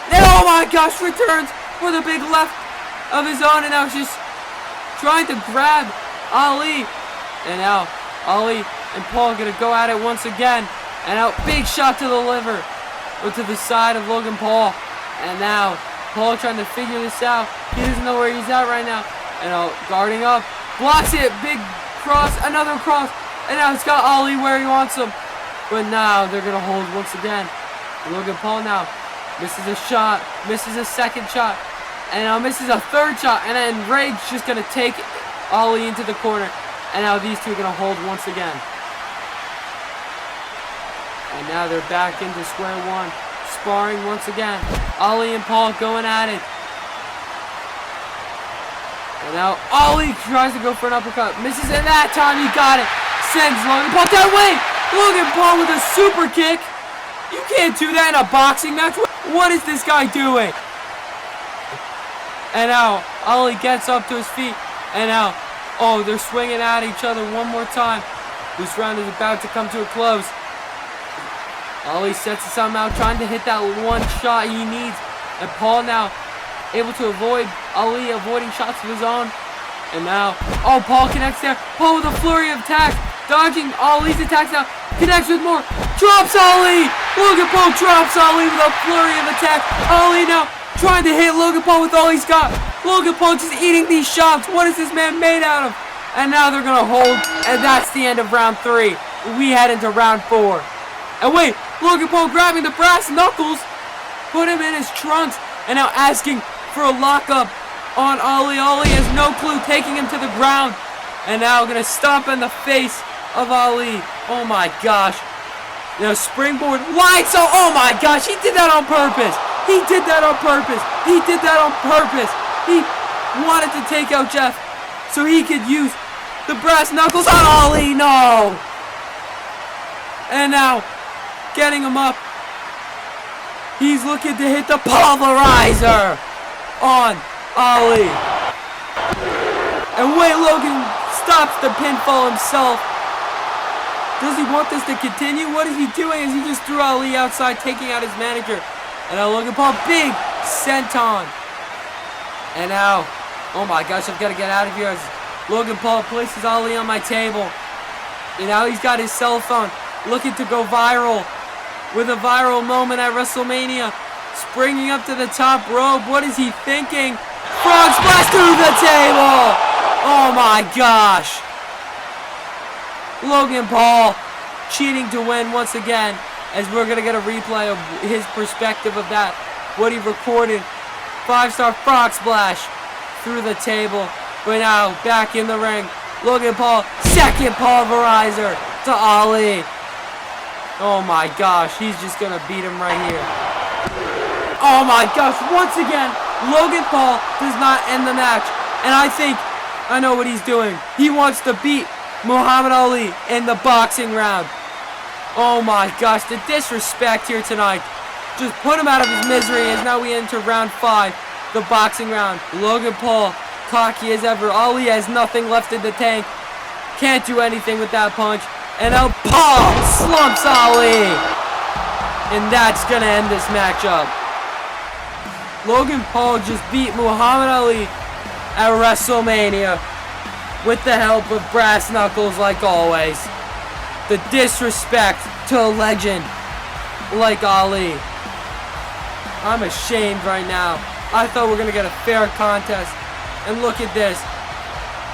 And oh my gosh. Returns with a big left of his own. And now just trying to grab Ali. And now Ali and Paul are going to go at it once again. And now big shot to the liver. Or to the side of Logan Paul. And now Paul trying to figure this out. He doesn't know where he's at right now. And now guarding up. Blocks it. Big cross. Another cross. And now it's got Ali where he wants him. But now they're going to hold once again. Logan Paul now misses a shot. Misses a second shot. And now misses a third shot. And then Rage's just going to take Ali into the corner. And now these two are going to hold once again. And now they're back into square one. Sparring once again. Ali and Paul going at it. And now Ali tries to go for an uppercut. Misses it that time. He got it. Sends Logan Paul that way. Logan Paul with a super kick. You can't do that in a boxing match. What is this guy doing? And now Ali gets up to his feet. And now, oh, they're swinging at each other one more time. This round is about to come to a close. Ali sets something out, trying to hit that one shot he needs. And Paul now able to avoid Ali, avoiding shots of his own. And now, oh, Paul connects there. Paul with a flurry of attacks, dodging Ali's attacks now. Connects with more. Drops Ali. Logan Paul drops Ali with a flurry of attacks. Ali now trying to hit Logan Paul with all he's got. Logan Paul just eating these shots. What is this man made out of? And now they're going to hold. And that's the end of round 3. We head into round 4. And wait, Logan Paul grabbing the brass knuckles, put him in his trunks, and now asking for a lockup on Ali. Ali has no clue, taking him to the ground. And now going to stomp in the face of Ali. Oh my gosh. Now springboard lights. Oh my gosh, he did that on purpose. He did that on purpose. He did that on purpose. He wanted to take out Jeff so he could use the brass knuckles on Ali. No. And now getting him up. He's looking to hit the pulverizer on Ali. And wait, Logan stops the pinfall himself. Does he want this to continue? What is he doing? As he just threw Ali outside, taking out his manager. And now Logan Paul, big senton. And now, oh my gosh, I've got to get out of here. As Logan Paul places Ali on my table. And now he's got his cell phone, looking to go viral. With a viral moment at Wrestlemania. Springing up to the top rope. What is he thinking? Frog splash through the table. Oh my gosh. Logan Paul cheating to win once again. As we're going to get a replay of his perspective of that. What he recorded. 5-star frog splash through the table. But now back in the ring. Logan Paul, second pulverizer to Ali. Oh my gosh, he's just gonna beat him right here. Oh my gosh, once again, Logan Paul does not end the match. And I think I know what he's doing. He wants to beat Muhammad Ali in the boxing round. Oh my gosh, the disrespect here tonight. Just put him out of his misery as now we enter round 5, the boxing round. Logan Paul, cocky as ever. Ali has nothing left in the tank. Can't do anything with that punch. And now Paul slumps Ali. And that's going to end this matchup. Logan Paul just beat Muhammad Ali at WrestleMania with the help of brass knuckles like always. The disrespect to a legend like Ali. I'm ashamed right now. I thought we were going to get a fair contest. And look at this.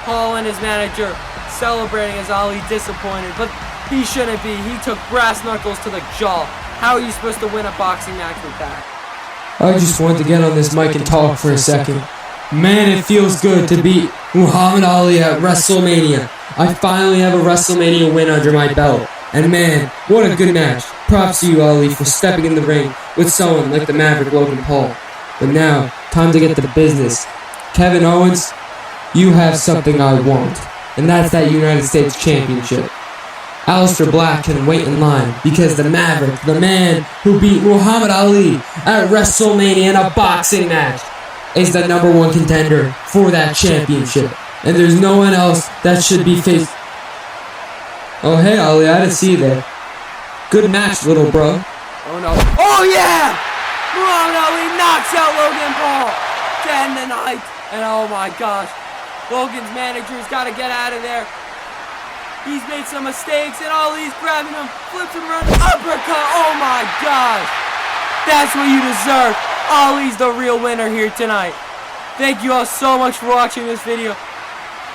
Paul and his manager celebrating as Ali disappointed, but he shouldn't be. He took brass knuckles to the jaw. How are you supposed to win a boxing match with that? I just wanted to get on this mic and talk for a second. Man, it feels good to beat Muhammad Ali at WrestleMania. I finally have a WrestleMania win under my belt. And man, what a good match. Props to you, Ali, for stepping in the ring with someone like the Maverick Logan Paul. But now, time to get to business. Kevin Owens, you have something I want, and that's that United States Championship. Aleister Black can wait in line because the Maverick, the man who beat Muhammad Ali at WrestleMania in a boxing match, is the #1 contender for that championship. And there's no one else that should be faced. Oh hey Ali, I didn't see you there. Good match, little bro. Oh no. Oh yeah! Muhammad Ali knocks out Logan Paul to end the night. And oh my gosh, Logan's manager's got to get out of there. He's made some mistakes and Ali's grabbing him, flips him around, uppercut. Oh my gosh. That's what you deserve. Ali's the real winner here tonight. Thank you all so much for watching this video.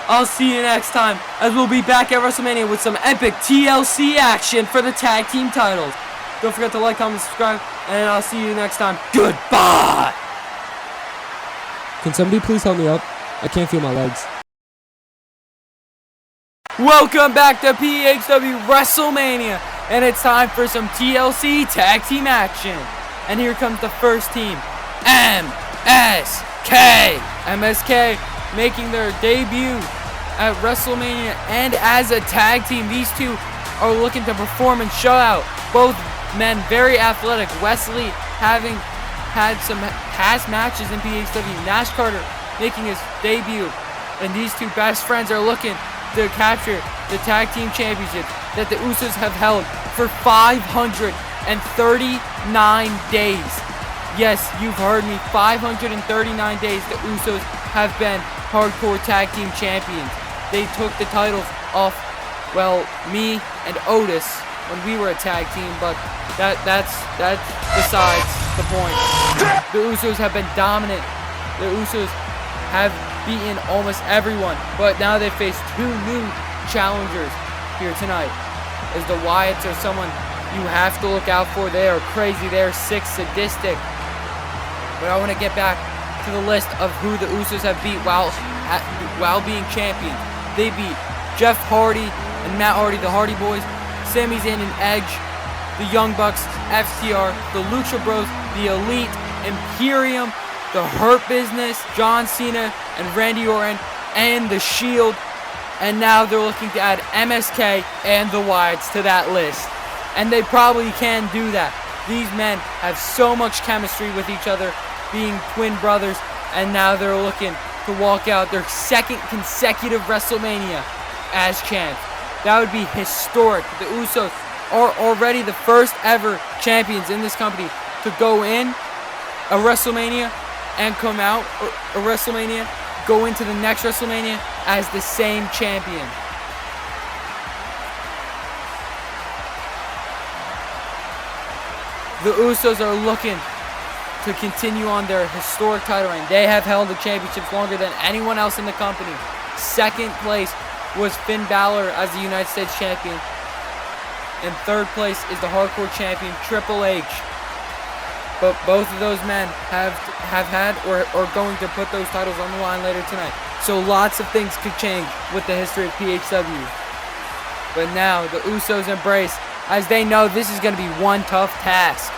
I'll see you next time, as we'll be back at WrestleMania with some epic TLC action for the tag team titles. Don't forget to like, comment, subscribe, and I'll see you next time. Goodbye! Can somebody please help me up? I can't feel my legs. Welcome back to PHW WrestleMania, and it's time for some TLC tag team action. And here comes the first team, MSK. MSK making their debut at WrestleMania, and as a tag team, these two are looking to perform and show out. Both men very athletic. Wesley having had some past matches in PHW. Nash Carter making his debut, and these two best friends are looking to capture the tag team championship that the Usos have held for 539 days. Yes, you've heard me, 539 days the Usos have been hardcore tag team champions. They took the titles off, well, me and Otis when we were a tag team, but that's besides the point. The Usos have been dominant. The Usos have beaten almost everyone, but now they face two new challengers here tonight, as the Wyatts are someone you have to look out for. They are crazy, they are sick, sadistic. But I want to get back to the list of who the Usos have beat while being champions. They beat Jeff Hardy and Matt Hardy, the Hardy Boys, Sami Zayn and Edge, the Young Bucks, FTR, the Lucha Bros, the Elite, Imperium, the Hurt Business, John Cena and Randy Orton, and the Shield. And now they're looking to add MSK and the Wyatts to that list. And they probably can do that. These men have so much chemistry with each other, being twin brothers, and now they're looking to walk out their second consecutive WrestleMania as champs. That would be historic. The Usos are already the first ever champions in this company to go in a WrestleMania and come out a WrestleMania, go into the next WrestleMania as the same champion. The Usos are looking to continue on their historic title reign. They have held the championships longer than anyone else in the company. Second place was Finn Balor as the United States champion. In third place is the hardcore champion Triple H. But both of those men have had or are going to put those titles on the line later tonight. So lots of things could change with the history of PHW. But now the Usos embrace, as they know this is going to be one tough task.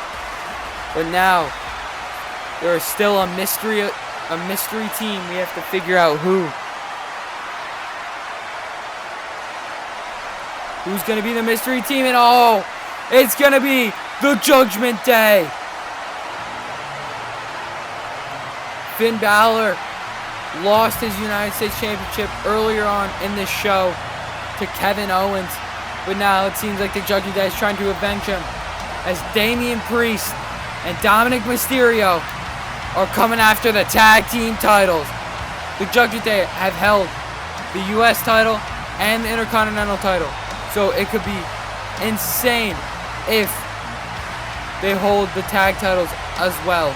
But now there is still a mystery team. We have to figure out who's going to be the mystery team. And oh, it's going to be the Judgment Day. Finn Balor lost his United States Championship earlier on in this show to Kevin Owens, but now it seems like the Judgment Day is trying to avenge him, as Damian Priest and Dominic Mysterio are coming after the tag team titles. The Judgment Day have held the US title and the Intercontinental title, so it could be insane if they hold the tag titles as well.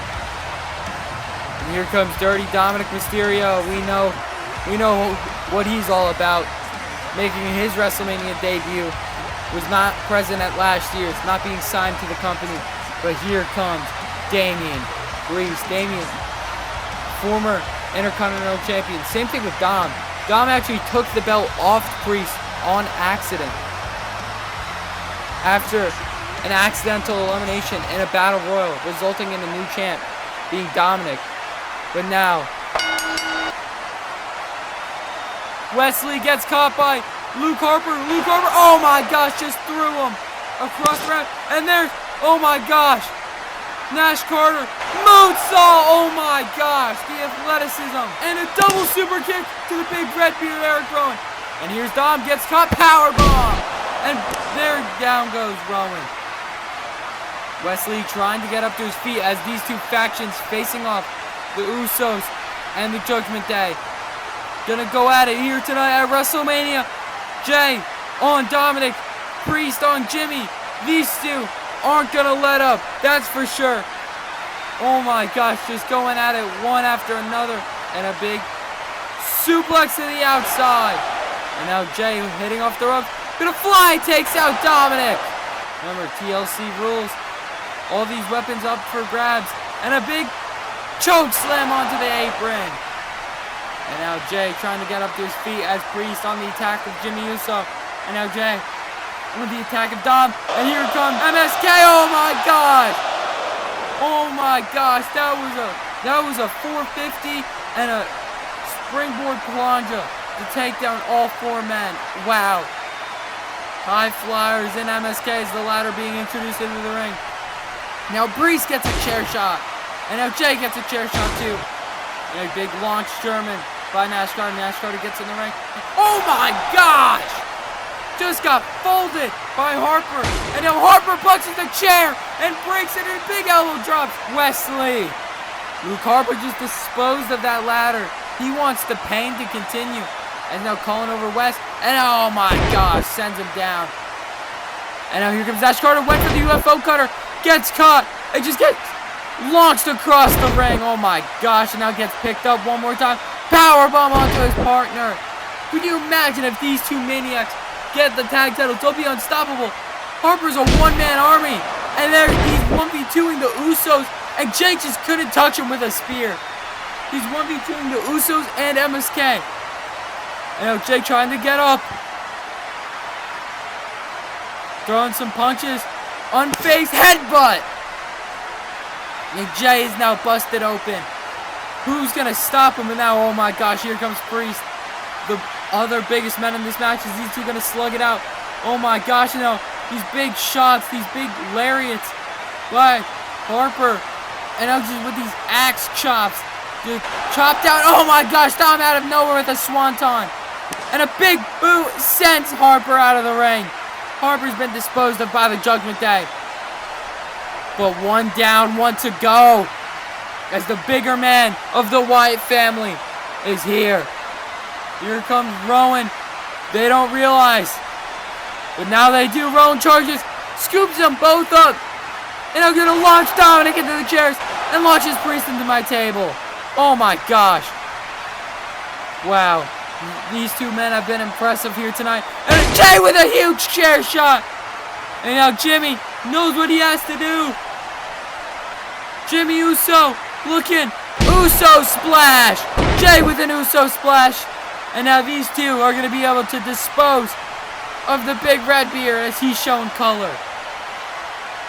And here comes Dirty Dominic Mysterio. We know We know what he's all about. Making his WrestleMania debut. Was not present at last year's, not being signed to the company. But here comes Damian Priest. Damian, former Intercontinental Champion. Same thing with Dom. Dom actually took the belt off Priest on accident. After an accidental elimination in a battle royal, resulting in a new champ being Dominic. But now, Wesley gets caught by Luke Harper. Luke Harper, oh my gosh, just threw him across the ramp. And there's, oh my gosh, Nash Carter, moonsault, oh my gosh, the athleticism. And a double super kick to the big red beard Eric Rowan. And here's Dom, gets caught, powerbomb. And there down goes Rowan. Wesley trying to get up to his feet as these two factions facing off, the Usos and the Judgment Day. Gonna go at it here tonight at WrestleMania. Jay on Dominic, Priest on Jimmy. These two aren't gonna let up, that's for sure. Oh my gosh, just going at it one after another. And a big suplex to the outside. And now Jay hitting off the rope. Gonna fly, takes out Dominic. Remember, TLC rules. All these weapons up for grabs. And a big choke slam onto the apron. And now Jay trying to get up to his feet as Priest on the attack of Jimmy Uso. And now Jay with the attack of Dom. And here comes MSK. Oh my gosh. Oh my gosh. That was a 450 and a springboard plunge to take down all four men. Wow. High flyers in MSK as the ladder being introduced into the ring. Now Priest gets a chair shot. And now Jay gets a chair shot too. And a big launch German by Nash Carter. Nash Carter gets in the ring. Oh my gosh! Just got folded by Harper. And now Harper punches the chair and breaks it in big elbow drops. Wesley. Luke Harper just disposed of that ladder. He wants the pain to continue. And now calling over West. And oh my gosh, sends him down. And now here comes Nash Carter. Went for the UFO cutter. Gets caught. It just gets launched across the ring. Oh my gosh. And now gets picked up one more time. Powerbomb onto his partner. Could you imagine if these two maniacs get the tag titles? They'll be unstoppable. Harper's a one-man army. And he's 1v2ing the Usos. And Jake just couldn't touch him with a spear. He's 1v2ing the Usos and MSK. And now Jake trying to get up. Throwing some punches. Unfazed headbutt. And Jay is now busted open. Who's going to stop him? And now, oh my gosh, here comes Priest. The other biggest men in this match. Is these two going to slug it out? Oh my gosh, you know, these big shots, these big lariats by Harper. And now just with these axe chops. Just chopped down. Oh my gosh, Dom out of nowhere with a swanton. And a big boot sends Harper out of the ring. Harper's been disposed of by the Judgment Day. But one down, one to go. As the bigger man of the Wyatt family is here. Here comes Rowan. They don't realize. But now they do. Rowan charges. Scoops them both up. And I'm going to launch Dominic into the chairs. And launches Priest into my table. Oh my gosh. Wow. These two men have been impressive here tonight. And Jay with a huge chair shot. And now Jimmy knows what he has to do. Jimmy Uso looking. Uso splash. Jay with an Uso splash. And now these two are going to be able to dispose of the big red beard as he's shown color.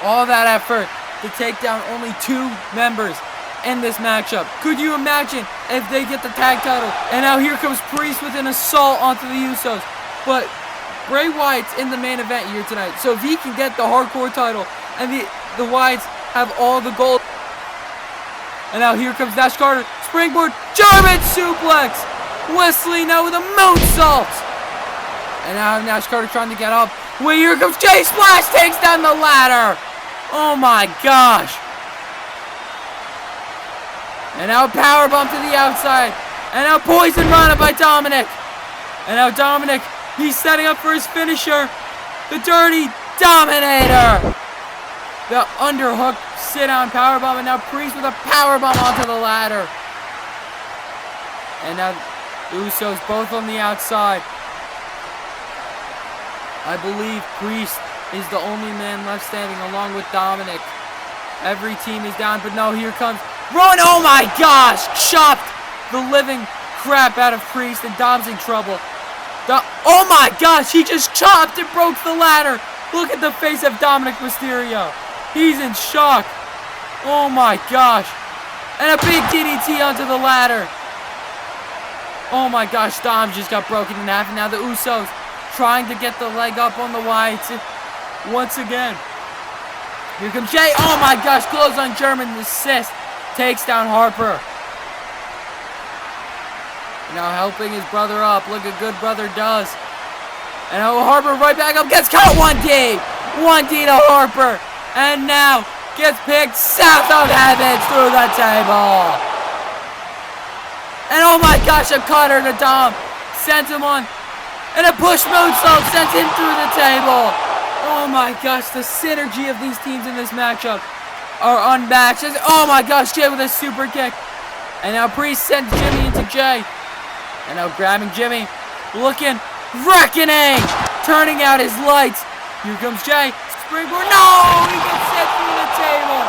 All that effort to take down only two members in this matchup. Could you imagine if they get the tag title? And now here comes Priest with an assault onto the Usos. But Bray Wyatt's in the main event here tonight. So if he can get the hardcore title and the Wyatts have all the gold. And now here comes Nash Carter. Springboard German suplex. Wesley now with a moonsault. And now Nash Carter trying to get up. Wait, here comes Jay Splash. Takes down the ladder. Oh my gosh. And now powerbomb to the outside. And now Poison Rana by Dominic. And now Dominic, he's setting up for his finisher. The Dirty Dominator. The underhook sit-down powerbomb. And now Priest with a powerbomb onto the ladder. And now Usos both on the outside. I believe Priest is the only man left standing along with Dominic. Every team is down, but no, here comes Rowan. Oh my gosh! Chopped the living crap out of Priest, and Dom's in trouble. Oh my gosh, he just chopped and broke the ladder. Look at the face of Dominic Mysterio. He's in shock. Oh my gosh. And a big DDT onto the ladder. Oh my gosh, Dom just got broken in half, and now the Usos trying to get the leg up on the Wyatts once again. Here comes Jay. Oh my gosh, clothesline German assist. Takes down Harper. Now helping his brother up. Look a good brother does. And now Harper right back up. Gets caught. 1D. 1D to Harper. And now gets picked south of heavens through the table. And oh my gosh, a cutter to Dom. Sends him on. And a push moonsault sends him through the table. Oh my gosh, the synergy of these teams in this matchup are unmatched. Oh my gosh, Jay with a super kick. And now Priest sends Jimmy into Jay. And now grabbing Jimmy. Looking. Reckoning. Turning out his lights. Here comes Jay. Springboard. No! He gets sent through the table.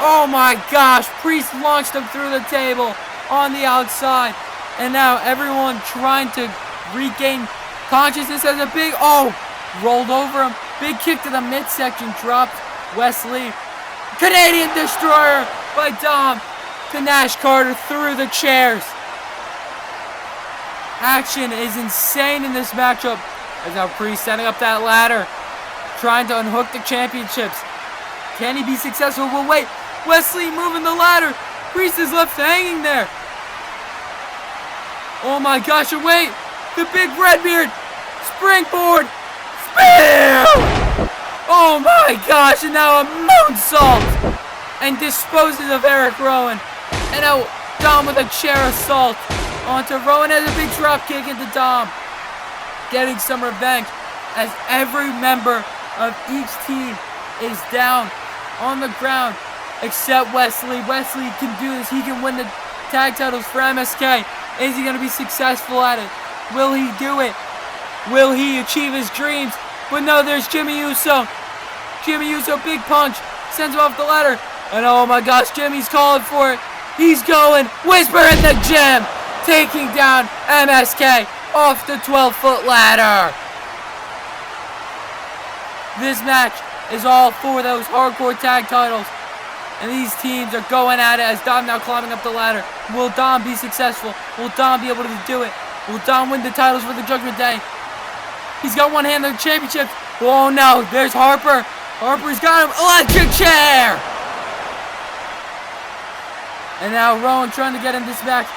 Oh my gosh. Priest launched him through the table on the outside. And now everyone trying to regain consciousness as a big... Oh! Rolled over him. Big kick to the midsection. Dropped Wesley. Canadian Destroyer by Dom to Nash Carter through the chairs. Action is insane in this matchup. As now Priest setting up that ladder. Trying to unhook the championships. Can he be successful? Well, wait. Wesley moving the ladder. Priest is left hanging there. Oh my gosh, and wait. The big Redbeard. Springboard. Spear! Oh my gosh, and now a moonsault. And disposes of Eric Rowan. And now Dom with a chair assault onto Rowan as a big drop kick into Dom. Getting some revenge as every member of each team is down on the ground except Wesley. Wesley can do this. He can win the tag titles for MSK. Is he going to be successful at it? Will he do it? Will he achieve his dreams? But no, there's Jimmy Uso. Jimmy Uso, big punch. Sends him off the ladder. And oh my gosh, Jimmy's calling for it. He's going. Whisper in the gym. Taking down MSK off the 12-foot ladder. This match is all for those hardcore tag titles. And these teams are going at it as Dom now climbing up the ladder. Will Dom be successful? Will Dom be able to do it? Will Dom win the titles for the Judgment Day? He's got one hand on the championship. Oh no, there's Harper. Harper's got him. Electric chair! And now Rowan trying to get him this match.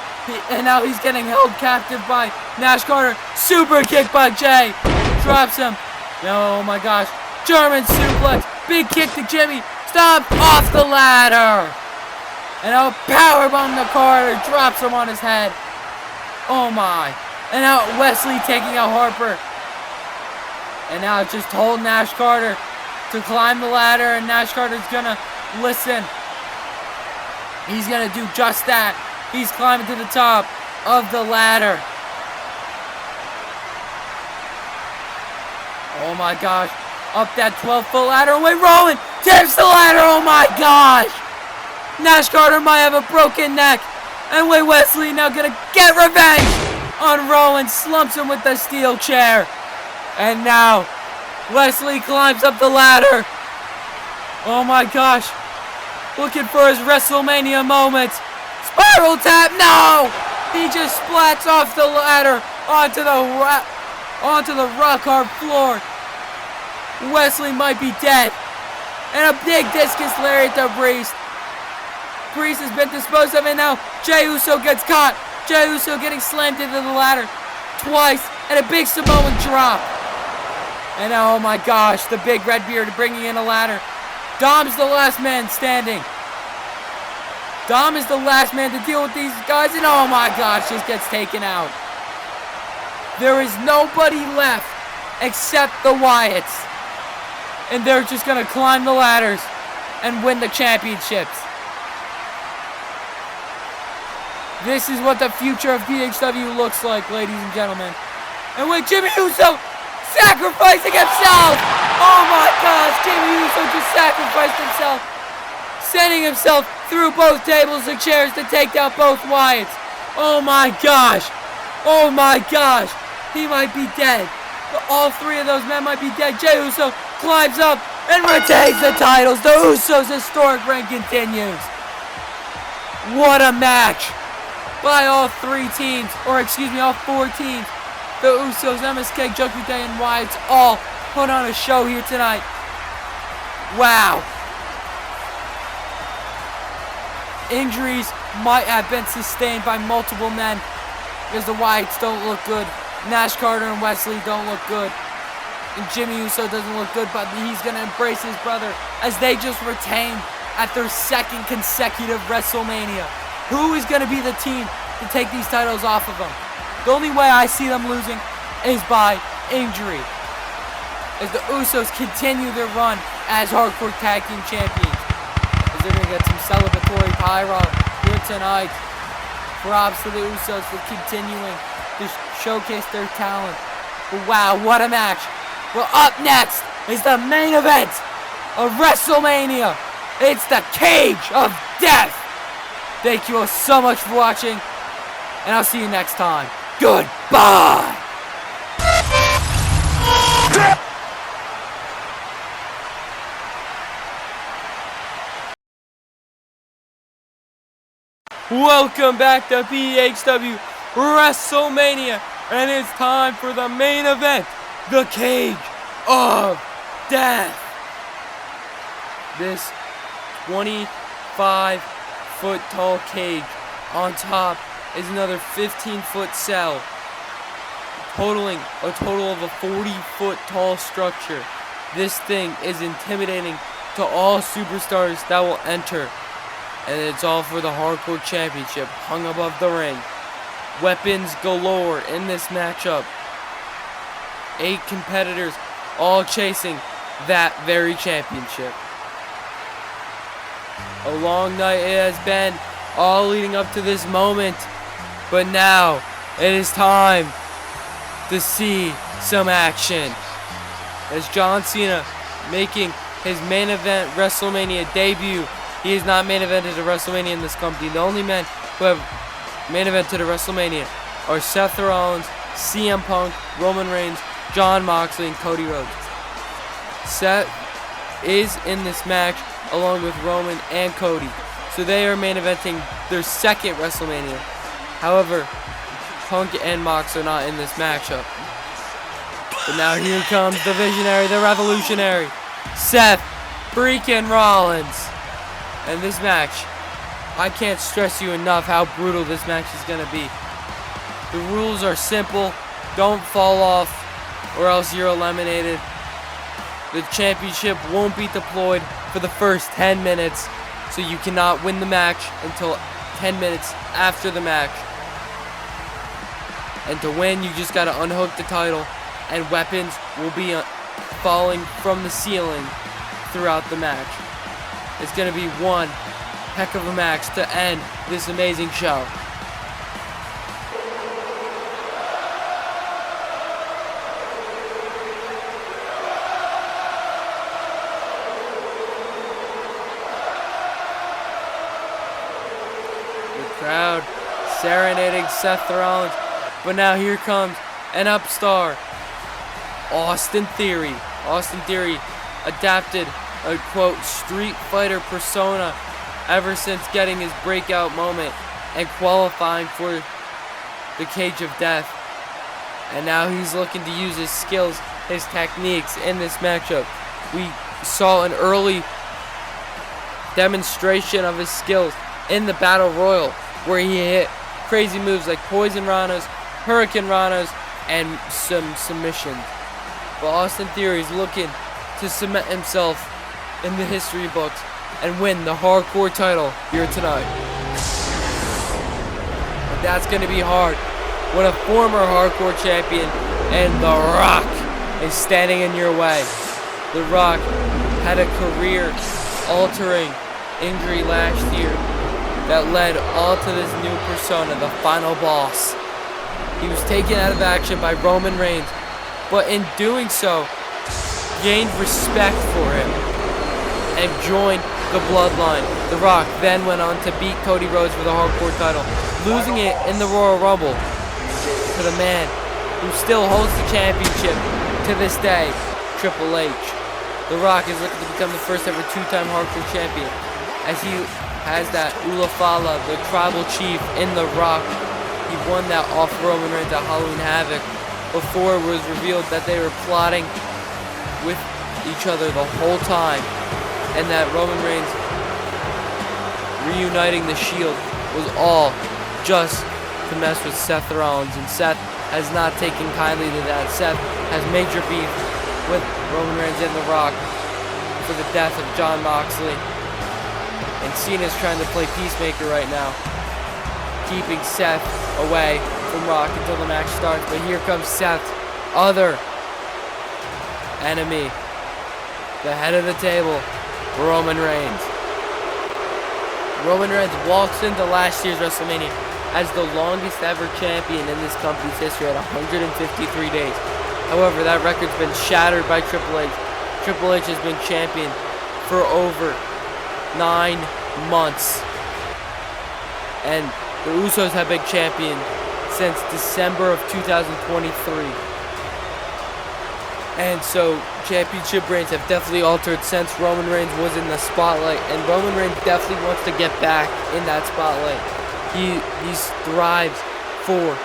And now he's getting held captive by Nash Carter. Super kick by Jay. Drops him. Oh my gosh. German suplex. Big kick to Jimmy. Stop off the ladder. And now powerbomb to Carter. Drops him on his head. Oh my. And now Wesley taking out Harper. And now just hold Nash Carter to climb the ladder. And Nash Carter's gonna listen. He's gonna do just that. He's climbing to the top of the ladder. Oh my gosh. Up that 12-foot ladder. Wait, Rowan tips the ladder. Oh my gosh. Nash Carter might have a broken neck. And wait, Wesley now gonna get revenge on Rowan. Slumps him with the steel chair. And now Wesley climbs up the ladder. Oh my gosh. Looking for his WrestleMania moment. Spiral tap, no! He just splats off the ladder onto the rock hard floor. Wesley might be dead. And a big discus lariat to Priest. Priest has been disposed of, and now Jey Uso gets caught. Jey Uso getting slammed into the ladder twice, and a big Samoan drop. And oh my gosh, the big Redbeard bringing in a ladder. Dom's the last man standing. Dom is the last man to deal with these guys, and oh my gosh, just gets taken out. There is nobody left except the Wyatts. And they're just going to climb the ladders and win the championships. This is what the future of PHW looks like, ladies and gentlemen. And with Jimmy Uso sacrificing himself! Oh my gosh, Jimmy Uso just sacrificed himself, sending himself through both tables and chairs to take down both Wyatts. Oh my gosh! Oh my gosh! He might be dead. All three of those men might be dead. Jey Uso climbs up and retains the titles. The Usos' historic reign continues. What a match by all three teams, or excuse me, all four teams. The Usos, MSK, Judgment Day, and Wyatts all put on a show here tonight. Wow. Injuries might have been sustained by multiple men because the Wyatts don't look good. Nash, Carter, and Wesley don't look good. And Jimmy Uso doesn't look good, but he's going to embrace his brother as they just retained at their second consecutive WrestleMania. Who is going to be the team to take these titles off of them? The only way I see them losing is by injury, as the Usos continue their run as Hardcore Tag Team Champions. As they're going to get some celebratory pyro here tonight. Props to the Usos for continuing to showcase their talent. But wow, what a match. Well, up next is the main event of WrestleMania. It's the Cage of Death. Thank you all so much for watching, and I'll see you next time. Goodbye. Welcome back to PHW WrestleMania, and it's time for the main event, the Cage of Death. This 25-foot tall cage on top is another 15-foot cell, totaling a total of a 40-foot tall structure. This thing is intimidating to all superstars that will enter, and it's all for the Hardcore Championship hung above the ring. Weapons galore in this matchup. 8 competitors all chasing that very championship. A long night it has been, all leading up to this moment, but now it is time to see some action. As John Cena making his main event WrestleMania debut. He is not main evented a WrestleMania in this company. The only men who have main evented a WrestleMania are Seth Rollins, CM Punk, Roman Reigns, Jon Moxley, and Cody Rhodes. Seth is in this match along with Roman and Cody, so they are main eventing their second WrestleMania. However, Punk and Mox are not in this matchup. But now here comes the visionary, the revolutionary, Seth freaking Rollins. And this match, I can't stress you enough how brutal this match is going to be. The rules are simple. Don't fall off or else you're eliminated. The championship won't be deployed for the first 10 minutes, so you cannot win the match until 10 minutes after the match. And to win, you just got to unhook the title, and weapons will be falling from the ceiling throughout the match. It's going to be one heck of a match to end this amazing show. The crowd serenading Seth Rollins, but now here comes an upstart, Austin Theory. Austin Theory adapted a quote street fighter persona ever since getting his breakout moment and qualifying for the Cage of Death. And now he's looking to use his skills, his techniques in this matchup. We saw an early demonstration of his skills in the Battle Royal, where he hit crazy moves like Poison Ranas, Hurricane Ranas, and some submissions. But Austin Theory is looking to cement himself in the history books and win the hardcore title here tonight. But that's going to be hard when a former hardcore champion and The Rock is standing in your way. The Rock had a career-altering injury last year that led all to this new persona, the final boss. He was taken out of action by Roman Reigns, but in doing so, gained respect for him and joined the bloodline. The Rock then went on to beat Cody Rhodes for the Hardcore title, losing it in the Royal Rumble to the man who still holds the championship to this day, Triple H. The Rock is looking to become the first ever two-time Hardcore champion, as he has that Ulafala, the tribal chief, in The Rock. He won that off Roman Reigns at Halloween Havoc before it was revealed that they were plotting with each other the whole time, and that Roman Reigns reuniting the Shield was all just to mess with Seth Rollins, and Seth has not taken kindly to that. Seth has major beef with Roman Reigns and The Rock for the death of Jon Moxley, and Cena's trying to play peacemaker right now, keeping Seth away from Rock until the match starts. But here comes Seth's other enemy, the head of the table, Roman Reigns. Roman Reigns walks into last year's WrestleMania as the longest ever champion in this company's history at 153 days. However, that record's been shattered by Triple H. Triple H has been champion for over 9 months. And the Usos have been champion since December of 2023. And so championship reigns have definitely altered since Roman Reigns was in the spotlight. And Roman Reigns definitely wants to get back in that spotlight. He thrives for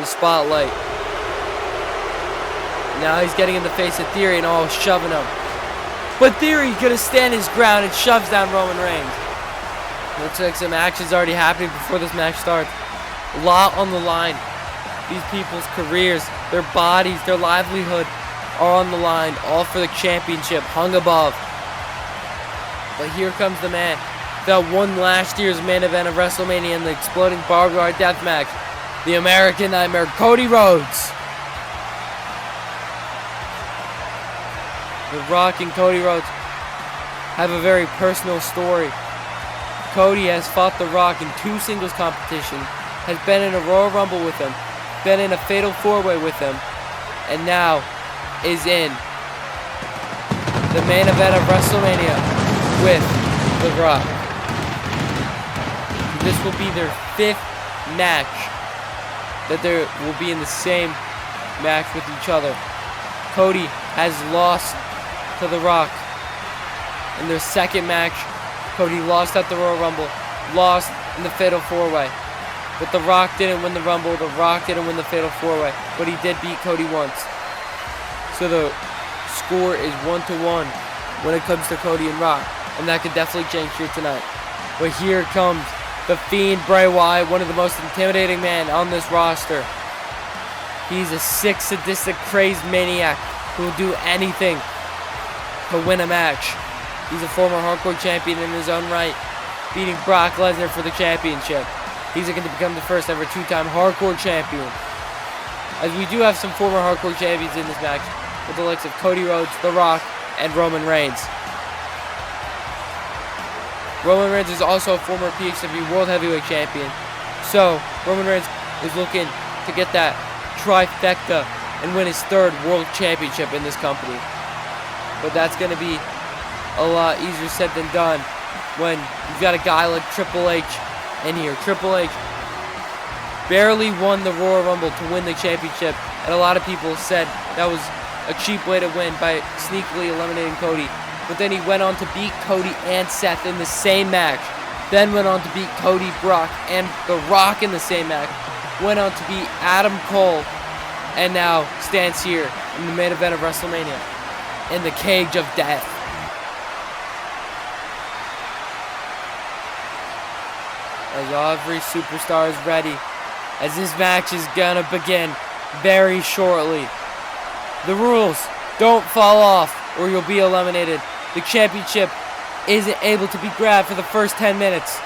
the spotlight. Now he's getting in the face of Theory and all shoving him. But Theory's gonna stand his ground and shoves down Roman Reigns. Looks like some action's already happening before this match starts. A lot on the line. These people's careers, their bodies, their livelihood are on the line, all for the championship, hung above. But here comes the man that won last year's main event of WrestleMania in the exploding barbed wire death match, the American Nightmare, Cody Rhodes. The Rock and Cody Rhodes have a very personal story. Cody has fought The Rock in 2 singles competitions, has been in a Royal Rumble with him, been in a Fatal 4-Way with him, and now is in the main event of WrestleMania with The Rock. This will be their 5th match that they will be in the same match with each other. Cody has lost to The Rock in their 2nd match. Cody lost at the Royal Rumble, lost in the Fatal 4-Way. But The Rock didn't win the Rumble, The Rock didn't win the Fatal 4-Way, but he did beat Cody once. So the score is 1-1 when it comes to Cody and Rock, and that could definitely change here tonight. But here comes the Fiend, Bray Wyatt, one of the most intimidating men on this roster. He's a sick, sadistic, crazed maniac who will do anything to win a match. He's a former hardcore champion in his own right, beating Brock Lesnar for the championship. He's looking to become the first ever 2-time hardcore champion. As we do have some former hardcore champions in this match, with the likes of Cody Rhodes, The Rock, and Roman Reigns. Roman Reigns is also a former PXW World Heavyweight Champion. So, Roman Reigns is looking to get that trifecta and win his 3rd World Championship in this company. But that's going to be a lot easier said than done when you've got a guy like Triple H in here. Triple H barely won the Royal Rumble to win the championship, and a lot of people said that was a cheap way to win by sneakily eliminating Cody. But then he went on to beat Cody and Seth in the same match. Then went on to beat Cody, Brock, and The Rock in the same match. Went on to beat Adam Cole, and now stands here in the main event of WrestleMania in the cage of death. As every superstar is ready, as this match is gonna begin very shortly. The rules: don't fall off or you'll be eliminated. The championship isn't able to be grabbed for the first 10 minutes.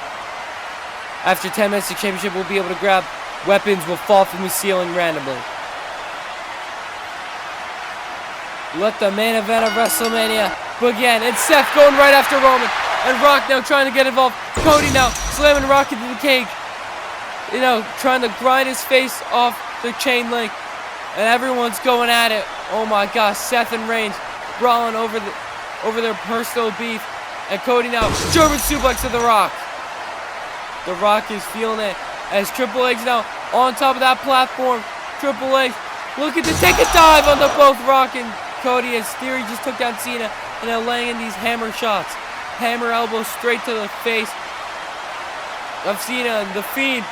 After 10 minutes, the championship will be able to grab. Weapons will fall from the ceiling randomly. Let the main event of WrestleMania begin. And Seth going right after Roman. and Rock now trying to get involved. Cody now slamming Rock into the cage. You know, trying to grind his face off the chain link. And everyone's going at it. Oh my gosh, Seth and Reigns brawling over their personal beef. And Cody now German suplex to The Rock. The Rock is feeling it as Triple H now on top of that platform. Triple H looking to take a dive on both Rock and Cody as Theory just took down Cena and now laying in these hammer shots. Hammer elbows straight to the face of Cena, and The Fiend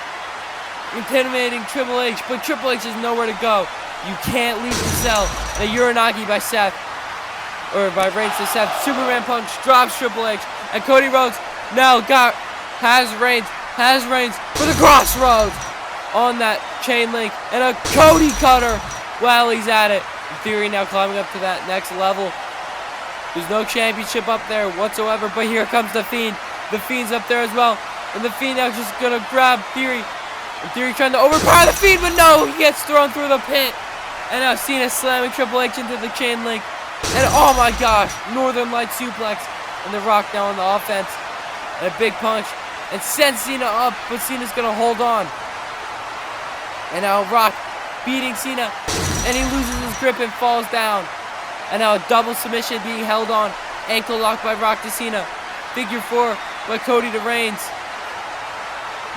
intimidating Triple H, but Triple H is nowhere to go. You can't leave the cell. The Uranagi by Seth, or by Reigns to Seth. Superman punch drops Triple H, and Cody Rhodes now has Reigns for the crossroads on that chain link, and a Cody cutter while he's at it. Theory now climbing up to that next level. There's no championship up there whatsoever, but here comes The Fiend. The Fiend's up there as well, and The Fiend now just gonna grab Theory. And Theory trying to overpower The Fiend, but no, he gets thrown through the pit. And now Cena slamming Triple H into the chain link. And oh my gosh, Northern Light suplex. And The Rock now on the offense. And a big punch. And sends Cena up, but Cena's gonna hold on. And now Rock beating Cena. And he loses his grip and falls down. And now a double submission being held on. Ankle lock by Rock to Cena. Figure 4 by Cody to Reigns.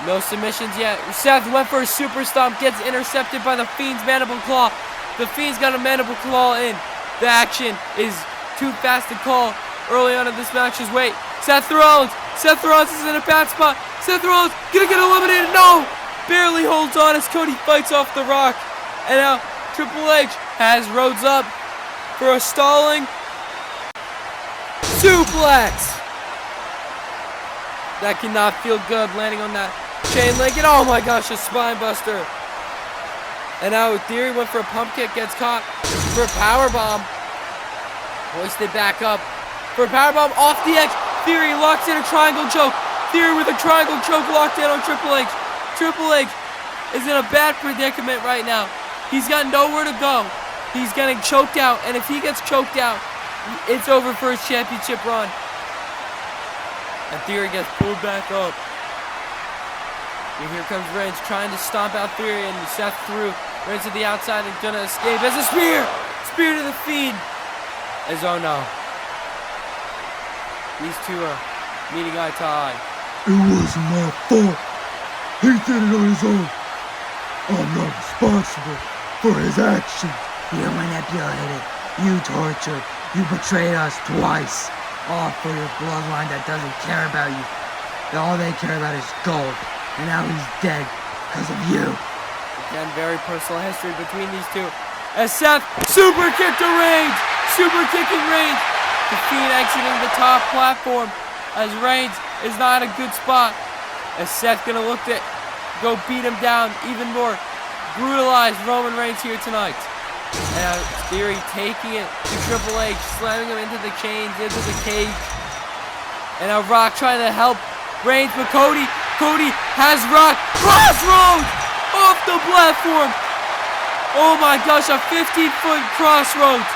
No submissions yet. Seth went for a super stomp. Gets intercepted by The Fiend's mandible claw. The Fiend's got a mandible claw in. The action is too fast to call early on in this match. Just wait. Seth Rollins is in a bad spot. Seth Rollins gonna get eliminated. No! Barely holds on as Cody fights off The Rock. And now Triple H has Rhodes up for a stalling suplex. That cannot feel good, landing on that chain link. And oh my gosh, a spine buster. And now Theory went for a pump kick, gets caught for a power bomb. Hoisted back up for a power bomb off the X. Theory locks in a triangle choke. Theory with a triangle choke locked in on Triple H. Triple H is in a bad predicament right now. He's got nowhere to go. He's getting choked out, and if he gets choked out, it's over for his championship run. And Theory gets pulled back up. And here comes Reigns trying to stomp out Theory, and Seth threw Reigns to the outside and gonna escape as a spear! Spear to the Fiend! As oh no. These two are meeting eye to eye. It wasn't my fault. He did it on his own. I'm not responsible for his actions. You manipulated. You tortured. You betrayed us twice. All for your bloodline that doesn't care about you. All they care about is gold. And now he's dead because of you. Again, very personal history between these two. As Seth super kick to Reigns. Super kicking Reigns. The Fiend exiting the top platform as Reigns is not in a good spot. As Seth gonna look to go beat him down even more. Brutalize Roman Reigns here tonight. And Theory taking it to Triple H, slamming him into the chains, into the cage. And now Rock trying to help Reigns, but Cody has Rock. Crossroads off the platform. Oh my gosh, a 15-foot crossroads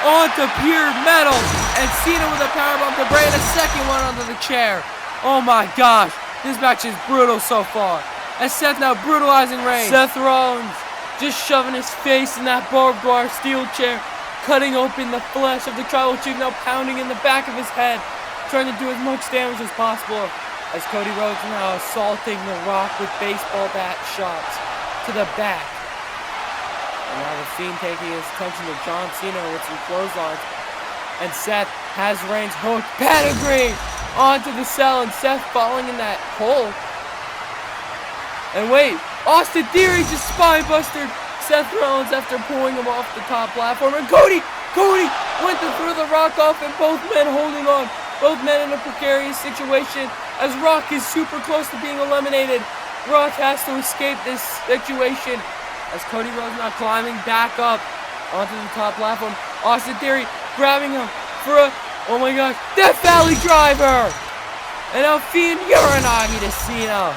onto pure metal. And Cena with a powerbomb to Bray and a second one onto the chair. Oh my gosh, this match is brutal so far. And Seth now brutalizing Reigns. Seth Rollins just shoving his face in that barbed wire steel chair, cutting open the flesh of the tribal chief, now pounding in the back of his head, trying to do as much damage as possible. As Cody Rhodes now assaulting The Rock with baseball bat shots to the back. And now the Fiend taking his attention to John Cena with some clotheslines. And Seth has Reigns hooked. Pedigree onto the cell, and Seth falling in that hole. And wait, Austin Theory just spine busted Seth Rollins after pulling him off the top platform. And Cody went to throw The Rock off, and both men holding on. Both men in a precarious situation as Rock is super close to being eliminated. Rock has to escape this situation as Cody Rhodes now climbing back up onto the top platform. Austin Theory grabbing him for a, oh my gosh, Death Valley Driver! And now Fiend Uranagi to Cena.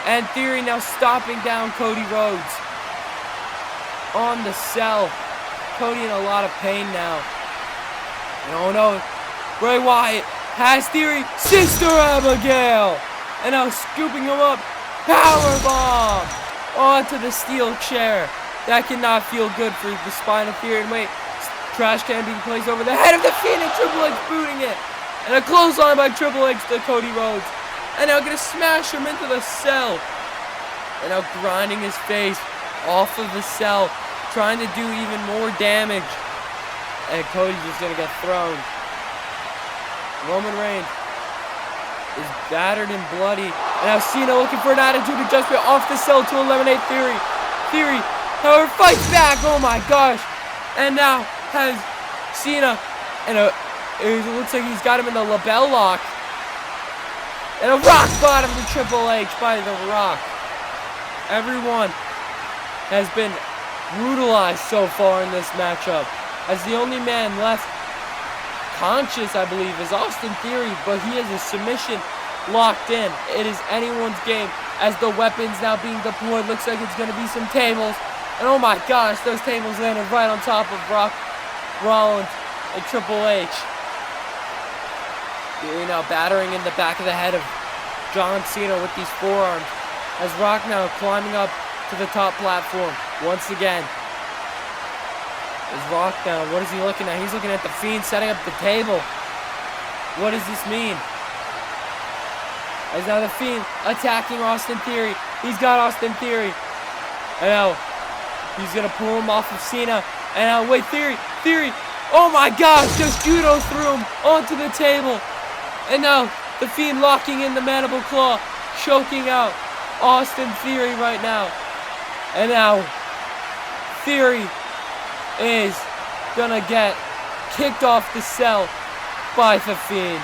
And Theory now stopping down Cody Rhodes on the cell. Cody in a lot of pain now. And oh no, Bray Wyatt has Theory, Sister Abigail, and now scooping him up, powerbomb onto the steel chair. That cannot feel good for the spine of Theory. And wait, trash can being placed over the head of the Fiend, and Triple H booting it. And a clothesline by Triple H to Cody Rhodes. And now gonna smash him into the cell. And now grinding his face off of the cell, trying to do even more damage. And Cody's just gonna get thrown. Roman Reigns is battered and bloody. And now Cena looking for an attitude adjustment off the cell to eliminate Theory. Theory, however, fights back. Oh my gosh. And now has Cena in a, it looks like he's got him in the label lock. And a rock bottom to Triple H by The Rock. Everyone has been brutalized so far in this matchup. As the only man left conscious, I believe, is Austin Theory, but he has a submission locked in. It is anyone's game as the weapons now being deployed. Looks like it's going to be some tables. And oh my gosh, those tables landed right on top of Rock, Rollins, and Triple H. Theory now battering in the back of the head of John Cena with these forearms. As Rock now climbing up to the top platform once again. Is Rock now, what is he looking at? He's looking at the Fiend setting up the table. What does this mean? As now the Fiend attacking Austin Theory. He's got Austin Theory. And now he's going to pull him off of Cena. And now, wait, Theory. Oh my gosh, just judo threw him onto the table. And now the Fiend locking in the mandible claw, choking out Austin Theory right now. And now Theory is gonna get kicked off the cell by the Fiend.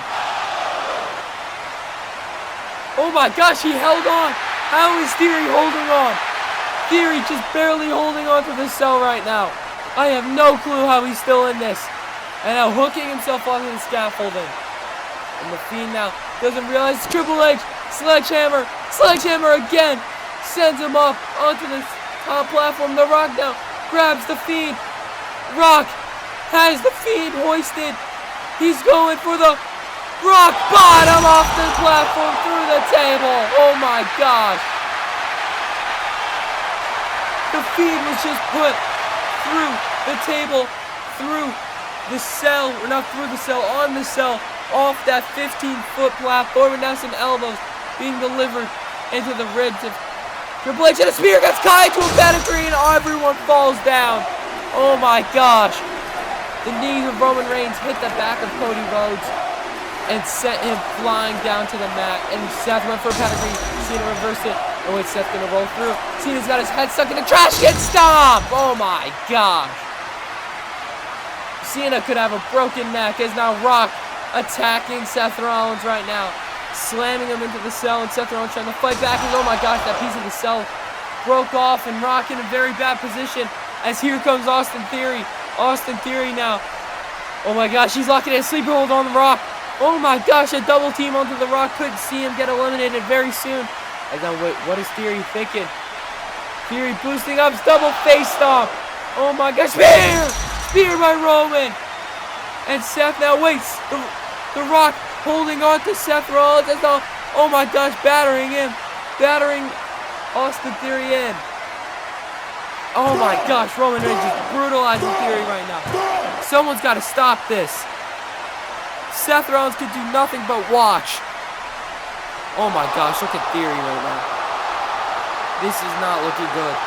Oh my gosh, he held on. How is Theory holding on? Theory just barely holding on to the cell right now. I have no clue how he's still in this. And now hooking himself onto the scaffolding. And the Fiend now doesn't realize it's Triple H. Sledgehammer again. Sends him up onto the top platform. The Rock now grabs the Fiend. Rock has the Fiend hoisted. He's going for the rock bottom off the platform through the table. Oh my gosh. The Fiend was just put through the table, through the cell, or not through the cell, on the cell, off that 15-foot platform, and now some elbows being delivered into the ribs of Triple H, and a spear gets caught into a pedigree, and everyone falls down. Oh my gosh. The knees of Roman Reigns hit the back of Cody Rhodes and sent him flying down to the mat, and Seth went for a pedigree. Cena reversed it. Oh wait, Seth's gonna roll through. Cena's got his head stuck in the trash can. Stomp! Oh my gosh. Cena could have a broken neck as now Rock attacking Seth Rollins right now. Slamming him into the cell, and Seth Rollins trying to fight back. And oh my gosh, that piece of the cell broke off, and Rock in a very bad position as here comes Austin Theory. Austin Theory now. Oh my gosh, he's locking a sleeper hold on the Rock. Oh my gosh, a double team onto the Rock. Couldn't see him get eliminated very soon. And now wait, what is Theory thinking? Theory boosting up, double face stomp. Oh my gosh, spear by Roman. And Seth now waits. The Rock holding on to Seth Rollins. That's all. Oh my gosh, battering him. Battering Austin Theory in. Oh my gosh, Roman Reigns is brutalizing Theory right now. Someone's got to stop this. Seth Rollins could do nothing but watch. Oh my gosh, look at Theory right now. This is not looking good.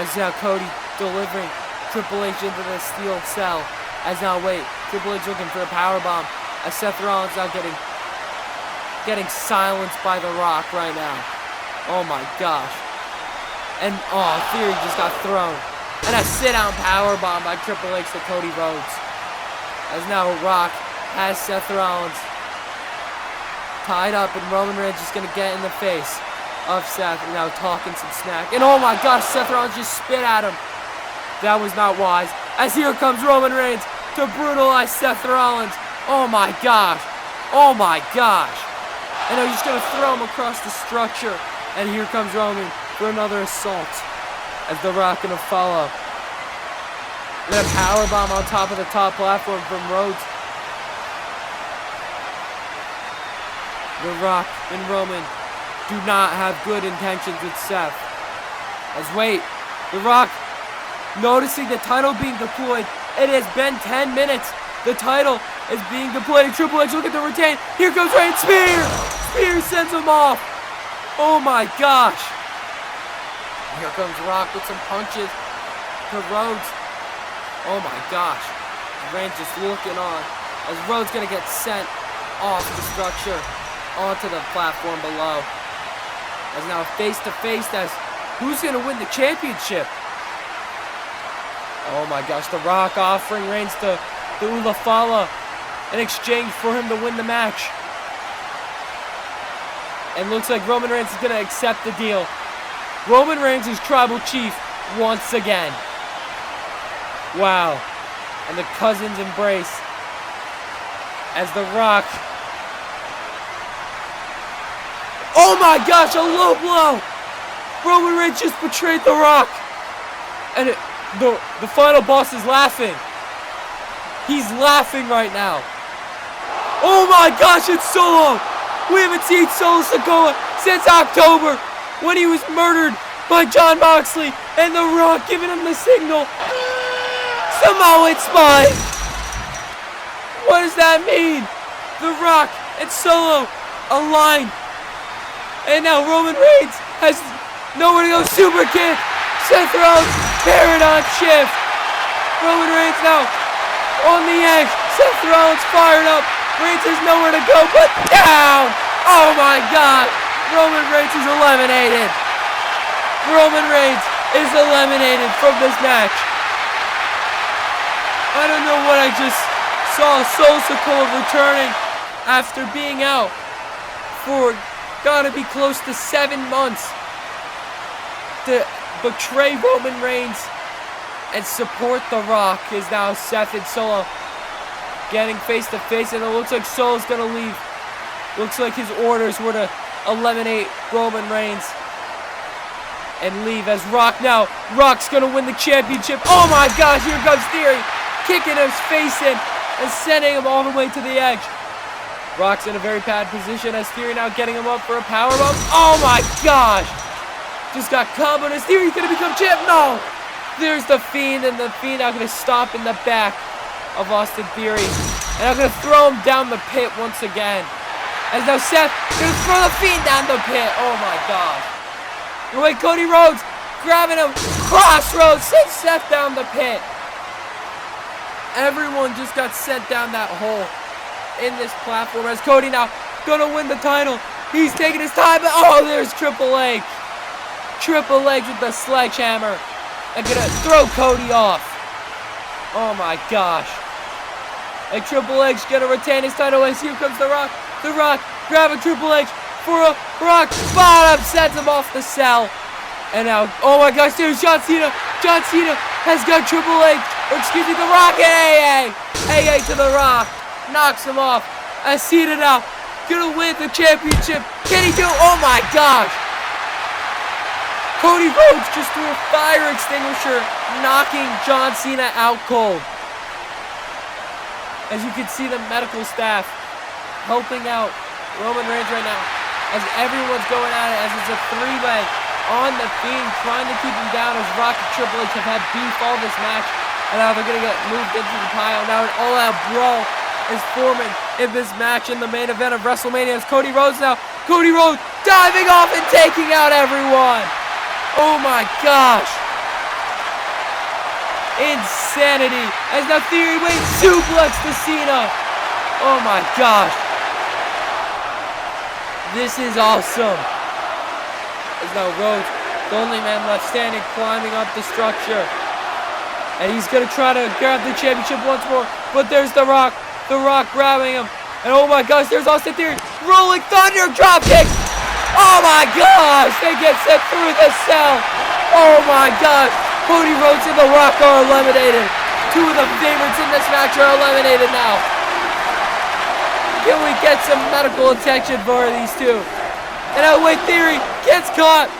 As now Cody delivering Triple H into the steel cell. As now, wait, Triple H looking for a powerbomb. As Seth Rollins now getting silenced by The Rock right now. Oh my gosh. And, oh, Theory just got thrown. And a sit-down powerbomb by Triple H to Cody Rhodes. As now Rock has Seth Rollins tied up, and Roman Reigns is going to get in the face of Seth, and now talking some smack. And oh my gosh, Seth Rollins just spit at him. That was not wise. As here comes Roman Reigns to brutalize Seth Rollins. Oh my gosh. Oh my gosh. And he's just going to throw him across the structure. And here comes Roman for another assault. As The Rock going to follow. And a powerbomb on top of the top platform from Rhodes. The Rock and Roman do not have good intentions with Seth. The Rock, noticing the title being deployed. It has been 10 minutes. The title is being deployed. And Triple H looking to retain. Here comes Reigns. Spear! Spear sends him off. Oh my gosh. Here comes Rock with some punches to Rhodes. Oh my gosh. Reigns just looking on as Rhodes gonna get sent off the structure onto the platform below. As now face to face as who's gonna win the championship? Oh my gosh, The Rock offering Reigns the Ulafala in exchange for him to win the match. And looks like Roman Reigns is gonna accept the deal. Roman Reigns is tribal chief once again. Wow. And the cousins embrace as The Rock. Oh my gosh, a low blow! Roman Reigns just betrayed The Rock. And the final boss is laughing. He's laughing right now. Oh my gosh, it's Solo! We haven't seen Solo Sikoa since October when he was murdered by Jon Moxley and The Rock giving him the signal. Samoan spine! What does that mean? The Rock and Solo aligned. And now Roman Reigns has nowhere to go. Super kick. Seth Rollins paradigm shift. Roman Reigns now on the edge. Seth Rollins fired up. Reigns has nowhere to go but down. Oh my God. Roman Reigns is eliminated. Roman Reigns is eliminated from this match. I don't know what I just saw. Solo Sikoa returning after being out for gotta be close to 7 months to betray Roman Reigns and support The Rock is now Seth and Solo getting face to face, and it looks like Solo's gonna leave. Looks like his orders were to eliminate Roman Reigns and leave as Rock's gonna win the championship. Oh my gosh, here comes Theory, kicking his face in and sending him all the way to the edge. Rock's in a very bad position as Theory now getting him up for a powerbomb. Oh my gosh! Just got comboed as Theory's gonna become champ. No! There's the Fiend, and the Fiend now gonna stomp in the back of Austin Theory. And I'm gonna throw him down the pit once again. As now Seth gonna throw the Fiend down the pit. Oh my gosh. Wait, Cody Rhodes grabbing him. Crossroads sends Seth down the pit. Everyone just got sent down that hole in this platform as Cody now gonna win the title. He's taking his time, but oh, there's Triple H. Triple H with the sledgehammer and gonna throw Cody off. Oh my gosh. And Triple H gonna retain his title as here comes The Rock. The Rock grabbing Triple H for a rock bottom, sends him off the cell. And now, oh my gosh, there's John Cena. John Cena has got Triple H, or excuse me, The Rock and AA to The Rock. Knocks him off. As Cena now gonna win the championship. Can he do? Oh my gosh! Cody Rhodes just threw a fire extinguisher, knocking John Cena out cold. As you can see, the medical staff helping out Roman Reigns right now, as everyone's going at it, as it's a three-way on the Fiend, trying to keep him down as Rock and Triple H have had beef all this match, and now they're gonna get moved into the pile. Now an all-out brawl is forming in this match in the main event of WrestleMania. It's Cody Rhodes now. Cody Rhodes diving off and taking out everyone. Oh my gosh. Insanity. As now Theory waits suplex to Cena. Oh my gosh. This is awesome. As now Rhodes, the only man left standing, climbing up the structure. And he's going to try to grab the championship once more. But there's The Rock. The Rock grabbing him. And oh my gosh, there's Austin Theory. Rolling Thunder drop kick. Oh my gosh. They get sent through the cell. Oh my gosh. Cody Rhodes and The Rock are eliminated. Two of the favorites in this match are eliminated now. Can we get some medical attention for these two? And now Wade Theory gets caught.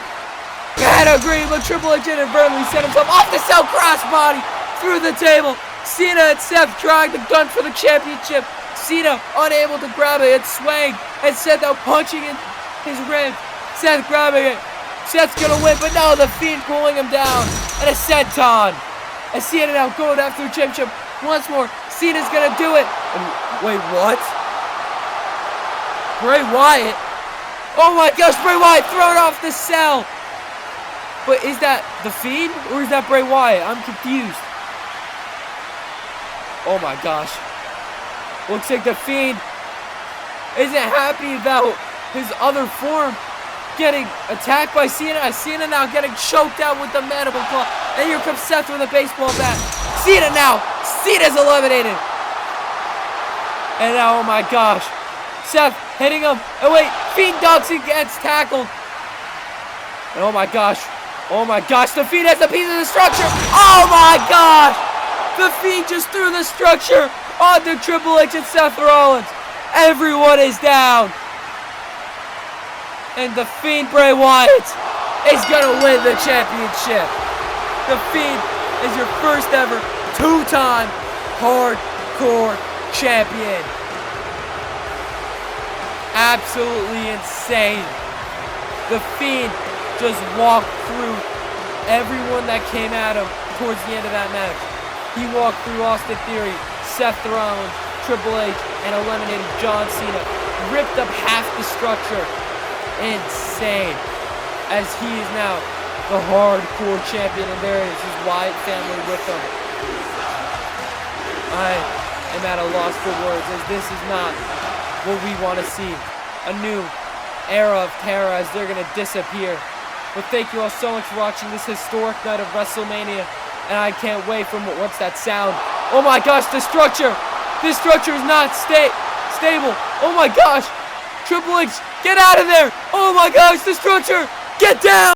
Can't agree, but Triple H inadvertently set himself off the cell crossbody through the table. Cena and Seth trying to gun for the championship. Cena unable to grab it. It's swaying. And Seth now punching in his ribs. Seth grabbing it. Seth's gonna win, but no, the Fiend pulling him down. And a senton. And Cena now going after the championship once more. Cena's gonna do it. And wait, what? Bray Wyatt? Oh my gosh, Bray Wyatt thrown off the cell. But is that the Fiend or is that Bray Wyatt? I'm confused. Oh my gosh. Looks like the Fiend isn't happy about his other form getting attacked by Cena. Cena now getting choked out with the mandible claw. And here comes Seth with a baseball bat. Cena now. Cena's eliminated. And now, oh my gosh. Seth hitting him. And wait, Fiend ducks and gets tackled. And oh my gosh. Oh my gosh, the Fiend has a piece of the structure. Oh my gosh. The Fiend just threw the structure onto Triple H and Seth Rollins. Everyone is down. And the Fiend Bray Wyatt is going to win the championship. The Fiend is your first ever two-time hardcore champion. Absolutely insane. The Fiend just walked through everyone that came at him towards the end of that match. He walked through Austin Theory, Seth Rollins, Triple H, and eliminated John Cena. Ripped up half the structure. Insane. As he is now the hardcore champion, and there is his Wyatt family with him. I am at a loss for words, as this is not what we want to see. A new era of terror as they're going to disappear. But thank you all so much for watching this historic night of WrestleMania. And I can't wait for what's that sound? Oh my gosh, the structure! This structure is not stable. Oh my gosh! Triple H, get out of there! Oh my gosh, the structure! Get down!